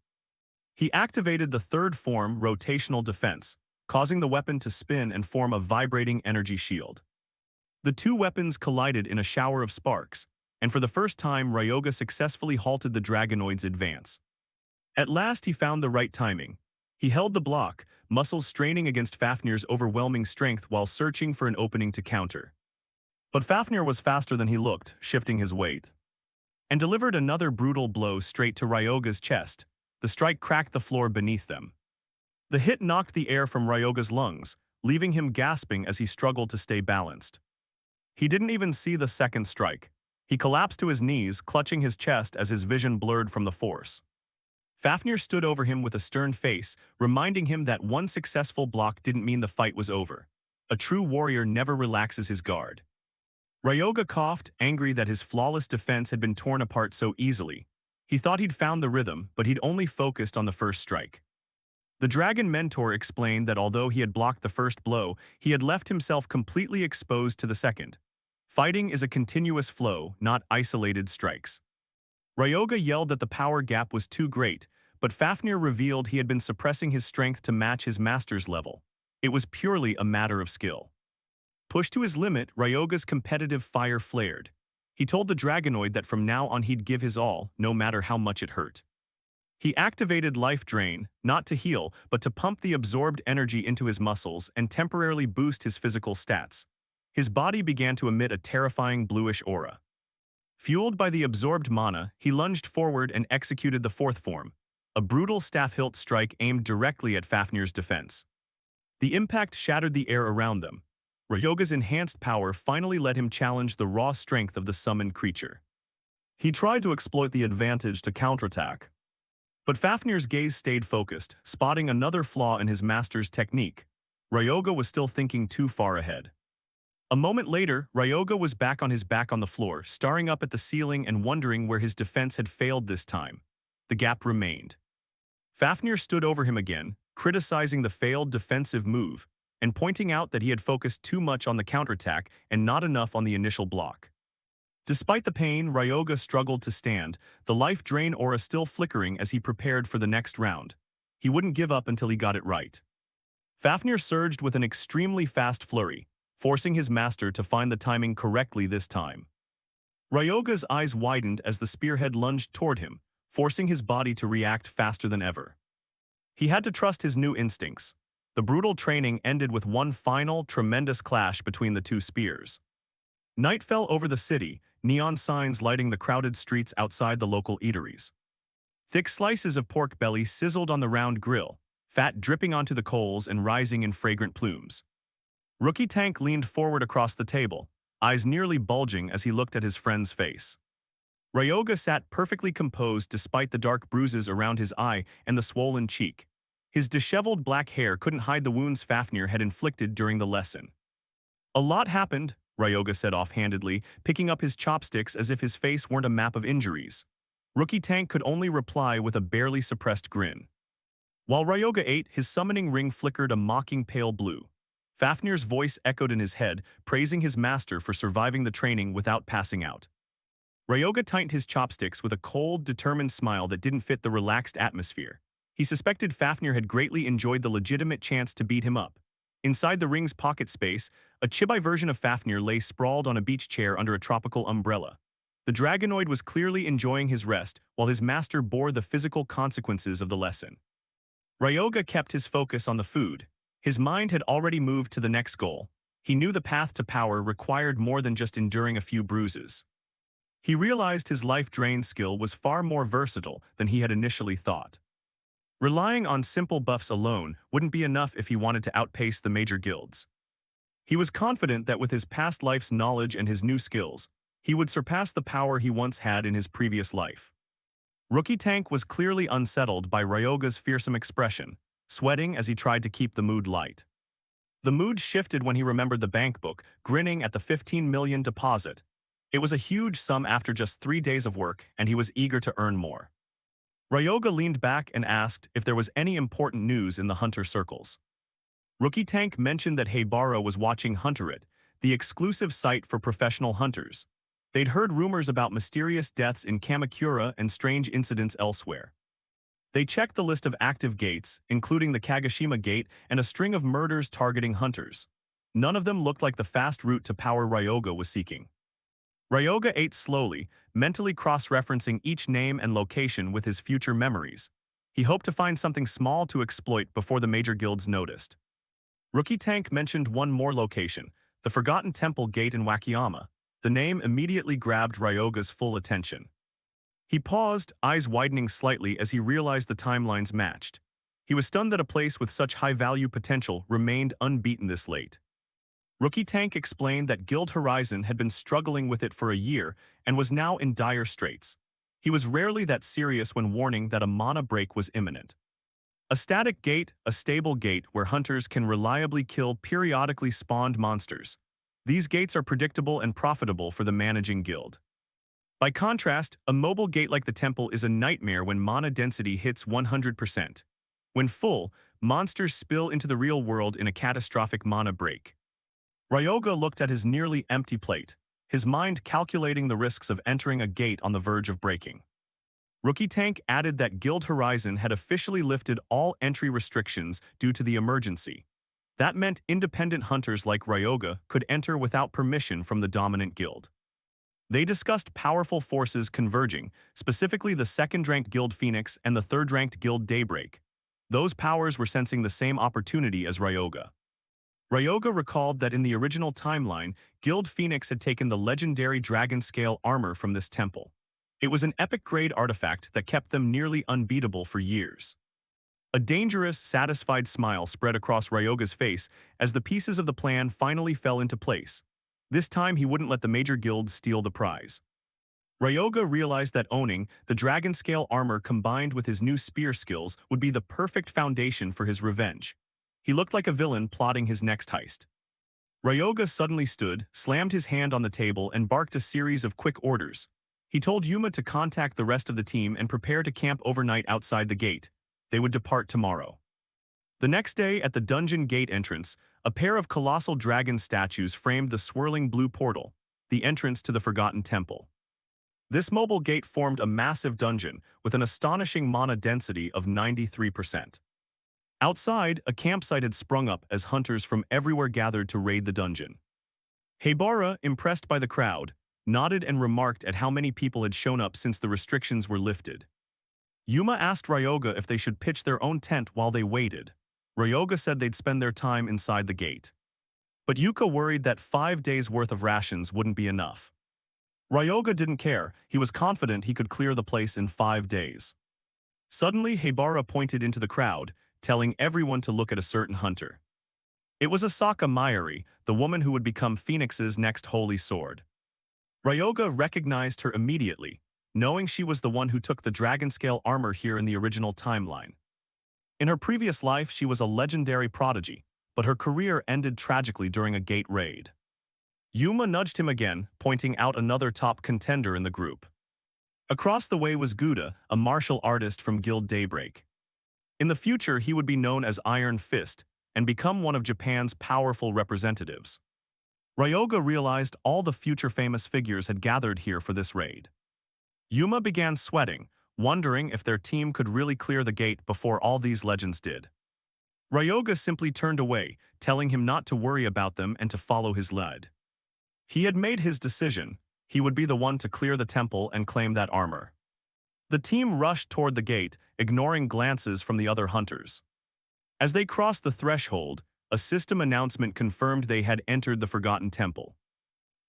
He activated the third form, rotational defense, causing the weapon to spin and form a vibrating energy shield. The two weapons collided in a shower of sparks, and for the first time Ryoga successfully halted the Dragonoid's advance. At last he found the right timing. He held the block, muscles straining against Fafnir's overwhelming strength while searching for an opening to counter. But Fafnir was faster than he looked, shifting his weight, and delivered another brutal blow straight to Ryoga's chest. The strike cracked the floor beneath them. The hit knocked the air from Ryoga's lungs, leaving him gasping as he struggled to stay balanced. He didn't even see the second strike. He collapsed to his knees, clutching his chest as his vision blurred from the force. Fafnir stood over him with a stern face, reminding him that one successful block didn't mean the fight was over. A true warrior never relaxes his guard. Ryoga coughed, angry that his flawless defense had been torn apart so easily. He thought he'd found the rhythm, but he'd only focused on the first strike. The dragon mentor explained that although he had blocked the first blow, he had left himself completely exposed to the second. Fighting is a continuous flow, not isolated strikes. Ryoga yelled that the power gap was too great, but Fafnir revealed he had been suppressing his strength to match his master's level. It was purely a matter of skill. Pushed to his limit, Ryoga's competitive fire flared. He told the Dragonoid that from now on he'd give his all, no matter how much it hurt. He activated Life Drain, not to heal, but to pump the absorbed energy into his muscles and temporarily boost his physical stats. His body began to emit a terrifying bluish aura. Fueled by the absorbed mana, he lunged forward and executed the fourth form, a brutal staff-hilt strike aimed directly at Fafnir's defense. The impact shattered the air around them. Ryoga's enhanced power finally let him challenge the raw strength of the summoned creature. He tried to exploit the advantage to counterattack, but Fafnir's gaze stayed focused, spotting another flaw in his master's technique. Ryoga was still thinking too far ahead. A moment later, Ryoga was back on the floor, staring up at the ceiling and wondering where his defense had failed this time. The gap remained. Fafnir stood over him again, criticizing the failed defensive move, and pointing out that he had focused too much on the counterattack and not enough on the initial block. Despite the pain, Ryoga struggled to stand, the life drain aura still flickering as he prepared for the next round. He wouldn't give up until he got it right. Fafnir surged with an extremely fast flurry, forcing his master to find the timing correctly this time. Ryoga's eyes widened as the spearhead lunged toward him, forcing his body to react faster than ever. He had to trust his new instincts. The brutal training ended with one final, tremendous clash between the two spears. Night fell over the city, neon signs lighting the crowded streets outside the local eateries. Thick slices of pork belly sizzled on the round grill, fat dripping onto the coals and rising in fragrant plumes. Rookie Tank leaned forward across the table, eyes nearly bulging as he looked at his friend's face. Ryoga sat perfectly composed despite the dark bruises around his eye and the swollen cheek. His disheveled black hair couldn't hide the wounds Fafnir had inflicted during the lesson. "A lot happened," Ryoga said offhandedly, picking up his chopsticks as if his face weren't a map of injuries. Rookie Tank could only reply with a barely suppressed grin. While Ryoga ate, his summoning ring flickered a mocking pale blue. Fafnir's voice echoed in his head, praising his master for surviving the training without passing out. Ryoga tightened his chopsticks with a cold, determined smile that didn't fit the relaxed atmosphere. He suspected Fafnir had greatly enjoyed the legitimate chance to beat him up. Inside the ring's pocket space, a chibi version of Fafnir lay sprawled on a beach chair under a tropical umbrella. The dragonoid was clearly enjoying his rest, while his master bore the physical consequences of the lesson. Ryoga kept his focus on the food. His mind had already moved to the next goal. He knew the path to power required more than just enduring a few bruises. He realized his life drain skill was far more versatile than he had initially thought. Relying on simple buffs alone wouldn't be enough if he wanted to outpace the major guilds. He was confident that with his past life's knowledge and his new skills, he would surpass the power he once had in his previous life. Rookie Tank was clearly unsettled by Ryoga's fearsome expression, sweating as he tried to keep the mood light. The mood shifted when he remembered the bank book, grinning at the 15 million deposit. It was a huge sum after just 3 days of work, and he was eager to earn more. Ryoga leaned back and asked if there was any important news in the hunter circles. Rookie Tank mentioned that Heibara was watching Hunterit, the exclusive site for professional hunters. They'd heard rumors about mysterious deaths in Kamakura and strange incidents elsewhere. They checked the list of active gates, including the Kagoshima Gate and a string of murders targeting hunters. None of them looked like the fast route to power Ryoga was seeking. Ryoga ate slowly, mentally cross-referencing each name and location with his future memories. He hoped to find something small to exploit before the major guilds noticed. Rookie Tank mentioned one more location, the Forgotten Temple Gate in Wakayama. The name immediately grabbed Ryoga's full attention. He paused, eyes widening slightly as he realized the timelines matched. He was stunned that a place with such high-value potential remained unbeaten this late. Rookie Tank explained that Guild Horizon had been struggling with it for a year and was now in dire straits. He was rarely that serious when warning that a mana break was imminent. A static gate, a stable gate where hunters can reliably kill periodically spawned monsters. These gates are predictable and profitable for the managing guild. By contrast, a mobile gate like the temple is a nightmare when mana density hits 100%. When full, monsters spill into the real world in a catastrophic mana break. Ryoga looked at his nearly empty plate, his mind calculating the risks of entering a gate on the verge of breaking. Rookie Tank added that Guild Horizon had officially lifted all entry restrictions due to the emergency. That meant independent hunters like Ryoga could enter without permission from the dominant guild. They discussed powerful forces converging, specifically the second-ranked Guild Phoenix and the third-ranked Guild Daybreak. Those powers were sensing the same opportunity as Ryoga. Ryoga recalled that in the original timeline, Guild Phoenix had taken the legendary dragon-scale armor from this temple. It was an epic-grade artifact that kept them nearly unbeatable for years. A dangerous, satisfied smile spread across Ryoga's face as the pieces of the plan finally fell into place. This time he wouldn't let the major guilds steal the prize. Ryoga realized that owning the dragon-scale armor combined with his new spear skills would be the perfect foundation for his revenge. He looked like a villain plotting his next heist. Ryoga suddenly stood, slammed his hand on the table, and barked a series of quick orders. He told Yuma to contact the rest of the team and prepare to camp overnight outside the gate. They would depart tomorrow. The next day, at the dungeon gate entrance, a pair of colossal dragon statues framed the swirling blue portal, the entrance to the Forgotten Temple. This mobile gate formed a massive dungeon with an astonishing mana density of 93%. Outside, a campsite had sprung up as hunters from everywhere gathered to raid the dungeon. Heibara, impressed by the crowd, nodded and remarked at how many people had shown up since the restrictions were lifted. Yuma asked Ryoga if they should pitch their own tent while they waited. Ryoga said they'd spend their time inside the gate. But Yuka worried that 5 days' worth of rations wouldn't be enough. Ryoga didn't care. He was confident he could clear the place in 5 days. Suddenly, Heibara pointed into the crowd, telling everyone to look at a certain hunter. It was Asaka Mayuri, the woman who would become Phoenix's next holy sword. Ryoga recognized her immediately, knowing she was the one who took the dragon-scale armor here in the original timeline. In her previous life, she was a legendary prodigy, but her career ended tragically during a gate raid. Yuma nudged him again, pointing out another top contender in the group. Across the way was Gouda, a martial artist from Guild Daybreak. In the future, he would be known as Iron Fist and become one of Japan's powerful representatives. Ryoga realized all the future famous figures had gathered here for this raid. Yuma began sweating, wondering if their team could really clear the gate before all these legends did. Ryoga simply turned away, telling him not to worry about them and to follow his lead. He had made his decision. He would be the one to clear the temple and claim that armor. The team rushed toward the gate, ignoring glances from the other hunters. As they crossed the threshold, a system announcement confirmed they had entered the Forgotten Temple.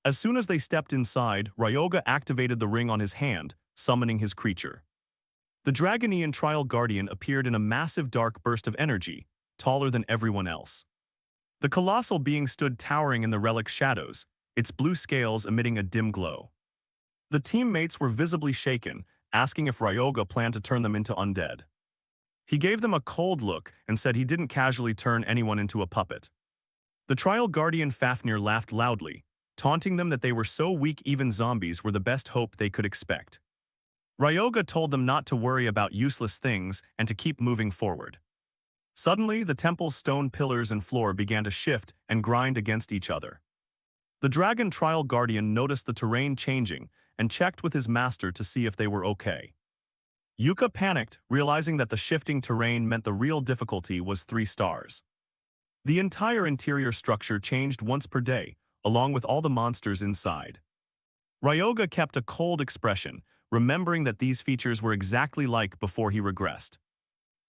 As soon as they stepped inside, Ryoga activated the ring on his hand, summoning his creature. The Dragonian Trial Guardian appeared in a massive dark burst of energy, taller than everyone else. The colossal being stood towering in the relic's shadows, its blue scales emitting a dim glow. The teammates were visibly shaken, asking if Ryoga planned to turn them into undead. He gave them a cold look and said he didn't casually turn anyone into a puppet. The Trial Guardian Fafnir laughed loudly, taunting them that they were so weak even zombies were the best hope they could expect. Ryoga told them not to worry about useless things and to keep moving forward. Suddenly, the temple's stone pillars and floor began to shift and grind against each other. The Dragon Trial Guardian noticed the terrain changing and checked with his master to see if they were okay. Yuka panicked, realizing that the shifting terrain meant the real difficulty was 3 stars. The entire interior structure changed once per day, along with all the monsters inside. Ryoga kept a cold expression, remembering that these features were exactly like before he regressed.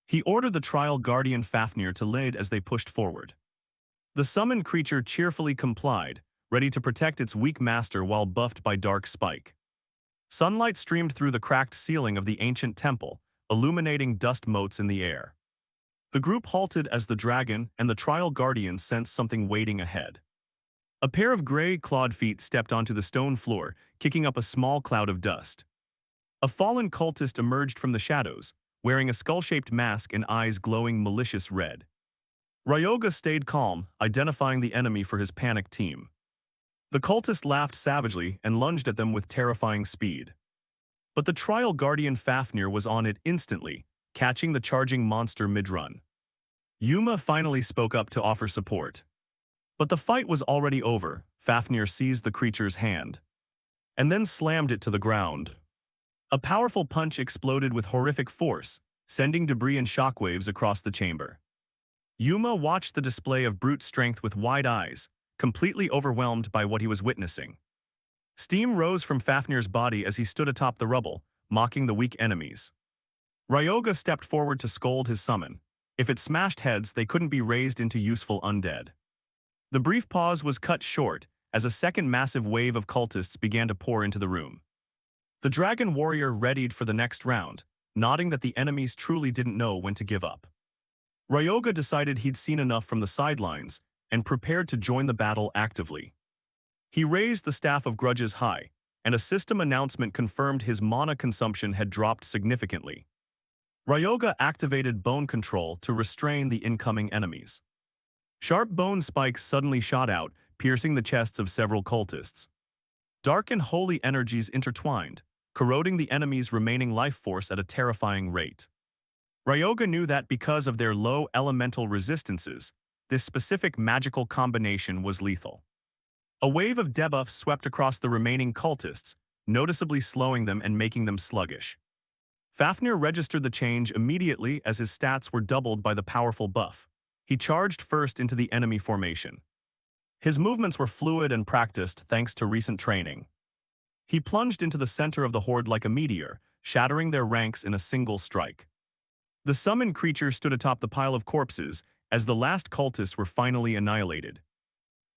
He ordered the Trial Guardian Fafnir to lead as they pushed forward. The summoned creature cheerfully complied, ready to protect its weak master while buffed by Dark Spike. Sunlight streamed through the cracked ceiling of the ancient temple, illuminating dust motes in the air. The group halted as the dragon and the Trial Guardian sensed something waiting ahead. A pair of gray-clawed feet stepped onto the stone floor, kicking up a small cloud of dust. A fallen cultist emerged from the shadows, wearing a skull-shaped mask and eyes glowing malicious red. Ryoga stayed calm, identifying the enemy for his panicked team. The cultist laughed savagely and lunged at them with terrifying speed. But the Trial Guardian Fafnir was on it instantly, catching the charging monster mid-run. Yuma finally spoke up to offer support. But the fight was already over. Fafnir seized the creature's hand and then slammed it to the ground. A powerful punch exploded with horrific force, sending debris and shockwaves across the chamber. Yuma watched the display of brute strength with wide eyes, completely overwhelmed by what he was witnessing. Steam rose from Fafnir's body as he stood atop the rubble, mocking the weak enemies. Ryoga stepped forward to scold his summon. If it smashed heads, they couldn't be raised into useful undead. The brief pause was cut short as a second massive wave of cultists began to pour into the room. The dragon warrior readied for the next round, nodding that the enemies truly didn't know when to give up. Ryoga decided he'd seen enough from the sidelines and prepared to join the battle actively. He raised the staff of grudges high, and a system announcement confirmed his mana consumption had dropped significantly. Ryoga activated bone control to restrain the incoming enemies. Sharp bone spikes suddenly shot out, piercing the chests of several cultists. Dark and holy energies intertwined, corroding the enemy's remaining life force at a terrifying rate. Ryoga knew that because of their low elemental resistances, this specific magical combination was lethal. A wave of debuffs swept across the remaining cultists, noticeably slowing them and making them sluggish. Fafnir registered the change immediately as his stats were doubled by the powerful buff. He charged first into the enemy formation. His movements were fluid and practiced thanks to recent training. He plunged into the center of the horde like a meteor, shattering their ranks in a single strike. The summoned creature stood atop the pile of corpses as the last cultists were finally annihilated.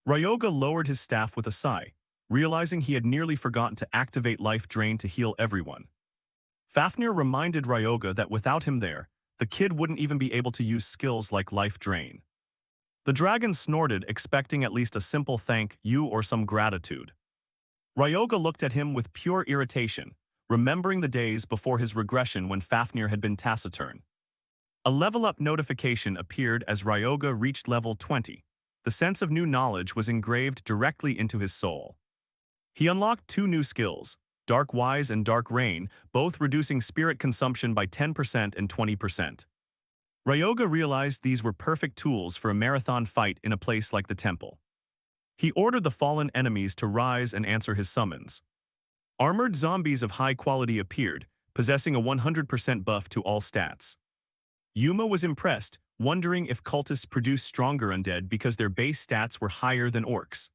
Ryoga lowered his staff with a sigh, realizing he had nearly forgotten to activate Life Drain to heal everyone. Fafnir reminded Ryoga that without him there, the kid wouldn't even be able to use skills like Life Drain. The dragon snorted, expecting at least a simple thank you or some gratitude. Ryoga looked at him with pure irritation, remembering the days before his regression when Fafnir had been taciturn. A level-up notification appeared as Ryoga reached level 20. The sense of new knowledge was engraved directly into his soul. He unlocked two new skills, Dark Wise and Dark Rain, both reducing spirit consumption by 10% and 20%. Ryoga realized these were perfect tools for a marathon fight in a place like the temple. He ordered the fallen enemies to rise and answer his summons. Armored zombies of high quality appeared, possessing a 100% buff to all stats. Yuma was impressed, wondering if cultists produced stronger undead because their base stats were higher than orcs.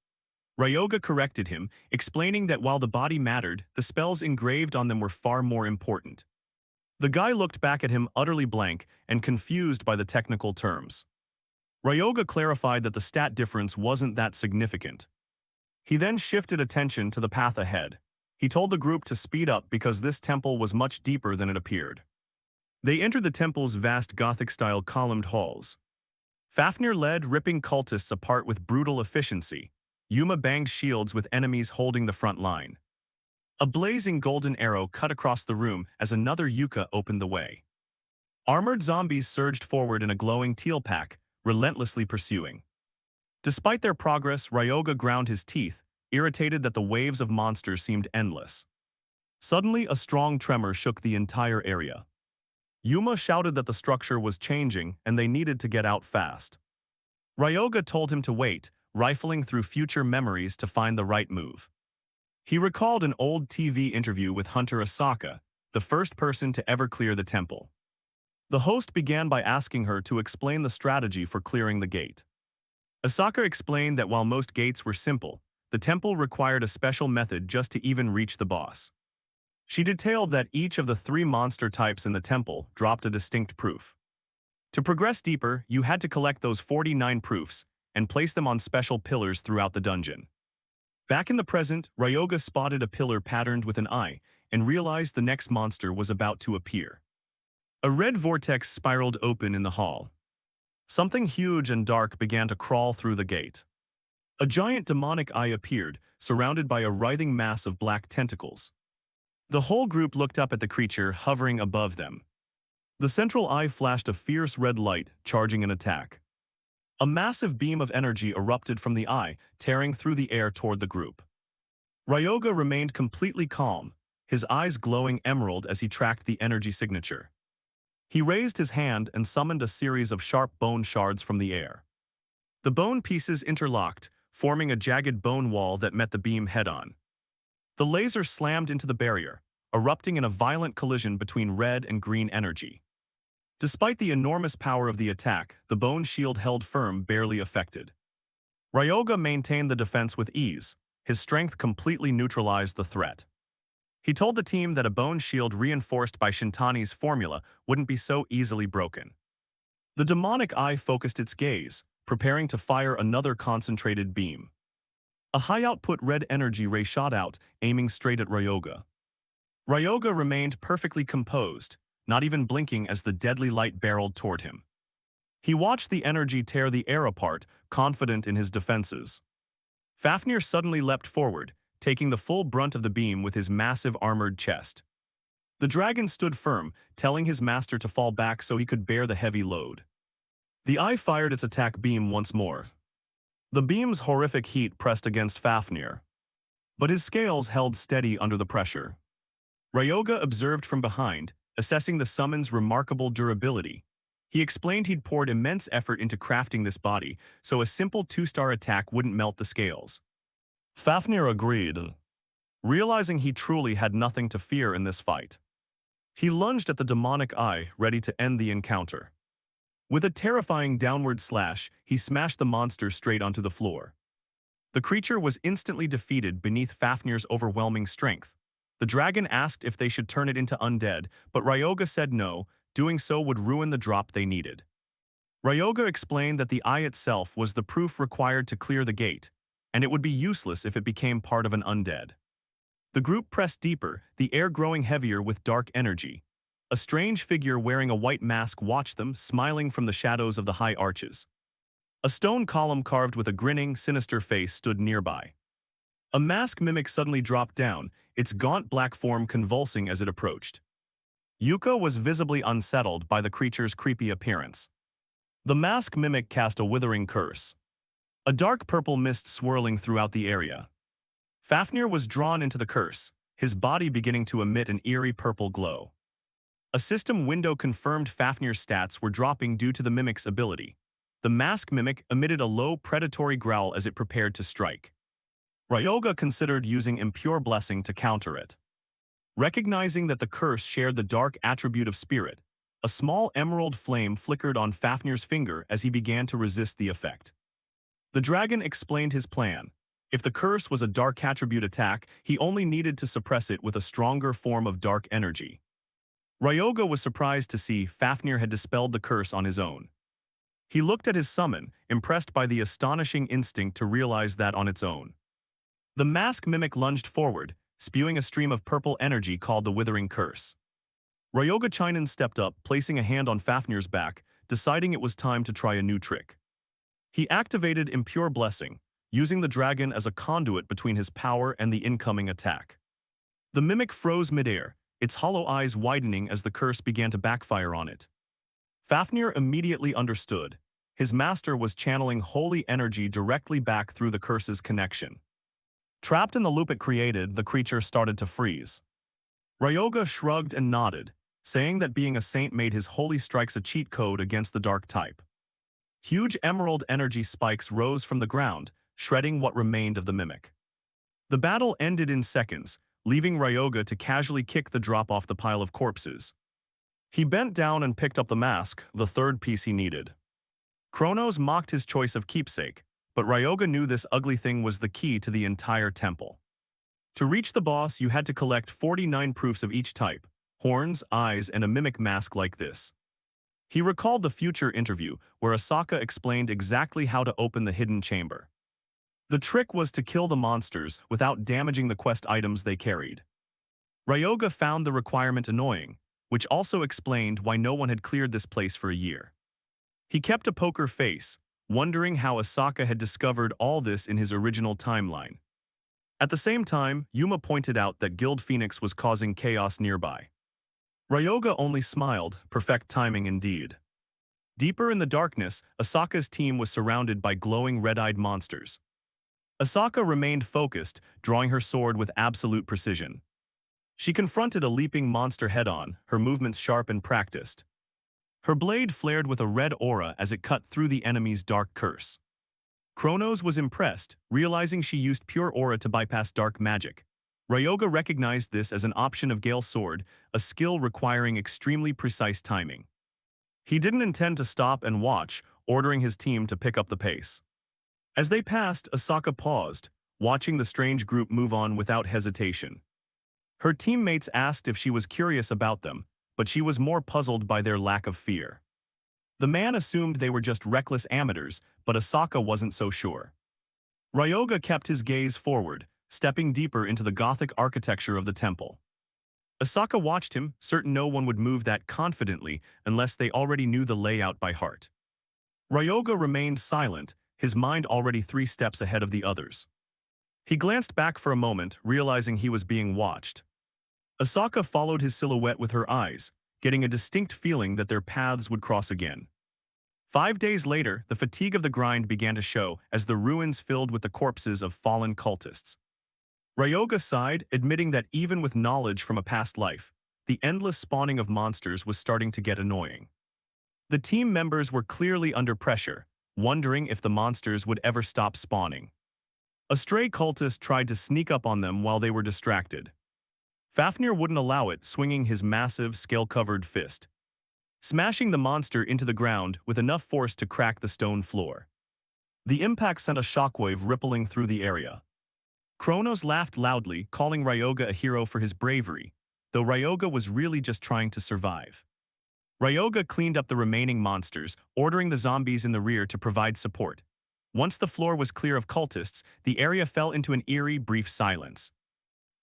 Ryoga corrected him, explaining that while the body mattered, the spells engraved on them were far more important. The guy looked back at him utterly blank and confused by the technical terms. Ryoga clarified that the stat difference wasn't that significant. He then shifted attention to the path ahead. He told the group to speed up because this temple was much deeper than it appeared. They entered the temple's vast Gothic-style columned halls. Fafnir led, ripping cultists apart with brutal efficiency. Yuma banged shields with enemies holding the front line. A blazing golden arrow cut across the room as another Yuka opened the way. Armored zombies surged forward in a glowing teal pack, relentlessly pursuing. Despite their progress, Ryoga ground his teeth, irritated that the waves of monsters seemed endless. Suddenly, a strong tremor shook the entire area. Yuma shouted that the structure was changing and they needed to get out fast. Ryoga told him to wait, rifling through future memories to find the right move. He recalled an old TV interview with Hunter Asaka, the first person to ever clear the temple. The host began by asking her to explain the strategy for clearing the gate. Asaka explained that while most gates were simple, the temple required a special method just to even reach the boss. She detailed that each of the 3 monster types in the temple dropped a distinct proof. To progress deeper, you had to collect those 49 proofs and place them on special pillars throughout the dungeon. Back in the present, Ryoga spotted a pillar patterned with an eye and realized the next monster was about to appear. A red vortex spiraled open in the hall. Something huge and dark began to crawl through the gate. A giant demonic eye appeared, surrounded by a writhing mass of black tentacles. The whole group looked up at the creature hovering above them. The central eye flashed a fierce red light, charging an attack. A massive beam of energy erupted from the eye, tearing through the air toward the group. Ryoga remained completely calm, his eyes glowing emerald as he tracked the energy signature. He raised his hand and summoned a series of sharp bone shards from the air. The bone pieces interlocked, forming a jagged bone wall that met the beam head-on. The laser slammed into the barrier, erupting in a violent collision between red and green energy. Despite the enormous power of the attack, the bone shield held firm, barely affected. Ryoga maintained the defense with ease. His strength completely neutralized the threat. He told the team that a bone shield reinforced by Shintani's formula wouldn't be so easily broken. The demonic eye focused its gaze, preparing to fire another concentrated beam. A high-output red energy ray shot out, aiming straight at Ryoga. Ryoga remained perfectly composed, not even blinking as the deadly light barreled toward him. He watched the energy tear the air apart, confident in his defenses. Fafnir suddenly leapt forward, taking the full brunt of the beam with his massive armored chest. The dragon stood firm, telling his master to fall back so he could bear the heavy load. The eye fired its attack beam once more. The beam's horrific heat pressed against Fafnir, but his scales held steady under the pressure. Ryoga observed from behind, assessing the summon's remarkable durability. He explained he'd poured immense effort into crafting this body, so a simple 2-star attack wouldn't melt the scales. Fafnir agreed, realizing he truly had nothing to fear in this fight. He lunged at the demonic eye, ready to end the encounter. With a terrifying downward slash, he smashed the monster straight onto the floor. The creature was instantly defeated beneath Fafnir's overwhelming strength. The dragon asked if they should turn it into undead, but Ryoga said no, doing so would ruin the drop they needed. Ryoga explained that the eye itself was the proof required to clear the gate, and it would be useless if it became part of an undead. The group pressed deeper, the air growing heavier with dark energy. A strange figure wearing a white mask watched them, smiling from the shadows of the high arches. A stone column carved with a grinning, sinister face stood nearby. A mask mimic suddenly dropped down, its gaunt black form convulsing as it approached. Yuka was visibly unsettled by the creature's creepy appearance. The mask mimic cast a withering curse. A dark purple mist swirling throughout the area. Fafnir was drawn into the curse, his body beginning to emit an eerie purple glow. A system window confirmed Fafnir's stats were dropping due to the mimic's ability. The mask mimic emitted a low, predatory growl as it prepared to strike. Ryoga considered using Impure Blessing to counter it. Recognizing that the curse shared the dark attribute of spirit, a small emerald flame flickered on Fafnir's finger as he began to resist the effect. The dragon explained his plan. If the curse was a dark attribute attack, he only needed to suppress it with a stronger form of dark energy. Ryoga was surprised to see Fafnir had dispelled the curse on his own. He looked at his summon, impressed by the astonishing instinct to realize that on its own. The mask mimic lunged forward, spewing a stream of purple energy called the Withering Curse. Ryoga Chinan stepped up, placing a hand on Fafnir's back, deciding it was time to try a new trick. He activated Impure Blessing, using the dragon as a conduit between his power and the incoming attack. The mimic froze midair, its hollow eyes widening as the curse began to backfire on it. Fafnir immediately understood. His master was channeling holy energy directly back through the curse's connection. Trapped in the loop it created, the creature started to freeze. Ryoga shrugged and nodded, saying that being a saint made his holy strikes a cheat code against the dark type. Huge emerald energy spikes rose from the ground, shredding what remained of the mimic. The battle ended in seconds, leaving Ryoga to casually kick the drop off the pile of corpses. He bent down and picked up the mask, the third piece he needed. Kronos mocked his choice of keepsake, but Ryoga knew this ugly thing was the key to the entire temple. To reach the boss, you had to collect 49 proofs of each type, horns, eyes, and a mimic mask like this. He recalled the future interview, where Asaka explained exactly how to open the hidden chamber. The trick was to kill the monsters without damaging the quest items they carried. Ryoga found the requirement annoying, which also explained why no one had cleared this place for a year. He kept a poker face, wondering how Asaka had discovered all this in his original timeline. At the same time, Yuma pointed out that Guild Phoenix was causing chaos nearby. Ryoga only smiled, perfect timing indeed. Deeper in the darkness, Asaka's team was surrounded by glowing red-eyed monsters. Asaka remained focused, drawing her sword with absolute precision. She confronted a leaping monster head-on, her movements sharp and practiced. Her blade flared with a red aura as it cut through the enemy's dark curse. Kronos was impressed, realizing she used pure aura to bypass dark magic. Ryoga recognized this as an option of Gale's sword, a skill requiring extremely precise timing. He didn't intend to stop and watch, ordering his team to pick up the pace. As they passed, Asaka paused, watching the strange group move on without hesitation. Her teammates asked if she was curious about them, but she was more puzzled by their lack of fear. The man assumed they were just reckless amateurs, but Asaka wasn't so sure. Ryoga kept his gaze forward, stepping deeper into the Gothic architecture of the temple. Asaka watched him, certain no one would move that confidently unless they already knew the layout by heart. Ryoga remained silent, his mind already 3 steps ahead of the others. He glanced back for a moment, realizing he was being watched. Asaka followed his silhouette with her eyes, getting a distinct feeling that their paths would cross again. 5 days later, the fatigue of the grind began to show as the ruins filled with the corpses of fallen cultists. Ryoga sighed, admitting that even with knowledge from a past life, the endless spawning of monsters was starting to get annoying. The team members were clearly under pressure, wondering if the monsters would ever stop spawning. A stray cultist tried to sneak up on them while they were distracted. Fafnir wouldn't allow it, swinging his massive, scale-covered fist, smashing the monster into the ground with enough force to crack the stone floor. The impact sent a shockwave rippling through the area. Kronos laughed loudly, calling Ryoga a hero for his bravery, though Ryoga was really just trying to survive. Ryoga cleaned up the remaining monsters, ordering the zombies in the rear to provide support. Once the floor was clear of cultists, the area fell into an eerie, brief silence.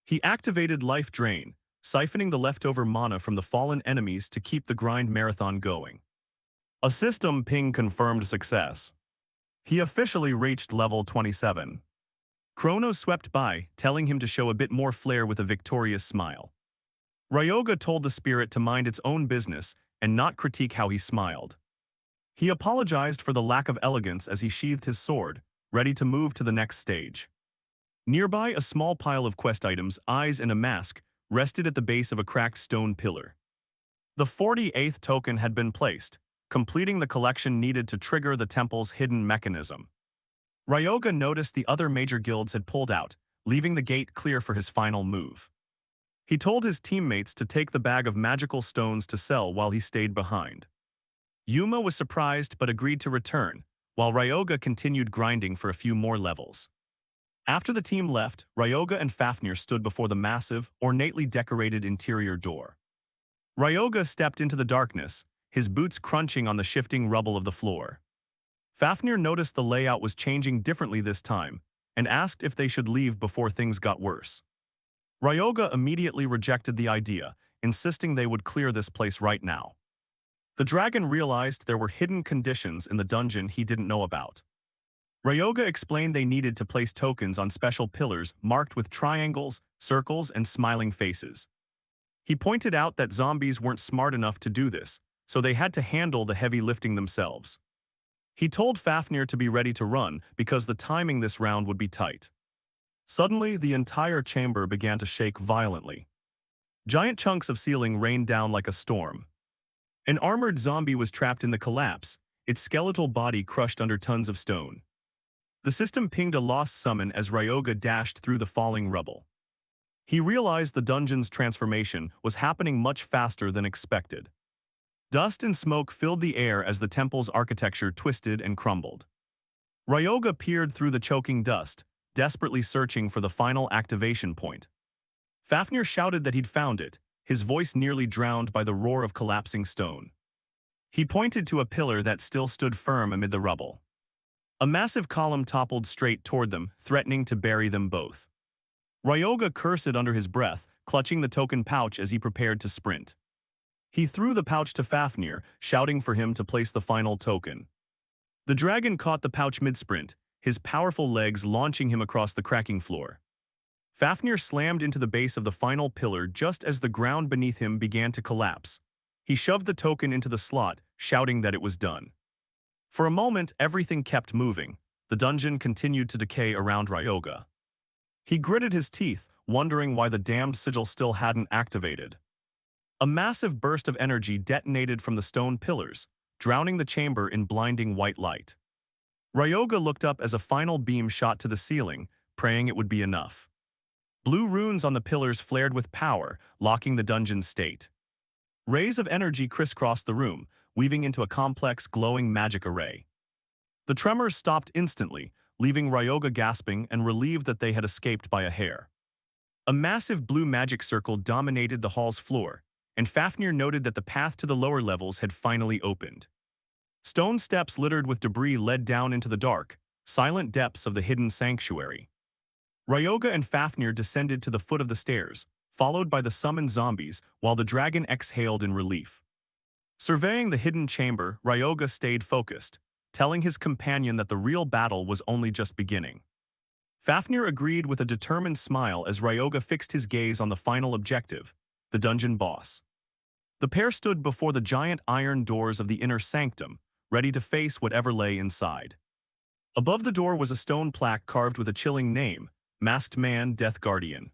He activated Life Drain, siphoning the leftover mana from the fallen enemies to keep the grind marathon going. A system ping confirmed success. He officially reached level 27. Kronos swept by, telling him to show a bit more flair with a victorious smile. Ryoga told the spirit to mind its own business and not critique how he smiled. He apologized for the lack of elegance as he sheathed his sword, ready to move to the next stage. Nearby, a small pile of quest items, eyes and a mask, rested at the base of a cracked stone pillar. The 48th token had been placed, completing the collection needed to trigger the temple's hidden mechanism. Ryoga noticed the other major guilds had pulled out, leaving the gate clear for his final move. He told his teammates to take the bag of magical stones to sell while he stayed behind. Yuma was surprised but agreed to return, while Ryoga continued grinding for a few more levels. After the team left, Ryoga and Fafnir stood before the massive, ornately decorated interior door. Ryoga stepped into the darkness, his boots crunching on the shifting rubble of the floor. Fafnir noticed the layout was changing differently this time, and asked if they should leave before things got worse. Ryoga immediately rejected the idea, insisting they would clear this place right now. The dragon realized there were hidden conditions in the dungeon he didn't know about. Ryoga explained they needed to place tokens on special pillars marked with triangles, circles, and smiling faces. He pointed out that zombies weren't smart enough to do this, so they had to handle the heavy lifting themselves. He told Fafnir to be ready to run because the timing this round would be tight. Suddenly, the entire chamber began to shake violently. Giant chunks of ceiling rained down like a storm. An armored zombie was trapped in the collapse, its skeletal body crushed under tons of stone. The system pinged a lost summon as Ryoga dashed through the falling rubble. He realized the dungeon's transformation was happening much faster than expected. Dust and smoke filled the air as the temple's architecture twisted and crumbled. Ryoga peered through the choking dust, desperately searching for the final activation point. Fafnir shouted that he'd found it, his voice nearly drowned by the roar of collapsing stone. He pointed to a pillar that still stood firm amid the rubble. A massive column toppled straight toward them, threatening to bury them both. Ryoga cursed under his breath, clutching the token pouch as he prepared to sprint. He threw the pouch to Fafnir, shouting for him to place the final token. The dragon caught the pouch mid-sprint, his powerful legs launching him across the cracking floor. Fafnir slammed into the base of the final pillar just as the ground beneath him began to collapse. He shoved the token into the slot, shouting that it was done. For a moment, everything kept moving. The dungeon continued to decay around Ryoga. He gritted his teeth, wondering why the damned sigil still hadn't activated. A massive burst of energy detonated from the stone pillars, drowning the chamber in blinding white light. Ryoga looked up as a final beam shot to the ceiling, praying it would be enough. Blue runes on the pillars flared with power, locking the dungeon's state. Rays of energy crisscrossed the room, weaving into a complex, glowing magic array. The tremors stopped instantly, leaving Ryoga gasping and relieved that they had escaped by a hair. A massive blue magic circle dominated the hall's floor, and Fafnir noted that the path to the lower levels had finally opened. Stone steps littered with debris led down into the dark, silent depths of the hidden sanctuary. Ryoga and Fafnir descended to the foot of the stairs, followed by the summoned zombies, while the dragon exhaled in relief. Surveying the hidden chamber, Ryoga stayed focused, telling his companion that the real battle was only just beginning. Fafnir agreed with a determined smile as Ryoga fixed his gaze on the final objective, the dungeon boss. The pair stood before the giant iron doors of the inner sanctum, ready to face whatever lay inside. Above the door was a stone plaque carved with a chilling name, Masked Man, Death Guardian.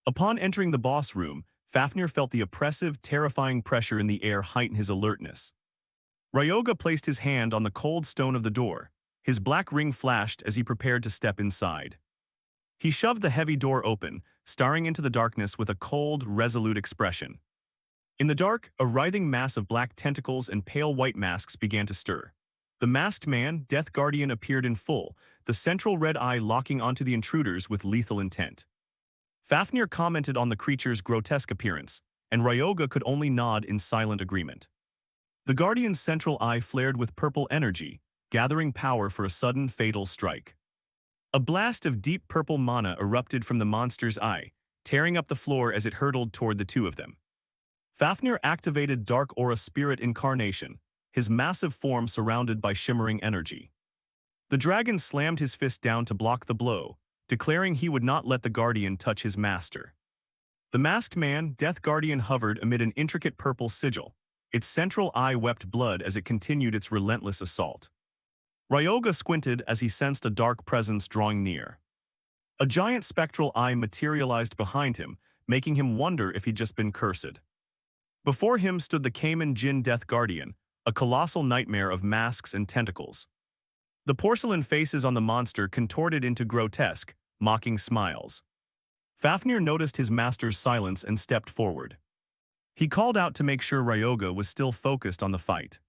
Upon entering the boss room, Fafnir felt the oppressive, terrifying pressure in the air heighten his alertness. Ryoga placed his hand on the cold stone of the door. His black ring flashed as he prepared to step inside. He shoved the heavy door open, staring into the darkness with a cold, resolute expression. In the dark, a writhing mass of black tentacles and pale white masks began to stir. The masked man, Death Guardian, appeared in full, the central red eye locking onto the intruders with lethal intent. Fafnir commented on the creature's grotesque appearance, and Ryoga could only nod in silent agreement. The Guardian's central eye flared with purple energy, gathering power for a sudden fatal strike. A blast of deep purple mana erupted from the monster's eye, tearing up the floor as it hurtled toward the two of them. Fafnir activated Dark Aura Spirit Incarnation, his massive form surrounded by shimmering energy. The dragon slammed his fist down to block the blow, declaring he would not let the Guardian touch his master. The masked man, Death Guardian, hovered amid an intricate purple sigil. Its central eye wept blood as it continued its relentless assault. Ryoga squinted as he sensed a dark presence drawing near. A giant spectral eye materialized behind him, making him wonder if he'd just been cursed. Before him stood the Cayman Jin Death Guardian, a colossal nightmare of masks and tentacles. The porcelain faces on the monster contorted into grotesque, mocking smiles. Fafnir noticed his master's silence and stepped forward. He called out to make sure Ryoga was still focused on the fight.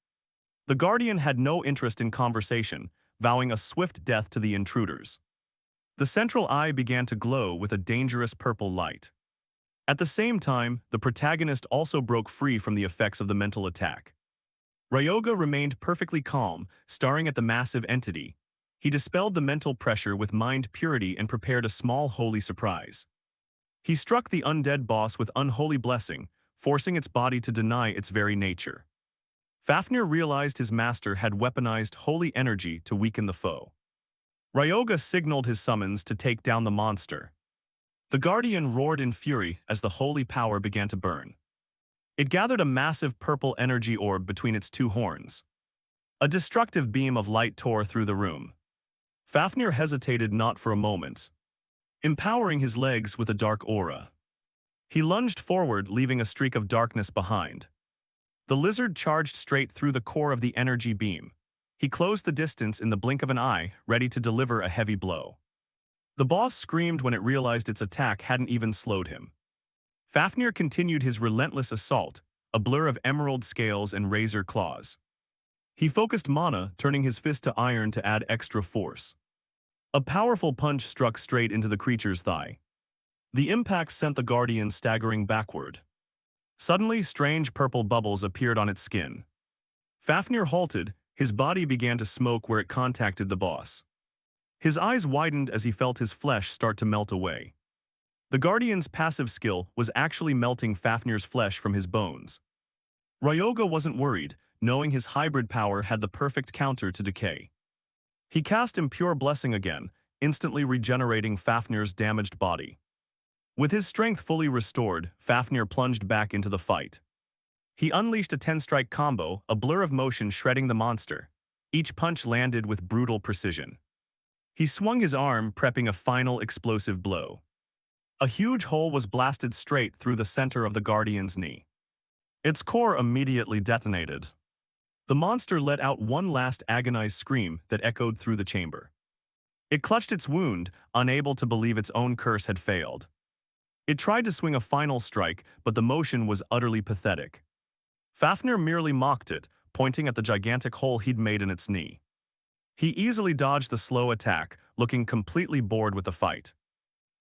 The Guardian had no interest in conversation, vowing a swift death to the intruders. The central eye began to glow with a dangerous purple light. At the same time, the protagonist also broke free from the effects of the mental attack. Ryoga remained perfectly calm, staring at the massive entity. He dispelled the mental pressure with mind purity and prepared a small holy surprise. He struck the undead boss with unholy blessing, forcing its body to deny its very nature. Fafnir realized his master had weaponized holy energy to weaken the foe. Ryoga signaled his summons to take down the monster. The Guardian roared in fury as the holy power began to burn. It gathered a massive purple energy orb between its two horns. A destructive beam of light tore through the room. Fafnir hesitated not for a moment, empowering his legs with a dark aura. He lunged forward, leaving a streak of darkness behind. The lizard charged straight through the core of the energy beam. He closed the distance in the blink of an eye, ready to deliver a heavy blow. The boss screamed when it realized its attack hadn't even slowed him. Fafnir continued his relentless assault, a blur of emerald scales and razor claws. He focused mana, turning his fist to iron to add extra force. A powerful punch struck straight into the creature's thigh. The impact sent the Guardian staggering backward. Suddenly, strange purple bubbles appeared on its skin. Fafnir halted, his body began to smoke where it contacted the boss. His eyes widened as he felt his flesh start to melt away. The Guardian's passive skill was actually melting Fafnir's flesh from his bones. Ryoga wasn't worried, knowing his hybrid power had the perfect counter to decay. He cast Impure Blessing again, instantly regenerating Fafnir's damaged body. With his strength fully restored, Fafnir plunged back into the fight. He unleashed a 10-strike combo, a blur of motion shredding the monster. Each punch landed with brutal precision. He swung his arm, prepping a final explosive blow. A huge hole was blasted straight through the center of the Guardian's knee. Its core immediately detonated. The monster let out one last agonized scream that echoed through the chamber. It clutched its wound, unable to believe its own curse had failed. It tried to swing a final strike, but the motion was utterly pathetic. Fafnir merely mocked it, pointing at the gigantic hole he'd made in its knee. He easily dodged the slow attack, looking completely bored with the fight.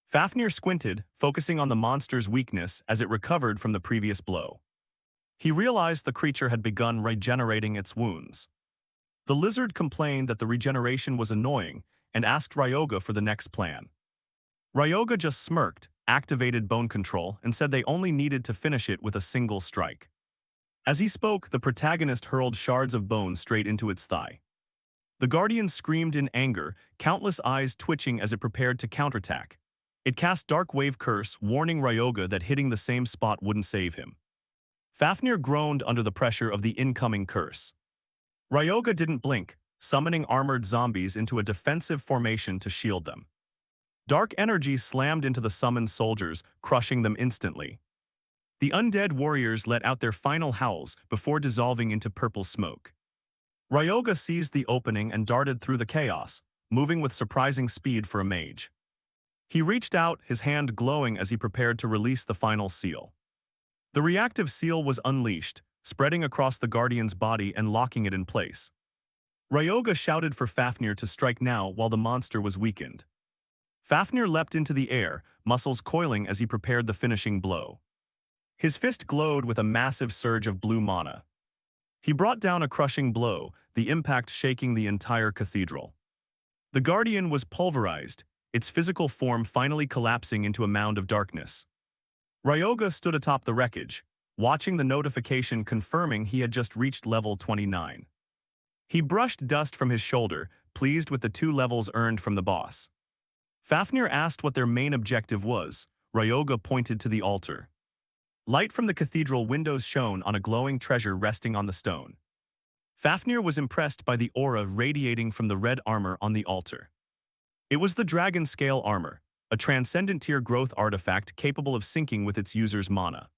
Fafnir squinted, focusing on the monster's weakness as it recovered from the previous blow. He realized the creature had begun regenerating its wounds. The lizard complained that the regeneration was annoying and asked Ryoga for the next plan. Ryoga just smirked, activated bone control, and said they only needed to finish it with a single strike. As he spoke, the protagonist hurled shards of bone straight into its thigh. The Guardian screamed in anger, countless eyes twitching as it prepared to counterattack. It cast Dark Wave Curse, warning Ryoga that hitting the same spot wouldn't save him. Fafnir groaned under the pressure of the incoming curse. Ryoga didn't blink, summoning armored zombies into a defensive formation to shield them. Dark energy slammed into the summoned soldiers, crushing them instantly. The undead warriors let out their final howls before dissolving into purple smoke. Ryoga seized the opening and darted through the chaos, moving with surprising speed for a mage. He reached out, his hand glowing as he prepared to release the final seal. The reactive seal was unleashed, spreading across the Guardian's body and locking it in place. Ryoga shouted for Fafnir to strike now while the monster was weakened. Fafnir leapt into the air, muscles coiling as he prepared the finishing blow. His fist glowed with a massive surge of blue mana. He brought down a crushing blow, the impact shaking the entire cathedral. The Guardian was pulverized, its physical form finally collapsing into a mound of darkness. Ryoga stood atop the wreckage, watching the notification confirming he had just reached level 29. He brushed dust from his shoulder, pleased with the 2 levels earned from the boss. Fafnir asked what their main objective was. Ryoga pointed to the altar. Light from the cathedral windows shone on a glowing treasure resting on the stone. Fafnir was impressed by the aura radiating from the red armor on the altar. It was the dragon scale armor, a transcendent tier growth artifact capable of syncing with its user's mana.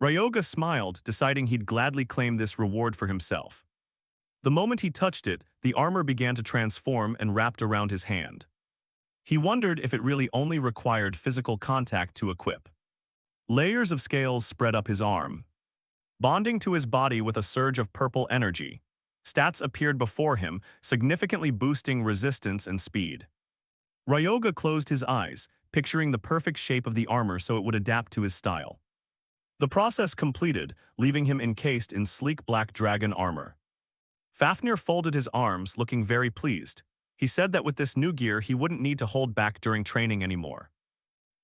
Ryoga smiled, deciding he'd gladly claim this reward for himself. The moment he touched it, the armor began to transform and wrapped around his hand. He wondered if it really only required physical contact to equip. Layers of scales spread up his arm. Bonding to his body with a surge of purple energy, stats appeared before him, significantly boosting resistance and speed. Ryoga closed his eyes, picturing the perfect shape of the armor so it would adapt to his style. The process completed, leaving him encased in sleek black dragon armor. Fafnir folded his arms, looking very pleased. He said that with this new gear he wouldn't need to hold back during training anymore.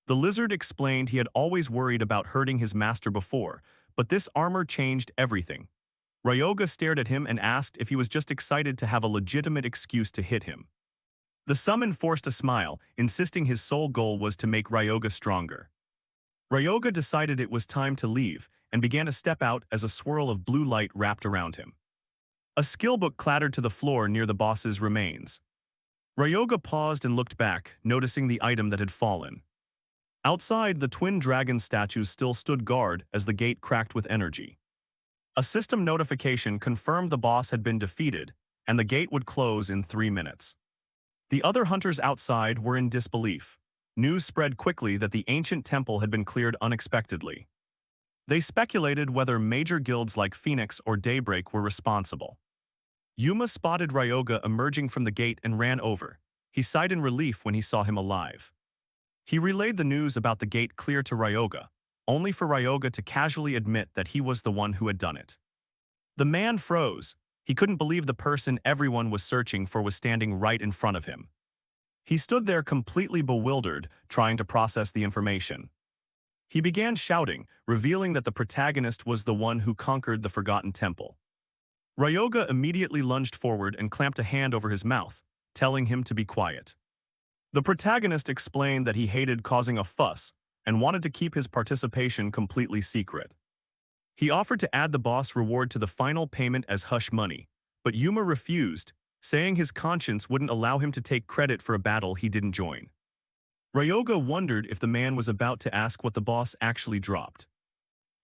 The lizard explained he had always worried about hurting his master before, but this armor changed everything. Ryoga stared at him and asked if he was just excited to have a legitimate excuse to hit him. The summon forced a smile, insisting his sole goal was to make Ryoga stronger. Ryoga decided it was time to leave and began to step out as a swirl of blue light wrapped around him. A skill book clattered to the floor near the boss's remains. Ryoga paused and looked back, noticing the item that had fallen. Outside, the twin dragon statues still stood guard as the gate cracked with energy. A system notification confirmed the boss had been defeated, and the gate would close in 3 minutes. The other hunters outside were in disbelief. News spread quickly that the ancient temple had been cleared unexpectedly. They speculated whether major guilds like Phoenix or Daybreak were responsible. Yuma spotted Ryoga emerging from the gate and ran over. He sighed in relief when he saw him alive. He relayed the news about the gate clear to Ryoga, only for Ryoga to casually admit that he was the one who had done it. The man froze. He couldn't believe the person everyone was searching for was standing right in front of him. He stood there completely bewildered, trying to process the information. He began shouting, revealing that the protagonist was the one who conquered the Forgotten Temple. Ryoga immediately lunged forward and clamped a hand over his mouth, telling him to be quiet. The protagonist explained that he hated causing a fuss and wanted to keep his participation completely secret. He offered to add the boss reward to the final payment as hush money, but Yuma refused, saying his conscience wouldn't allow him to take credit for a battle he didn't join. Ryoga wondered if the man was about to ask what the boss actually dropped.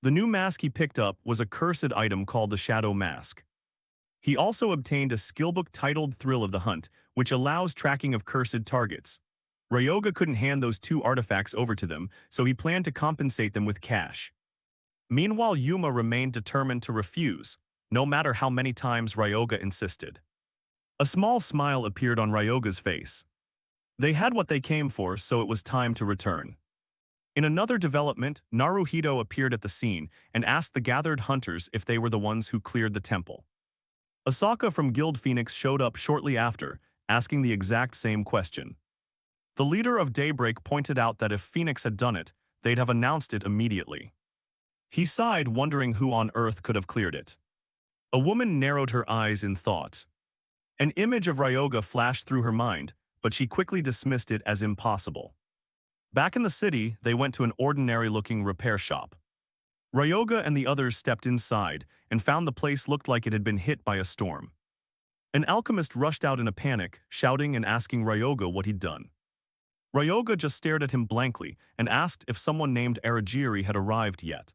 The new mask he picked up was a cursed item called the Shadow Mask. He also obtained a skillbook titled Thrill of the Hunt, which allows tracking of cursed targets. Ryoga couldn't hand those 2 artifacts over to them, so he planned to compensate them with cash. Meanwhile, Yuma remained determined to refuse, no matter how many times Ryoga insisted. A small smile appeared on Ryoga's face. They had what they came for, so it was time to return. In another development, Naruhito appeared at the scene and asked the gathered hunters if they were the ones who cleared the temple. Asaka from Guild Phoenix showed up shortly after, asking the exact same question. The leader of Daybreak pointed out that if Phoenix had done it, they'd have announced it immediately. He sighed, wondering who on earth could have cleared it. A woman narrowed her eyes in thought. An image of Ryoga flashed through her mind, but she quickly dismissed it as impossible. Back in the city, they went to an ordinary-looking repair shop. Ryoga and the others stepped inside and found the place looked like it had been hit by a storm. An alchemist rushed out in a panic, shouting and asking Ryoga what he'd done. Ryoga just stared at him blankly and asked if someone named Aragiri had arrived yet.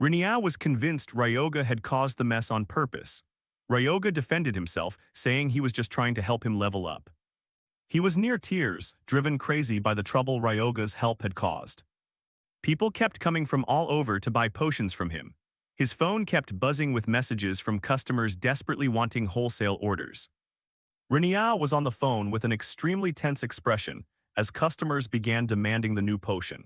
Rinia was convinced Ryoga had caused the mess on purpose. Ryoga defended himself, saying he was just trying to help him level up. He was near tears, driven crazy by the trouble Ryoga's help had caused. People kept coming from all over to buy potions from him. His phone kept buzzing with messages from customers desperately wanting wholesale orders. Rinia was on the phone with an extremely tense expression as customers began demanding the new potion.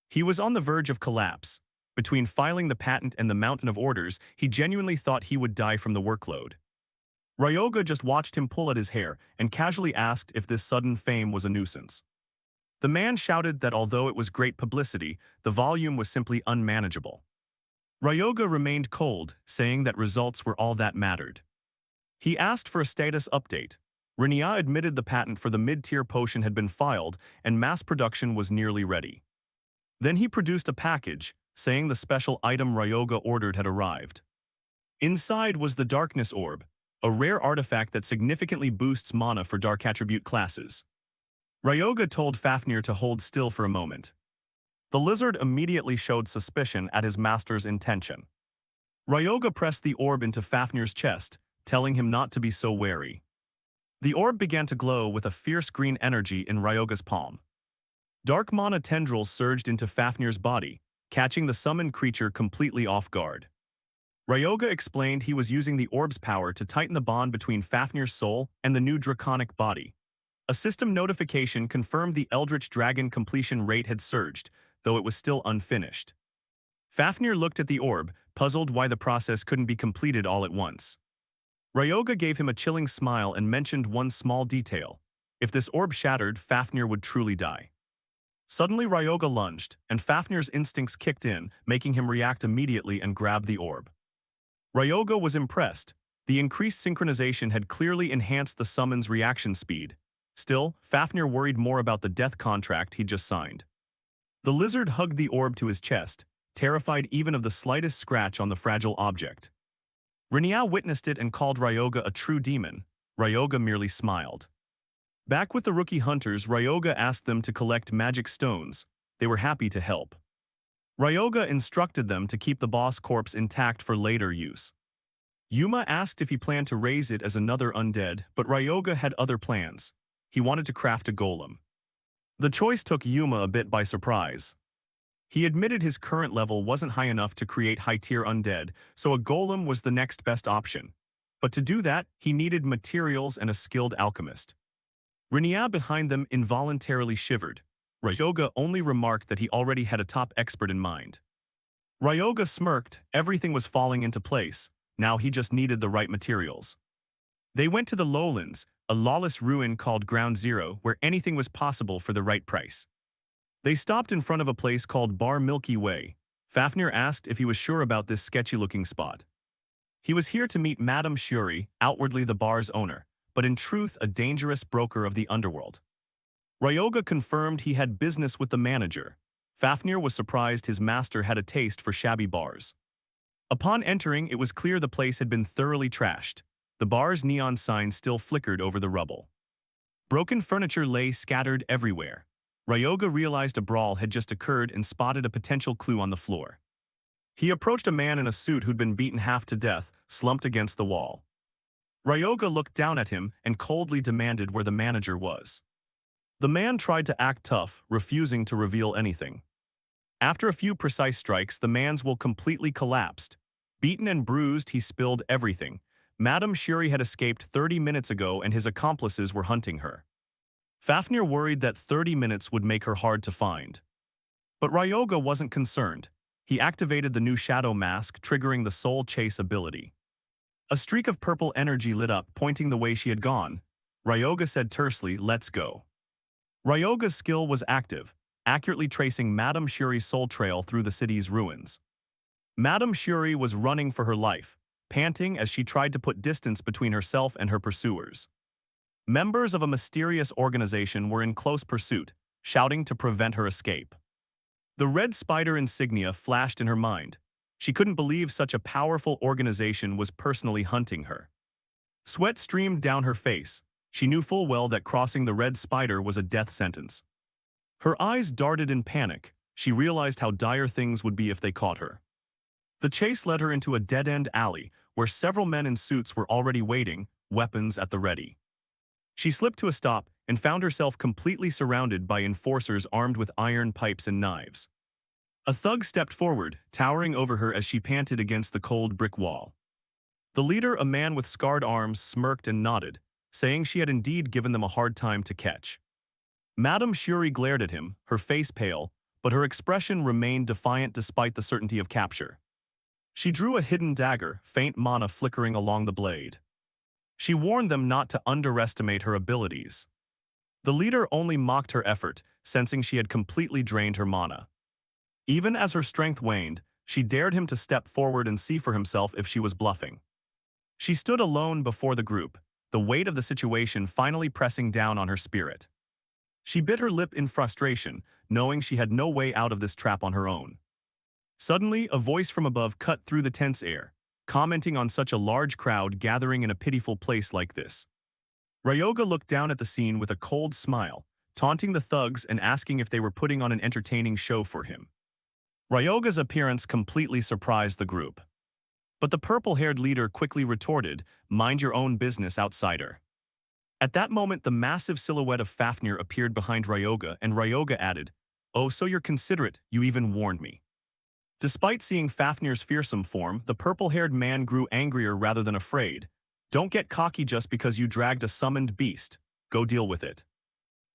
He was on the verge of collapse. Between filing the patent and the mountain of orders, he genuinely thought he would die from the workload. Ryoga just watched him pull at his hair and casually asked if this sudden fame was a nuisance. The man shouted that although it was great publicity, the volume was simply unmanageable. Ryoga remained cold, saying that results were all that mattered. He asked for a status update. Rinia admitted the patent for the mid-tier potion had been filed and mass production was nearly ready. Then he produced a package, saying the special item Ryoga ordered had arrived. Inside was the Darkness Orb, a rare artifact that significantly boosts mana for dark attribute classes. Ryoga told Fafnir to hold still for a moment. The lizard immediately showed suspicion at his master's intention. Ryoga pressed the orb into Fafnir's chest, telling him not to be so wary. The orb began to glow with a fierce green energy in Ryoga's palm. Dark mana tendrils surged into Fafnir's body, catching the summoned creature completely off guard. Ryoga explained he was using the orb's power to tighten the bond between Fafnir's soul and the new draconic body. A system notification confirmed the Eldritch Dragon completion rate had surged, though it was still unfinished. Fafnir looked at the orb, puzzled why the process couldn't be completed all at once. Ryoga gave him a chilling smile and mentioned one small detail. If this orb shattered, Fafnir would truly die. Suddenly Ryoga lunged, and Fafnir's instincts kicked in, making him react immediately and grab the orb. Ryoga was impressed. The increased synchronization had clearly enhanced the summon's reaction speed. Still, Fafnir worried more about the death contract he'd just signed. The lizard hugged the orb to his chest, terrified even of the slightest scratch on the fragile object. Rinia witnessed it and called Ryoga a true demon. Ryoga merely smiled. Back with the rookie hunters, Ryoga asked them to collect magic stones. They were happy to help. Ryoga instructed them to keep the boss corpse intact for later use. Yuma asked if he planned to raise it as another undead, but Ryoga had other plans. He wanted to craft a golem. The choice took Yuma a bit by surprise. He admitted his current level wasn't high enough to create high-tier undead, so a golem was the next best option. But to do that, he needed materials and a skilled alchemist. Rinia behind them involuntarily shivered. Ryoga only remarked that he already had a top expert in mind. Ryoga smirked, everything was falling into place, now he just needed the right materials. They went to the lowlands, a lawless ruin called Ground Zero where anything was possible for the right price. They stopped in front of a place called Bar Milky Way. Fafnir asked if he was sure about this sketchy-looking spot. He was here to meet Madame Shuri, outwardly the bar's owner, but in truth a dangerous broker of the underworld. Ryoga confirmed he had business with the manager. Fafnir was surprised his master had a taste for shabby bars. Upon entering, it was clear the place had been thoroughly trashed. The bar's neon sign still flickered over the rubble. Broken furniture lay scattered everywhere. Ryoga realized a brawl had just occurred and spotted a potential clue on the floor. He approached a man in a suit who'd been beaten half to death, slumped against the wall. Ryoga looked down at him and coldly demanded where the manager was. The man tried to act tough, refusing to reveal anything. After a few precise strikes, the man's will completely collapsed. Beaten and bruised, he spilled everything. Madame Shuri had escaped 30 minutes ago and his accomplices were hunting her. Fafnir worried that 30 minutes would make her hard to find. But Ryoga wasn't concerned. He activated the new shadow mask, triggering the soul chase ability. A streak of purple energy lit up, pointing the way she had gone. Ryoga said tersely, "Let's go." Ryoga's skill was active, accurately tracing Madame Shuri's soul trail through the city's ruins. Madame Shuri was running for her life, panting as she tried to put distance between herself and her pursuers. Members of a mysterious organization were in close pursuit, shouting to prevent her escape. The red spider insignia flashed in her mind. She couldn't believe such a powerful organization was personally hunting her. Sweat streamed down her face. She knew full well that crossing the red spider was a death sentence. Her eyes darted in panic. She realized how dire things would be if they caught her. The chase led her into a dead-end alley where several men in suits were already waiting, weapons at the ready. She slipped to a stop and found herself completely surrounded by enforcers armed with iron pipes and knives. A thug stepped forward, towering over her as she panted against the cold brick wall. The leader, a man with scarred arms, smirked and nodded, saying she had indeed given them a hard time to catch. Madame Shuri glared at him, her face pale, but her expression remained defiant despite the certainty of capture. She drew a hidden dagger, faint mana flickering along the blade. She warned them not to underestimate her abilities. The leader only mocked her effort, sensing she had completely drained her mana. Even as her strength waned, she dared him to step forward and see for himself if she was bluffing. She stood alone before the group, the weight of the situation finally pressing down on her spirit. She bit her lip in frustration, knowing she had no way out of this trap on her own. Suddenly, a voice from above cut through the tense air, commenting on such a large crowd gathering in a pitiful place like this. Ryoga looked down at the scene with a cold smile, taunting the thugs and asking if they were putting on an entertaining show for him. Ryoga's appearance completely surprised the group. But the purple-haired leader quickly retorted, "Mind your own business, outsider." At that moment, the massive silhouette of Fafnir appeared behind Ryoga, and Ryoga added, "Oh, so you're considerate, you even warned me." Despite seeing Fafnir's fearsome form, the purple-haired man grew angrier rather than afraid. "Don't get cocky just because you dragged a summoned beast. Go deal with it."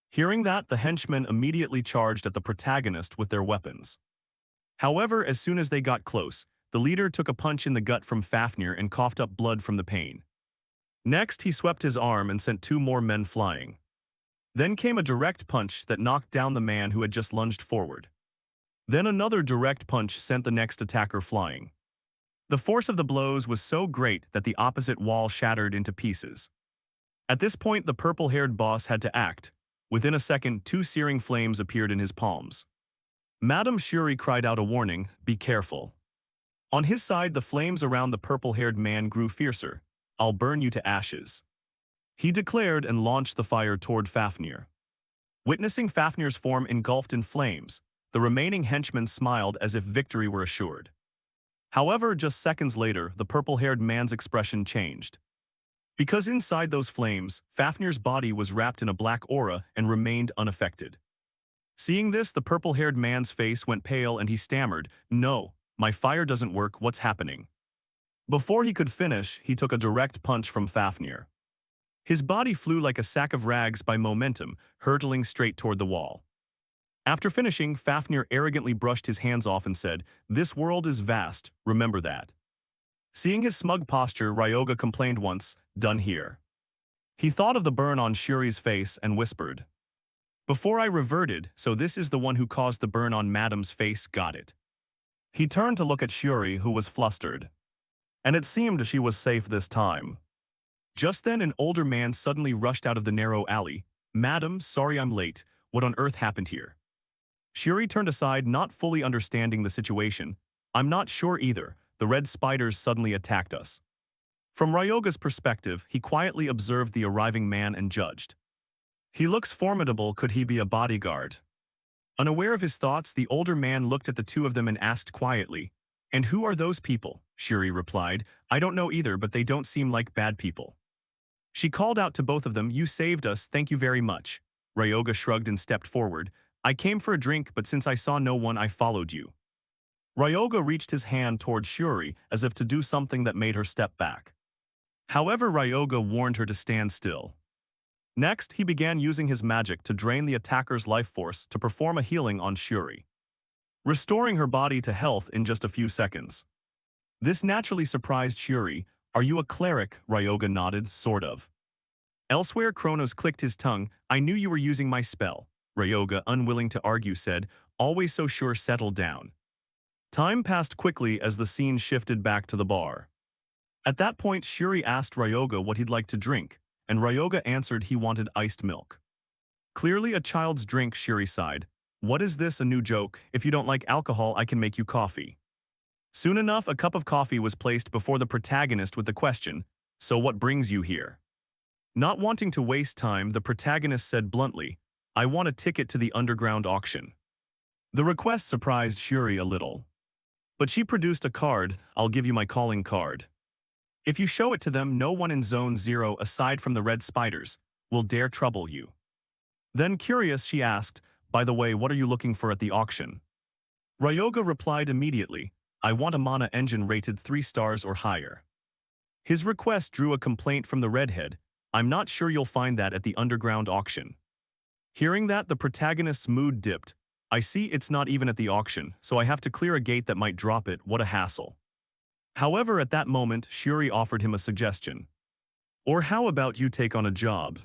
Hearing that, the henchmen immediately charged at the protagonist with their weapons. However, as soon as they got close, the leader took a punch in the gut from Fafnir and coughed up blood from the pain. Next, he swept his arm and sent two more men flying. Then came a direct punch that knocked down the man who had just lunged forward. Then another direct punch sent the next attacker flying. The force of the blows was so great that the opposite wall shattered into pieces. At this point, the purple-haired boss had to act. Within a second, two searing flames appeared in his palms. Madame Shuri cried out a warning, "Be careful." On his side, the flames around the purple-haired man grew fiercer. "I'll burn you to ashes," he declared and launched the fire toward Fafnir. Witnessing Fafnir's form engulfed in flames, the remaining henchmen smiled as if victory were assured. However, just seconds later, the purple-haired man's expression changed. Because inside those flames, Fafnir's body was wrapped in a black aura and remained unaffected. Seeing this, the purple-haired man's face went pale and he stammered, "No, my fire doesn't work, what's happening?" Before he could finish, he took a direct punch from Fafnir. His body flew like a sack of rags by momentum, hurtling straight toward the wall. After finishing, Fafnir arrogantly brushed his hands off and said, "This world is vast, remember that." Seeing his smug posture, Ryoga complained once, "Done here." He thought of the burn on Shuri's face and whispered, "Before I reverted, so this is the one who caused the burn on Madame's face, got it." He turned to look at Shuri, who was flustered. And it seemed she was safe this time. Just then, an older man suddenly rushed out of the narrow alley. "Madam, sorry I'm late. What on earth happened here?" Shuri turned aside, not fully understanding the situation. "I'm not sure either. The red spiders suddenly attacked us." From Ryoga's perspective, he quietly observed the arriving man and judged. "He looks formidable, could he be a bodyguard?" Unaware of his thoughts, the older man looked at the two of them and asked quietly, "And who are those people?" Shuri replied, "I don't know either, but they don't seem like bad people." She called out to both of them, "You saved us, thank you very much." Ryoga shrugged and stepped forward. "I came for a drink, but since I saw no one, I followed you." Ryoga reached his hand toward Shuri as if to do something that made her step back. However, Ryoga warned her to stand still. Next, he began using his magic to drain the attacker's life force to perform a healing on Shuri, restoring her body to health in just a few seconds. This naturally surprised Shuri, Are you a cleric? Ryoga nodded, sort of. Elsewhere, Kronos clicked his tongue. I knew you were using my spell. Ryoga, unwilling to argue, said, always so sure, settle down. Time passed quickly as the scene shifted back to the bar. At that point, Shuri asked Ryoga what he'd like to drink, and Ryoga answered he wanted iced milk. Clearly a child's drink, Shuri sighed. What is this, a new joke? If you don't like alcohol, I can make you coffee. Soon enough, a cup of coffee was placed before the protagonist with the question, so what brings you here? Not wanting to waste time, the protagonist said bluntly, I want a ticket to the underground auction. The request surprised Shuri a little. But she produced a card. I'll give you my calling card. If you show it to them, no one in Zone 0, aside from the red spiders, will dare trouble you. Then curious, she asked, by the way, what are you looking for at the auction? Ryoga replied immediately, I want a mana engine rated 3 stars or higher. His request drew a complaint from the redhead. I'm not sure you'll find that at the underground auction. Hearing that, the protagonist's mood dipped. I see it's not even at the auction, so I have to clear a gate that might drop it. What a hassle. However, at that moment, Shuri offered him a suggestion. Or how about you take on a job?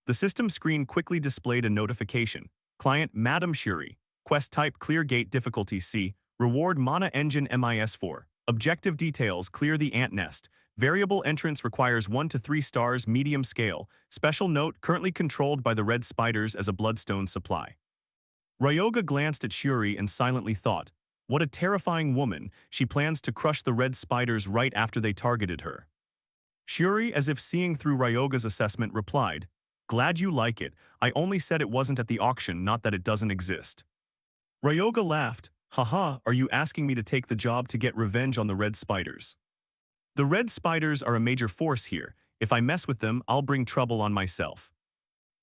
The system screen quickly displayed a notification. Client Madam Shuri. Quest type clear gate difficulty C. Reward mana engine MIS4. Objective details clear the ant nest. Variable entrance requires 1 to 3 stars medium scale. Special note currently controlled by the red spiders as a bloodstone supply. Ryoga glanced at Shuri and silently thought, what a terrifying woman, she plans to crush the red spiders right after they targeted her. Shuri, as if seeing through Ryoga's assessment, replied, glad you like it, I only said it wasn't at the auction, not that it doesn't exist. Ryoga laughed, haha, are you asking me to take the job to get revenge on the red spiders? The red spiders are a major force here, if I mess with them, I'll bring trouble on myself.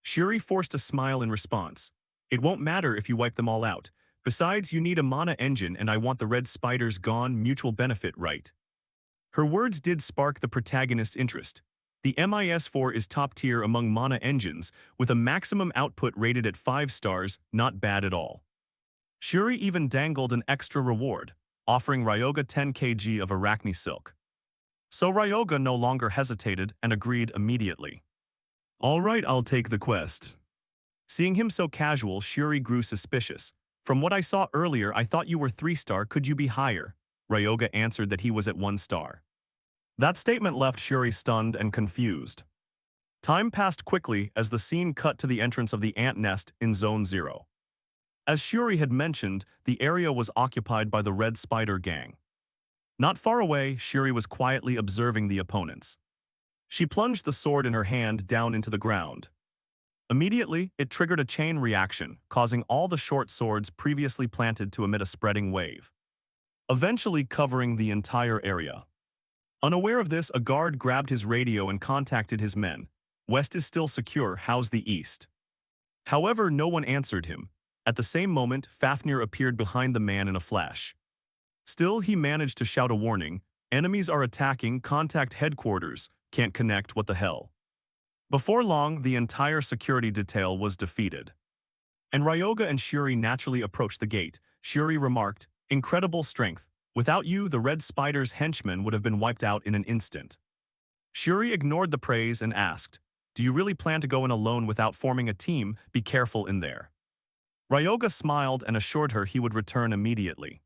Shuri forced a smile in response. It won't matter if you wipe them all out. Besides, you need a mana engine and I want the red spiders gone, mutual benefit, right? Her words did spark the protagonist's interest. The MIS4 is top tier among mana engines, with a maximum output rated at 5 stars, not bad at all. Shuri even dangled an extra reward, offering Ryoga 10 kg of arachne silk. So Ryoga no longer hesitated and agreed immediately. All right, I'll take the quest. Seeing him so casual, Shuri grew suspicious. From what I saw earlier, I thought you were 3-star, could you be higher? Ryoga answered that he was at 1 star. That statement left Shuri stunned and confused. Time passed quickly as the scene cut to the entrance of the ant nest in Zone 0. As Shuri had mentioned, the area was occupied by the Red Spider gang. Not far away, Shuri was quietly observing the opponents. She plunged the sword in her hand down into the ground. Immediately, it triggered a chain reaction, causing all the short swords previously planted to emit a spreading wave, eventually covering the entire area. Unaware of this, a guard grabbed his radio and contacted his men. West is still secure, how's the east? However, no one answered him. At the same moment, Fafnir appeared behind the man in a flash. Still, he managed to shout a warning. Enemies are attacking, contact headquarters, can't connect, what the hell? Before long, the entire security detail was defeated. And Ryoga and Shuri naturally approached the gate. Shuri remarked, incredible strength. Without you, the Red Spider's henchmen would have been wiped out in an instant. Shuri ignored the praise and asked, do you really plan to go in alone without forming a team? Be careful in there. Ryoga smiled and assured her he would return immediately.